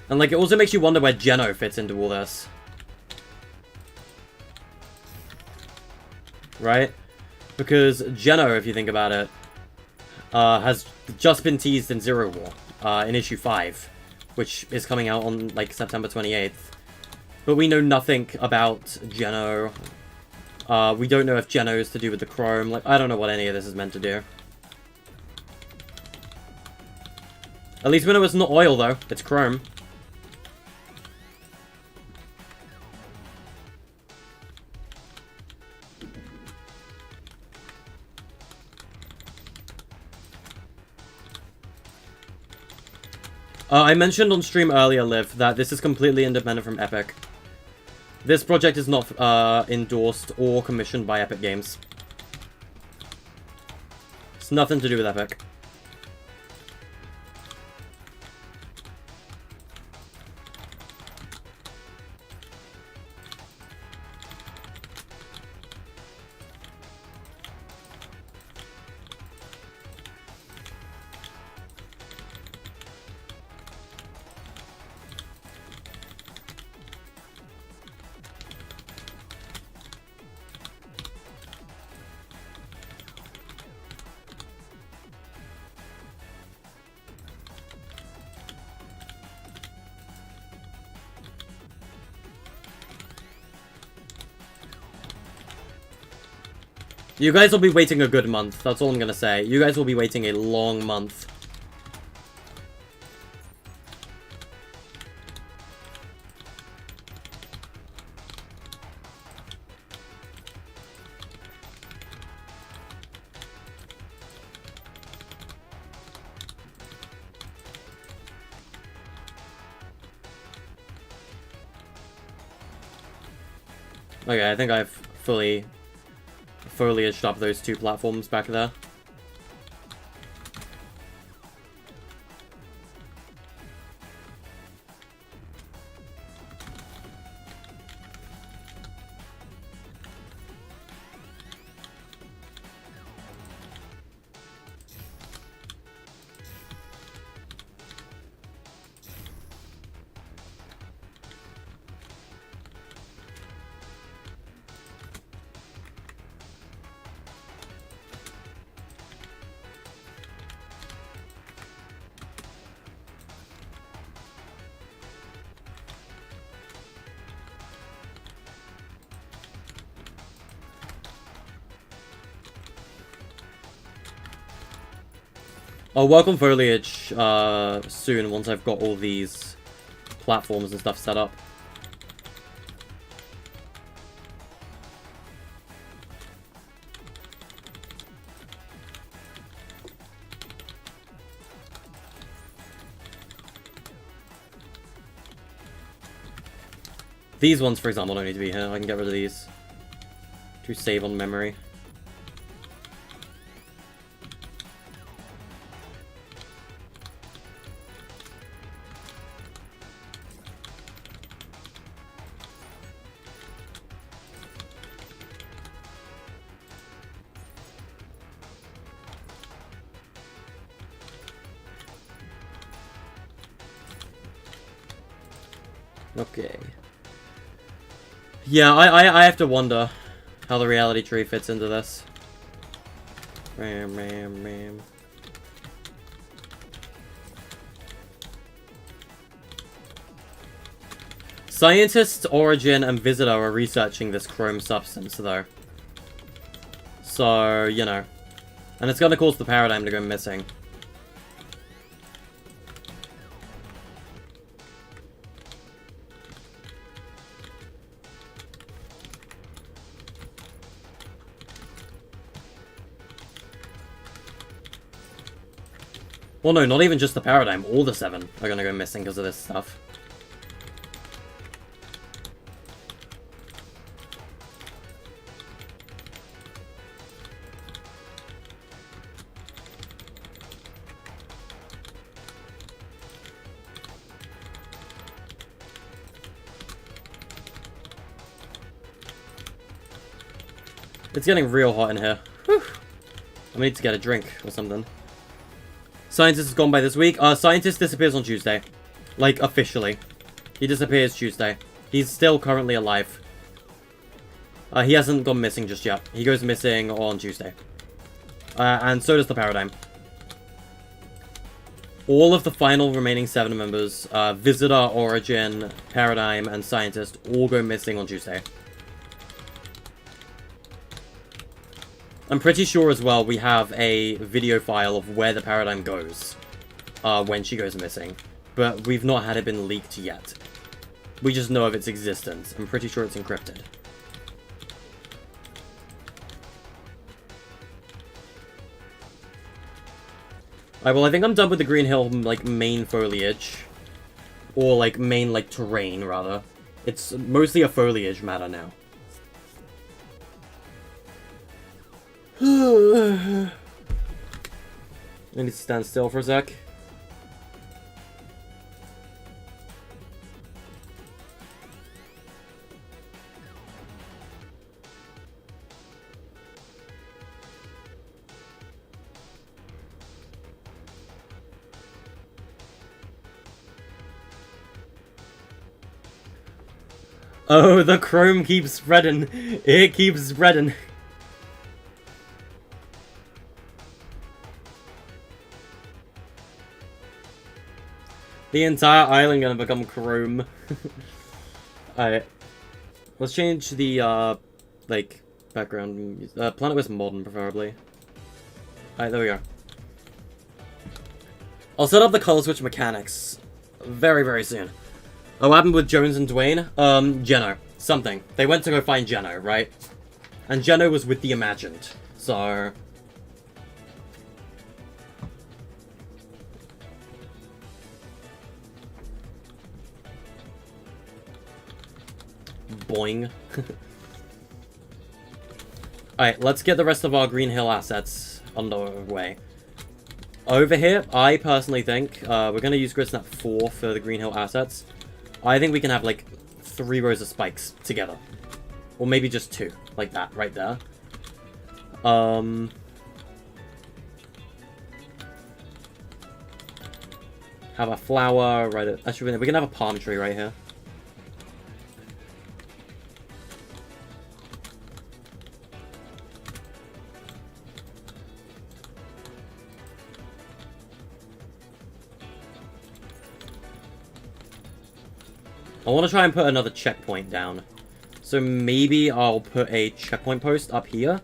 And, like, it also makes you wonder where Geno fits into all this. Right? Because Geno, if you think about it, has just been teased in Zero War, in issue 5, which is coming out on, like, September 28th. But we know nothing about Geno. We don't know if Geno is to do with the chrome. Like, I don't know what any of this is meant to do. At least we know it's not oil, though. It's chrome. I mentioned on stream earlier, Liv, that this is completely independent from Epic. This project is not endorsed or commissioned by Epic Games. It's nothing to do with Epic. You guys will be waiting a good month. That's all I'm gonna say. You guys will be waiting a long month. Okay, I think I've fully foliaged up those two platforms back there. I'll welcome Foliage soon once I've got all these platforms and stuff set up. These ones, for example, don't need to be here. I can get rid of these to save on memory. Okay. Yeah, I have to wonder how the reality tree fits into this. Ram, ram, ram. Scientists, Origin, and Visitor are researching this chrome substance, though. So, you know. And it's gonna cause the paradigm to go missing. Well, no, not even just the paradigm. All the 7 are gonna go missing because of this stuff. It's getting real hot in here. Whew. I need to get a drink or something. Scientist is gone by this week. Scientist disappears on Tuesday. Like, officially. He disappears Tuesday. He's still currently alive. He hasn't gone missing just yet. He goes missing on Tuesday. And so does the Paradigm. All of the final remaining 7 members, Visitor, Origin, Paradigm, and Scientist, all go missing on Tuesday. I'm pretty sure as well we have a video file of where the Paradigm goes when she goes missing. But we've not had it been leaked yet. We just know of its existence. I'm pretty sure it's encrypted. Alright, well I think I'm done with the Green Hill, like, main foliage. Or, like, main, like, terrain, rather. It's mostly a foliage matter now. I need to stand still for a sec. Oh, the chrome keeps spreading. It keeps spreading. The entire island gonna become chrome. Alright. Let's change the, like, background. Planet West Modern, preferably. Alright, there we go. I'll set up the color switch mechanics very, very soon. What happened with Jones and Dwayne? Geno. Something. They went to go find Geno, right? And Geno was with the Imagined. So... Boing. Alright, let's get the rest of our Green Hill assets underway. Over here, I personally think, we're going to use Grid Snap 4 for the Green Hill assets. I think we can have, like, 3 rows of spikes together. Or maybe just 2, like that, right there. Have a flower right at... Actually, we can have a palm tree right here. I want to try and put another checkpoint down. So maybe I'll put a checkpoint post up here.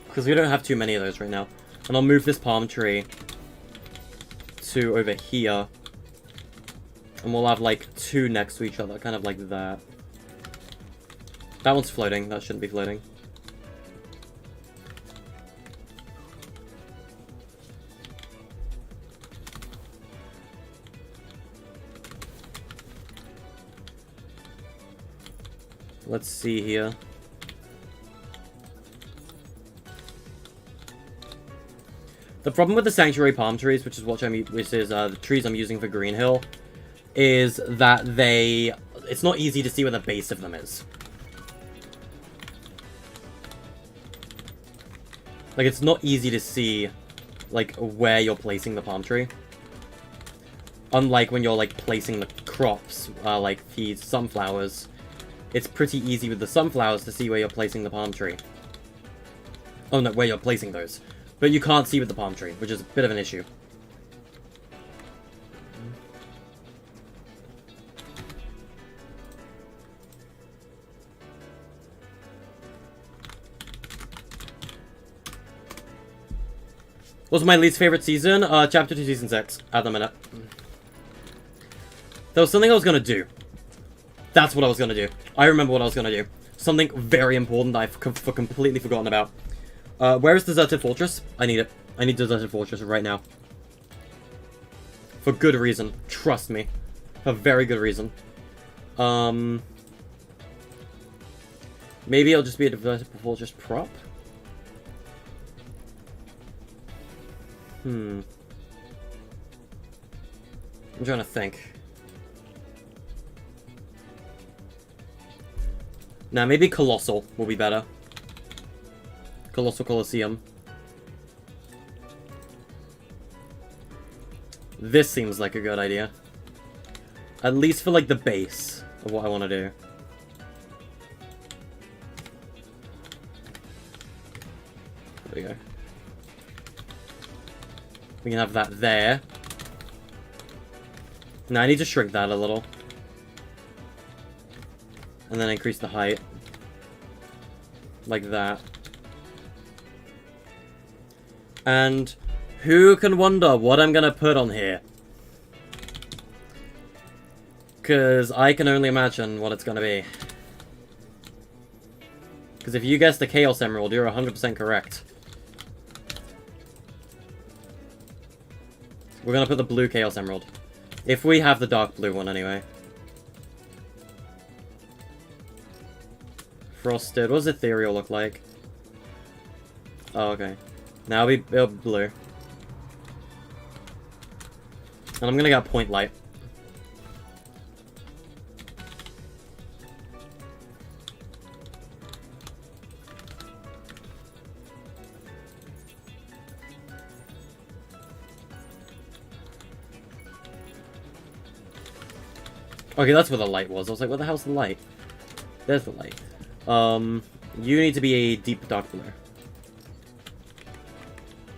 Because we don't have too many of those right now. And I'll move this palm tree to over here. And we'll have like 2 next to each other, kind of like that. That one's floating, that shouldn't be floating. Let's see here. The problem with the Sanctuary palm trees, which is the trees I'm using for Green Hill, is that it's not easy to see where the base of them is. Like, it's not easy to see, like, where you're placing the palm tree. Unlike when you're, like, placing the crops, like these sunflowers. It's pretty easy with the sunflowers to see where you're placing the palm tree. Oh no, where you're placing those. But you can't see with the palm tree, which is a bit of an issue. What's my least favorite season? Chapter 2, Season 6, at the minute. There was something I was gonna do. That's what I was gonna do. I remember what I was gonna do. Something very important that I've completely forgotten about. Where is Deserted Fortress? I need it. I need Deserted Fortress right now. For good reason. Trust me. For very good reason. Maybe it'll just be a Deserted Fortress prop? I'm trying to think. Nah, maybe Colossal will be better. Colossal Colosseum. This seems like a good idea. At least for, like, the base of what I want to do. There we go. We can have that there. Now I need to shrink that a little. And then increase the height. Like that. And who can wonder what I'm gonna put on here? Because I can only imagine what it's gonna be. Because if you guessed the Chaos Emerald, you're 100% correct. We're gonna put the blue Chaos Emerald. If we have the dark blue one, anyway. Frosted. What does Ethereal look like? Oh, okay. Now it'll be blue. And I'm gonna get Point Light. Okay, that's where the light was. I was like, where the hell's the light? There's the light. You need to be a deep dark blue.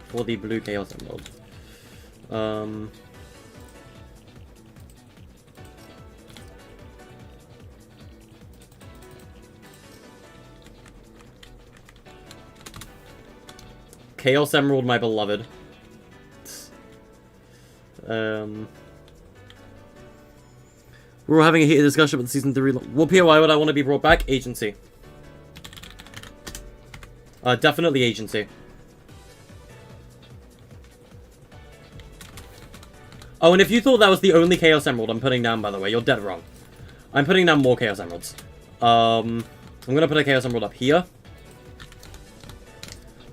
For the blue Chaos Emerald. Chaos Emerald, my beloved. We were having a heated discussion with Season 3. Whoopie, why would I want to be brought back? Agency. Definitely Agency. Oh, and if you thought that was the only Chaos Emerald I'm putting down, by the way, you're dead wrong. I'm putting down more Chaos Emeralds. I'm gonna put a Chaos Emerald up here.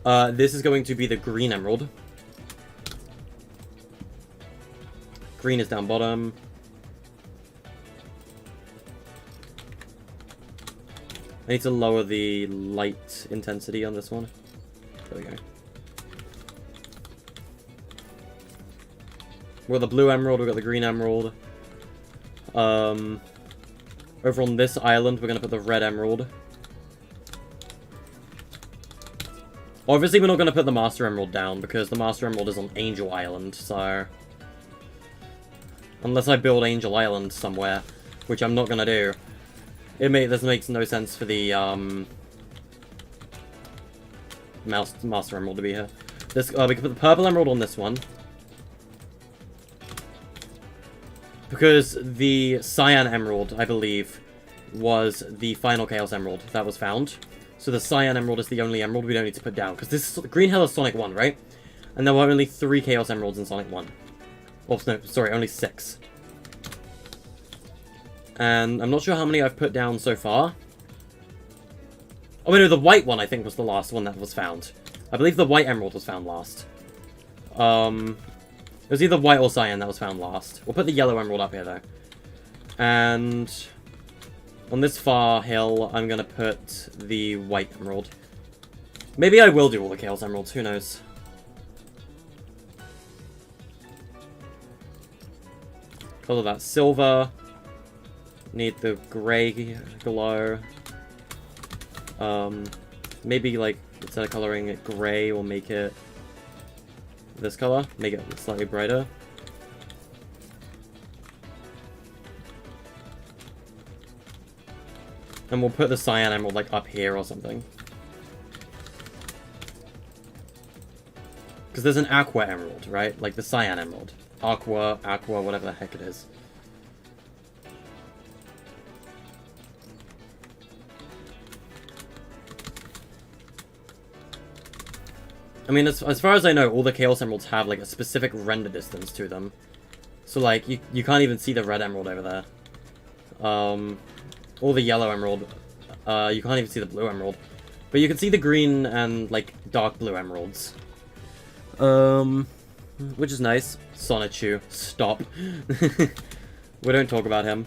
This is going to be the Green Emerald. Green is down bottom. I need to lower the light intensity on this one. There we go. We've got the blue emerald, we've got the green emerald. Over on this island, we're going to put the red emerald. Obviously, we're not going to put the master emerald down, because the master emerald is on Angel Island, so... Unless I build Angel Island somewhere, which I'm not going to do. This makes no sense for the, Master Emerald to be here. This, we can put the purple emerald on this one. Because the Cyan Emerald, I believe, was the final Chaos Emerald that was found. So the Cyan Emerald is the only emerald we don't need to put down. Because this is, Green Hill is Sonic 1, right? And there were only 3 Chaos Emeralds in Sonic 1. Oh, no, sorry, only 6. And I'm not sure how many I've put down so far. Oh, wait, no, the white one, I think, was the last one that was found. I believe the white emerald was found last. It was either white or cyan that was found last. We'll put the yellow emerald up here, though. And on this far hill, I'm going to put the white emerald. Maybe I will do all the Chaos Emeralds, who knows. Color that silver. Need the grey glow. Maybe, like, instead of coloring it grey, we'll make it this color. Make it slightly brighter. And we'll put the cyan emerald, like, up here or something. Because there's an Aqua Emerald, right? Like the Cyan Emerald. Aqua, whatever the heck it is. I mean, as far as I know, all the Chaos Emeralds have, like, a specific render distance to them. So, like, you can't even see the red emerald over there. Or the yellow emerald. You can't even see the blue emerald. But you can see the green and, like, dark blue emeralds. Which is nice. Sonichu, stop. We don't talk about him.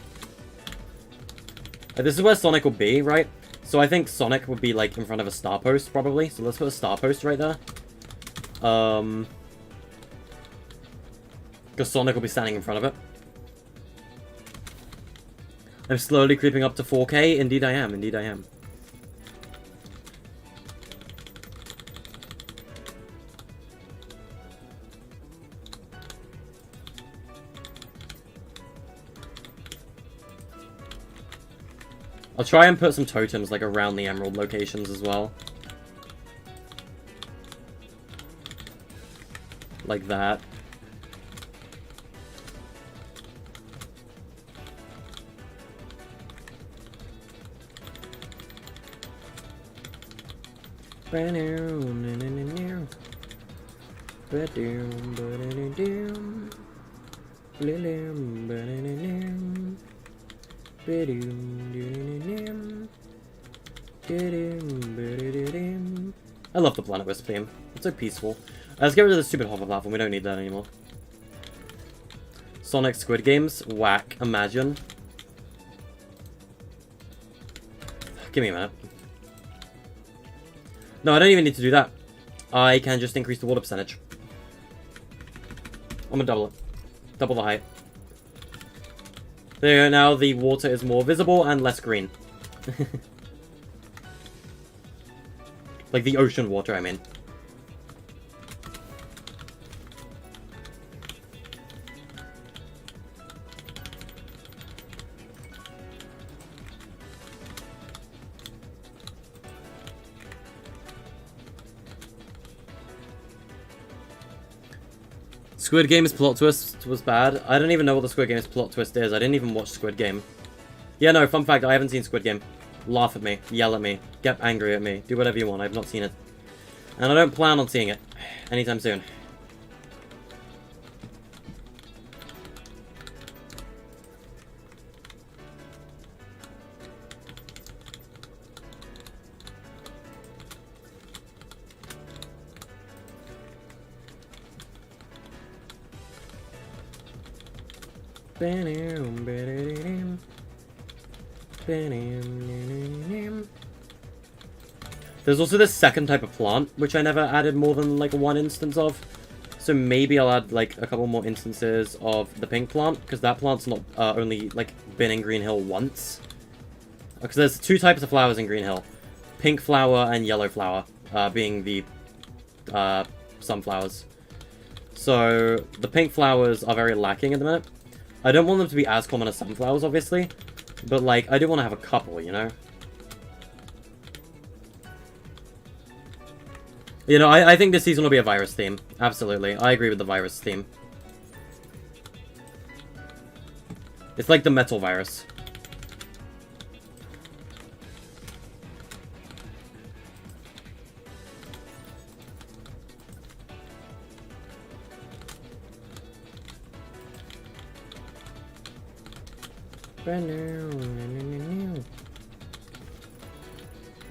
This is where Sonic will be, right? So I think Sonic would be, like, in front of a star post, probably. So let's put a star post right there. Because Sonic will be standing in front of it. I'm slowly creeping up to 4K. Indeed I am. Indeed I am. I'll try and put some totems, like, around the emerald locations as well. Like that. I love the Planet Wisp theme. It's so peaceful. Let's get rid of the stupid hover platform. We don't need that anymore. Sonic Squid Games. Whack. Imagine. Give me a minute. No, I don't even need to do that. I can just increase the water percentage. I'm gonna double it. Double the height. There you go. Now the water is more visible and less green. Like the ocean water, I mean. Squid Game's plot twist was bad. I don't even know what the Squid Game's plot twist is. I didn't even watch Squid Game. Yeah, no, fun fact, I haven't seen Squid Game. Laugh at me, yell at me, get angry at me, do whatever you want. I've not seen it. And I don't plan on seeing it anytime soon. There's also this second type of plant, which I never added more than, like, one instance of. So maybe I'll add, like, a couple more instances of the pink plant, because that plant's not only, like, been in Green Hill once. Because there's two types of flowers in Green Hill. Pink flower and yellow flower, being the sunflowers. So the pink flowers are very lacking at the minute. I don't want them to be as common as sunflowers, obviously. But, like, I do want to have a couple, you know? You know, I think this season will be a virus theme. Absolutely. I agree with the virus theme. It's like the metal virus.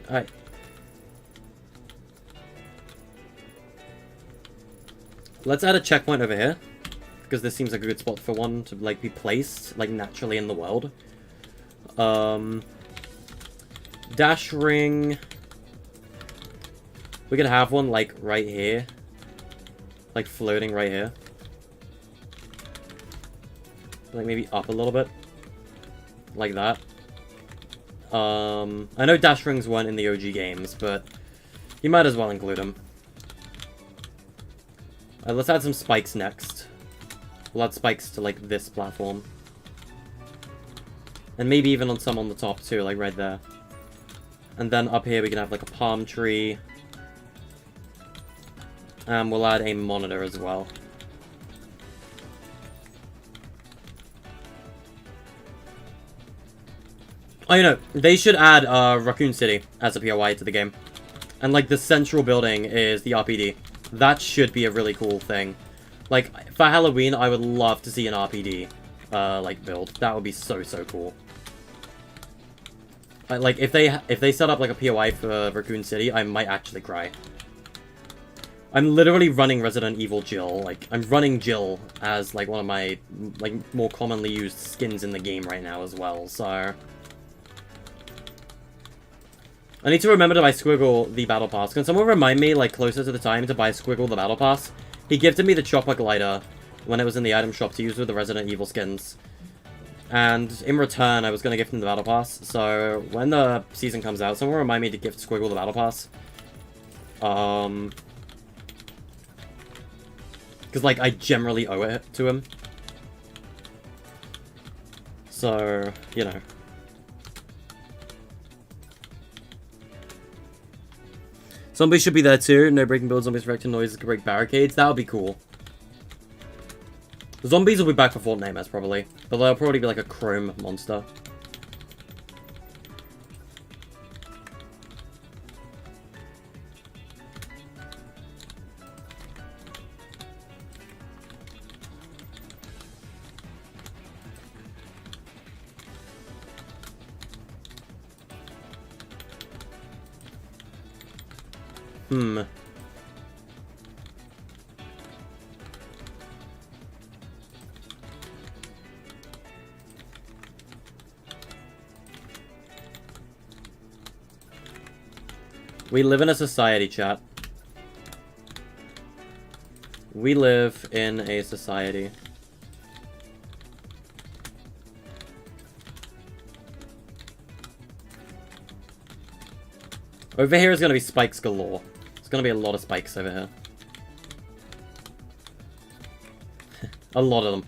Alright. Let's add a checkpoint over here, because this seems like a good spot for one to, like, be placed, like, naturally in the world. Dash ring. We could have one, like, right here. Like, floating right here. Like, maybe up a little bit. Like that. I know dash rings weren't in the OG games, but you might as well include them. Let's add some spikes next. We'll add spikes to, like, this platform. And maybe even on some on the top, too, like right there. And then up here we can have, like, a palm tree. And we'll add a monitor as well. Oh, you know, they should add Raccoon City as a POI to the game. And, like, the central building is the RPD. That should be a really cool thing. Like, for Halloween, I would love to see an RPD, like, build. That would be so, so cool. Like, if they set up, like, a POI for Raccoon City, I might actually cry. I'm literally running Resident Evil Jill. Like, I'm running Jill as, like, one of my, like, more commonly used skins in the game right now as well, so... I need to remember to buy Squiggle the Battle Pass. Can someone remind me, like, closer to the time to buy Squiggle the Battle Pass? He gifted me the Chopper Glider when it was in the item shop to use with the Resident Evil skins. And in return, I was going to gift him the Battle Pass. So, when the season comes out, someone remind me to gift Squiggle the Battle Pass. Because, like, I generally owe it to him. So, you know. Zombies should be there too. No breaking builds, zombies reacting noises can break barricades. That would be cool. The zombies will be back for Fortnite mess, probably. But they'll probably be like a chrome monster. We live in a society, chat. We live in a society. Over here is going to be spikes galore. There's going to be a lot of spikes over here. A lot of them.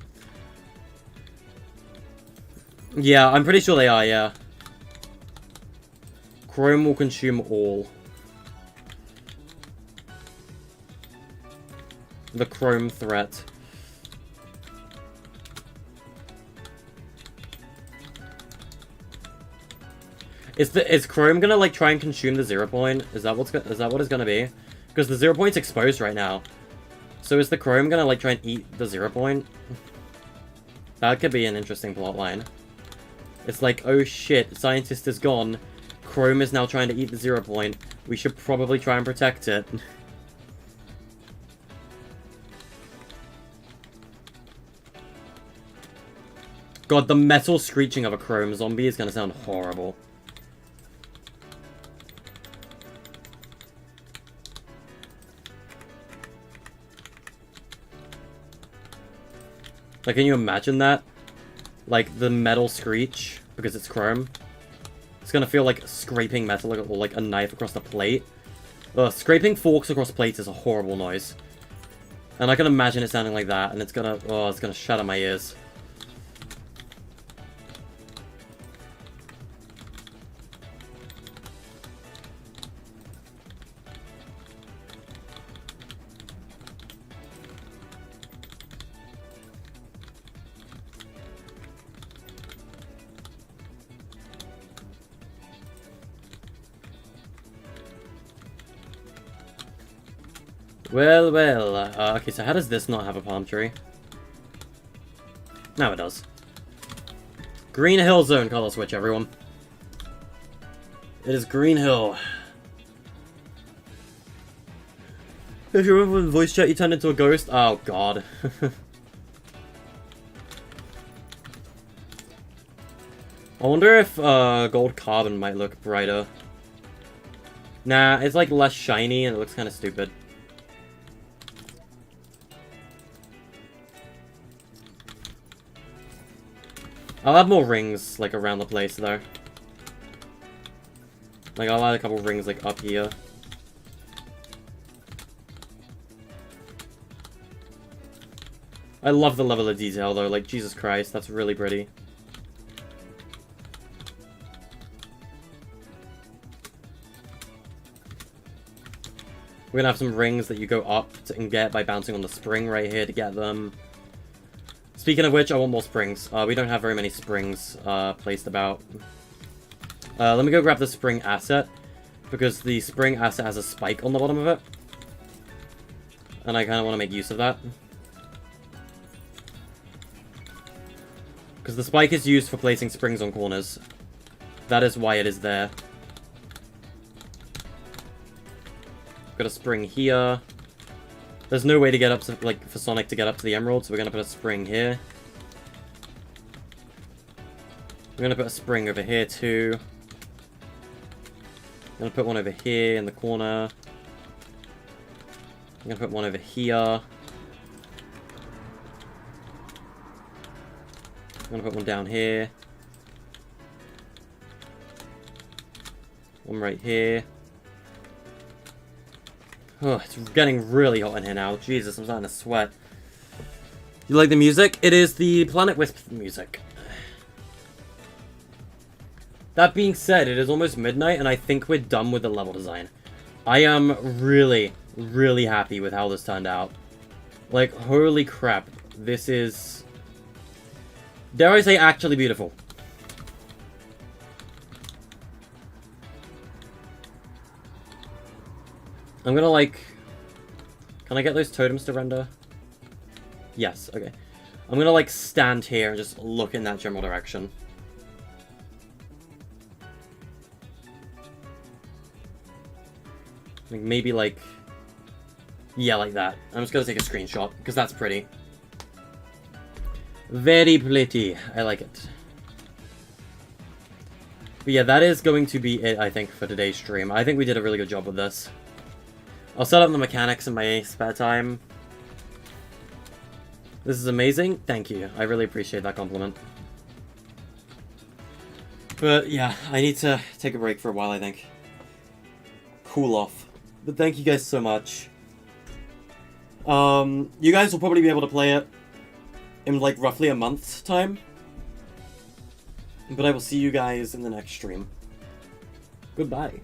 Yeah, I'm pretty sure they are, yeah. Chrome will consume all. The chrome threat. Is chrome gonna like try and consume the 0 point? Is that what it's gonna be? Because the 0 point's exposed right now. So is the chrome gonna like try and eat the 0 point? That could be an interesting plotline. It's like, oh shit, scientist is gone. Chrome is now trying to eat the 0 point. We should probably try and protect it. God, the metal screeching of a chrome zombie is gonna sound horrible. Like, can you imagine that? Like, the metal screech, because it's chrome. It's gonna feel like scraping metal, or like a knife across the plate. Scraping forks across plates is a horrible noise. And I can imagine it sounding like that, and it's gonna shatter my ears. Well, well, okay, so how does this not have a palm tree? Now it does. Green Hill Zone color switch, everyone. It is Green Hill. If you remember when voice chat you turned into a ghost? Oh, God. I wonder if gold carbon might look brighter. Nah, it's like less shiny and it looks kind of stupid. I'll add more rings, like, around the place, though. Like, I'll add a couple rings, like, up here. I love the level of detail, though. Like, Jesus Christ, that's really pretty. We're gonna have some rings that you go up and get by bouncing on the spring right here to get them. Speaking of which, I want more springs. We don't have very many springs placed about. Let me go grab the spring asset, because the spring asset has a spike on the bottom of it. And I kind of want to make use of that. Because the spike is used for placing springs on corners. That is why it is there. Got a spring here. There's no way to get up to, like, for Sonic to get up to the emerald, so we're gonna put a spring here. We're gonna put a spring over here too. I'm gonna put one over here in the corner. I'm gonna put one over here. I'm gonna put one down here. One right here. Oh, it's getting really hot in here now. Jesus, I'm starting to sweat. You like the music? It is the Planet Wisp music. That being said, it is almost midnight, and I think we're done with the level design. I am really, really happy with how this turned out. Like, holy crap. This is, dare I say, actually beautiful. I'm gonna, like... Can I get those totems to render? Yes, okay. I'm gonna, like, stand here and just look in that general direction. Like, maybe, like... Yeah, like that. I'm just gonna take a screenshot, because that's pretty. Very pretty. I like it. But yeah, that is going to be it, I think, for today's stream. I think we did a really good job with this. I'll set up the mechanics in my spare time. This is amazing. Thank you. I really appreciate that compliment. But yeah, I need to take a break for a while, I think. Cool off. But thank you guys so much. You guys will probably be able to play it in like roughly a month's time. But I will see you guys in the next stream. Goodbye.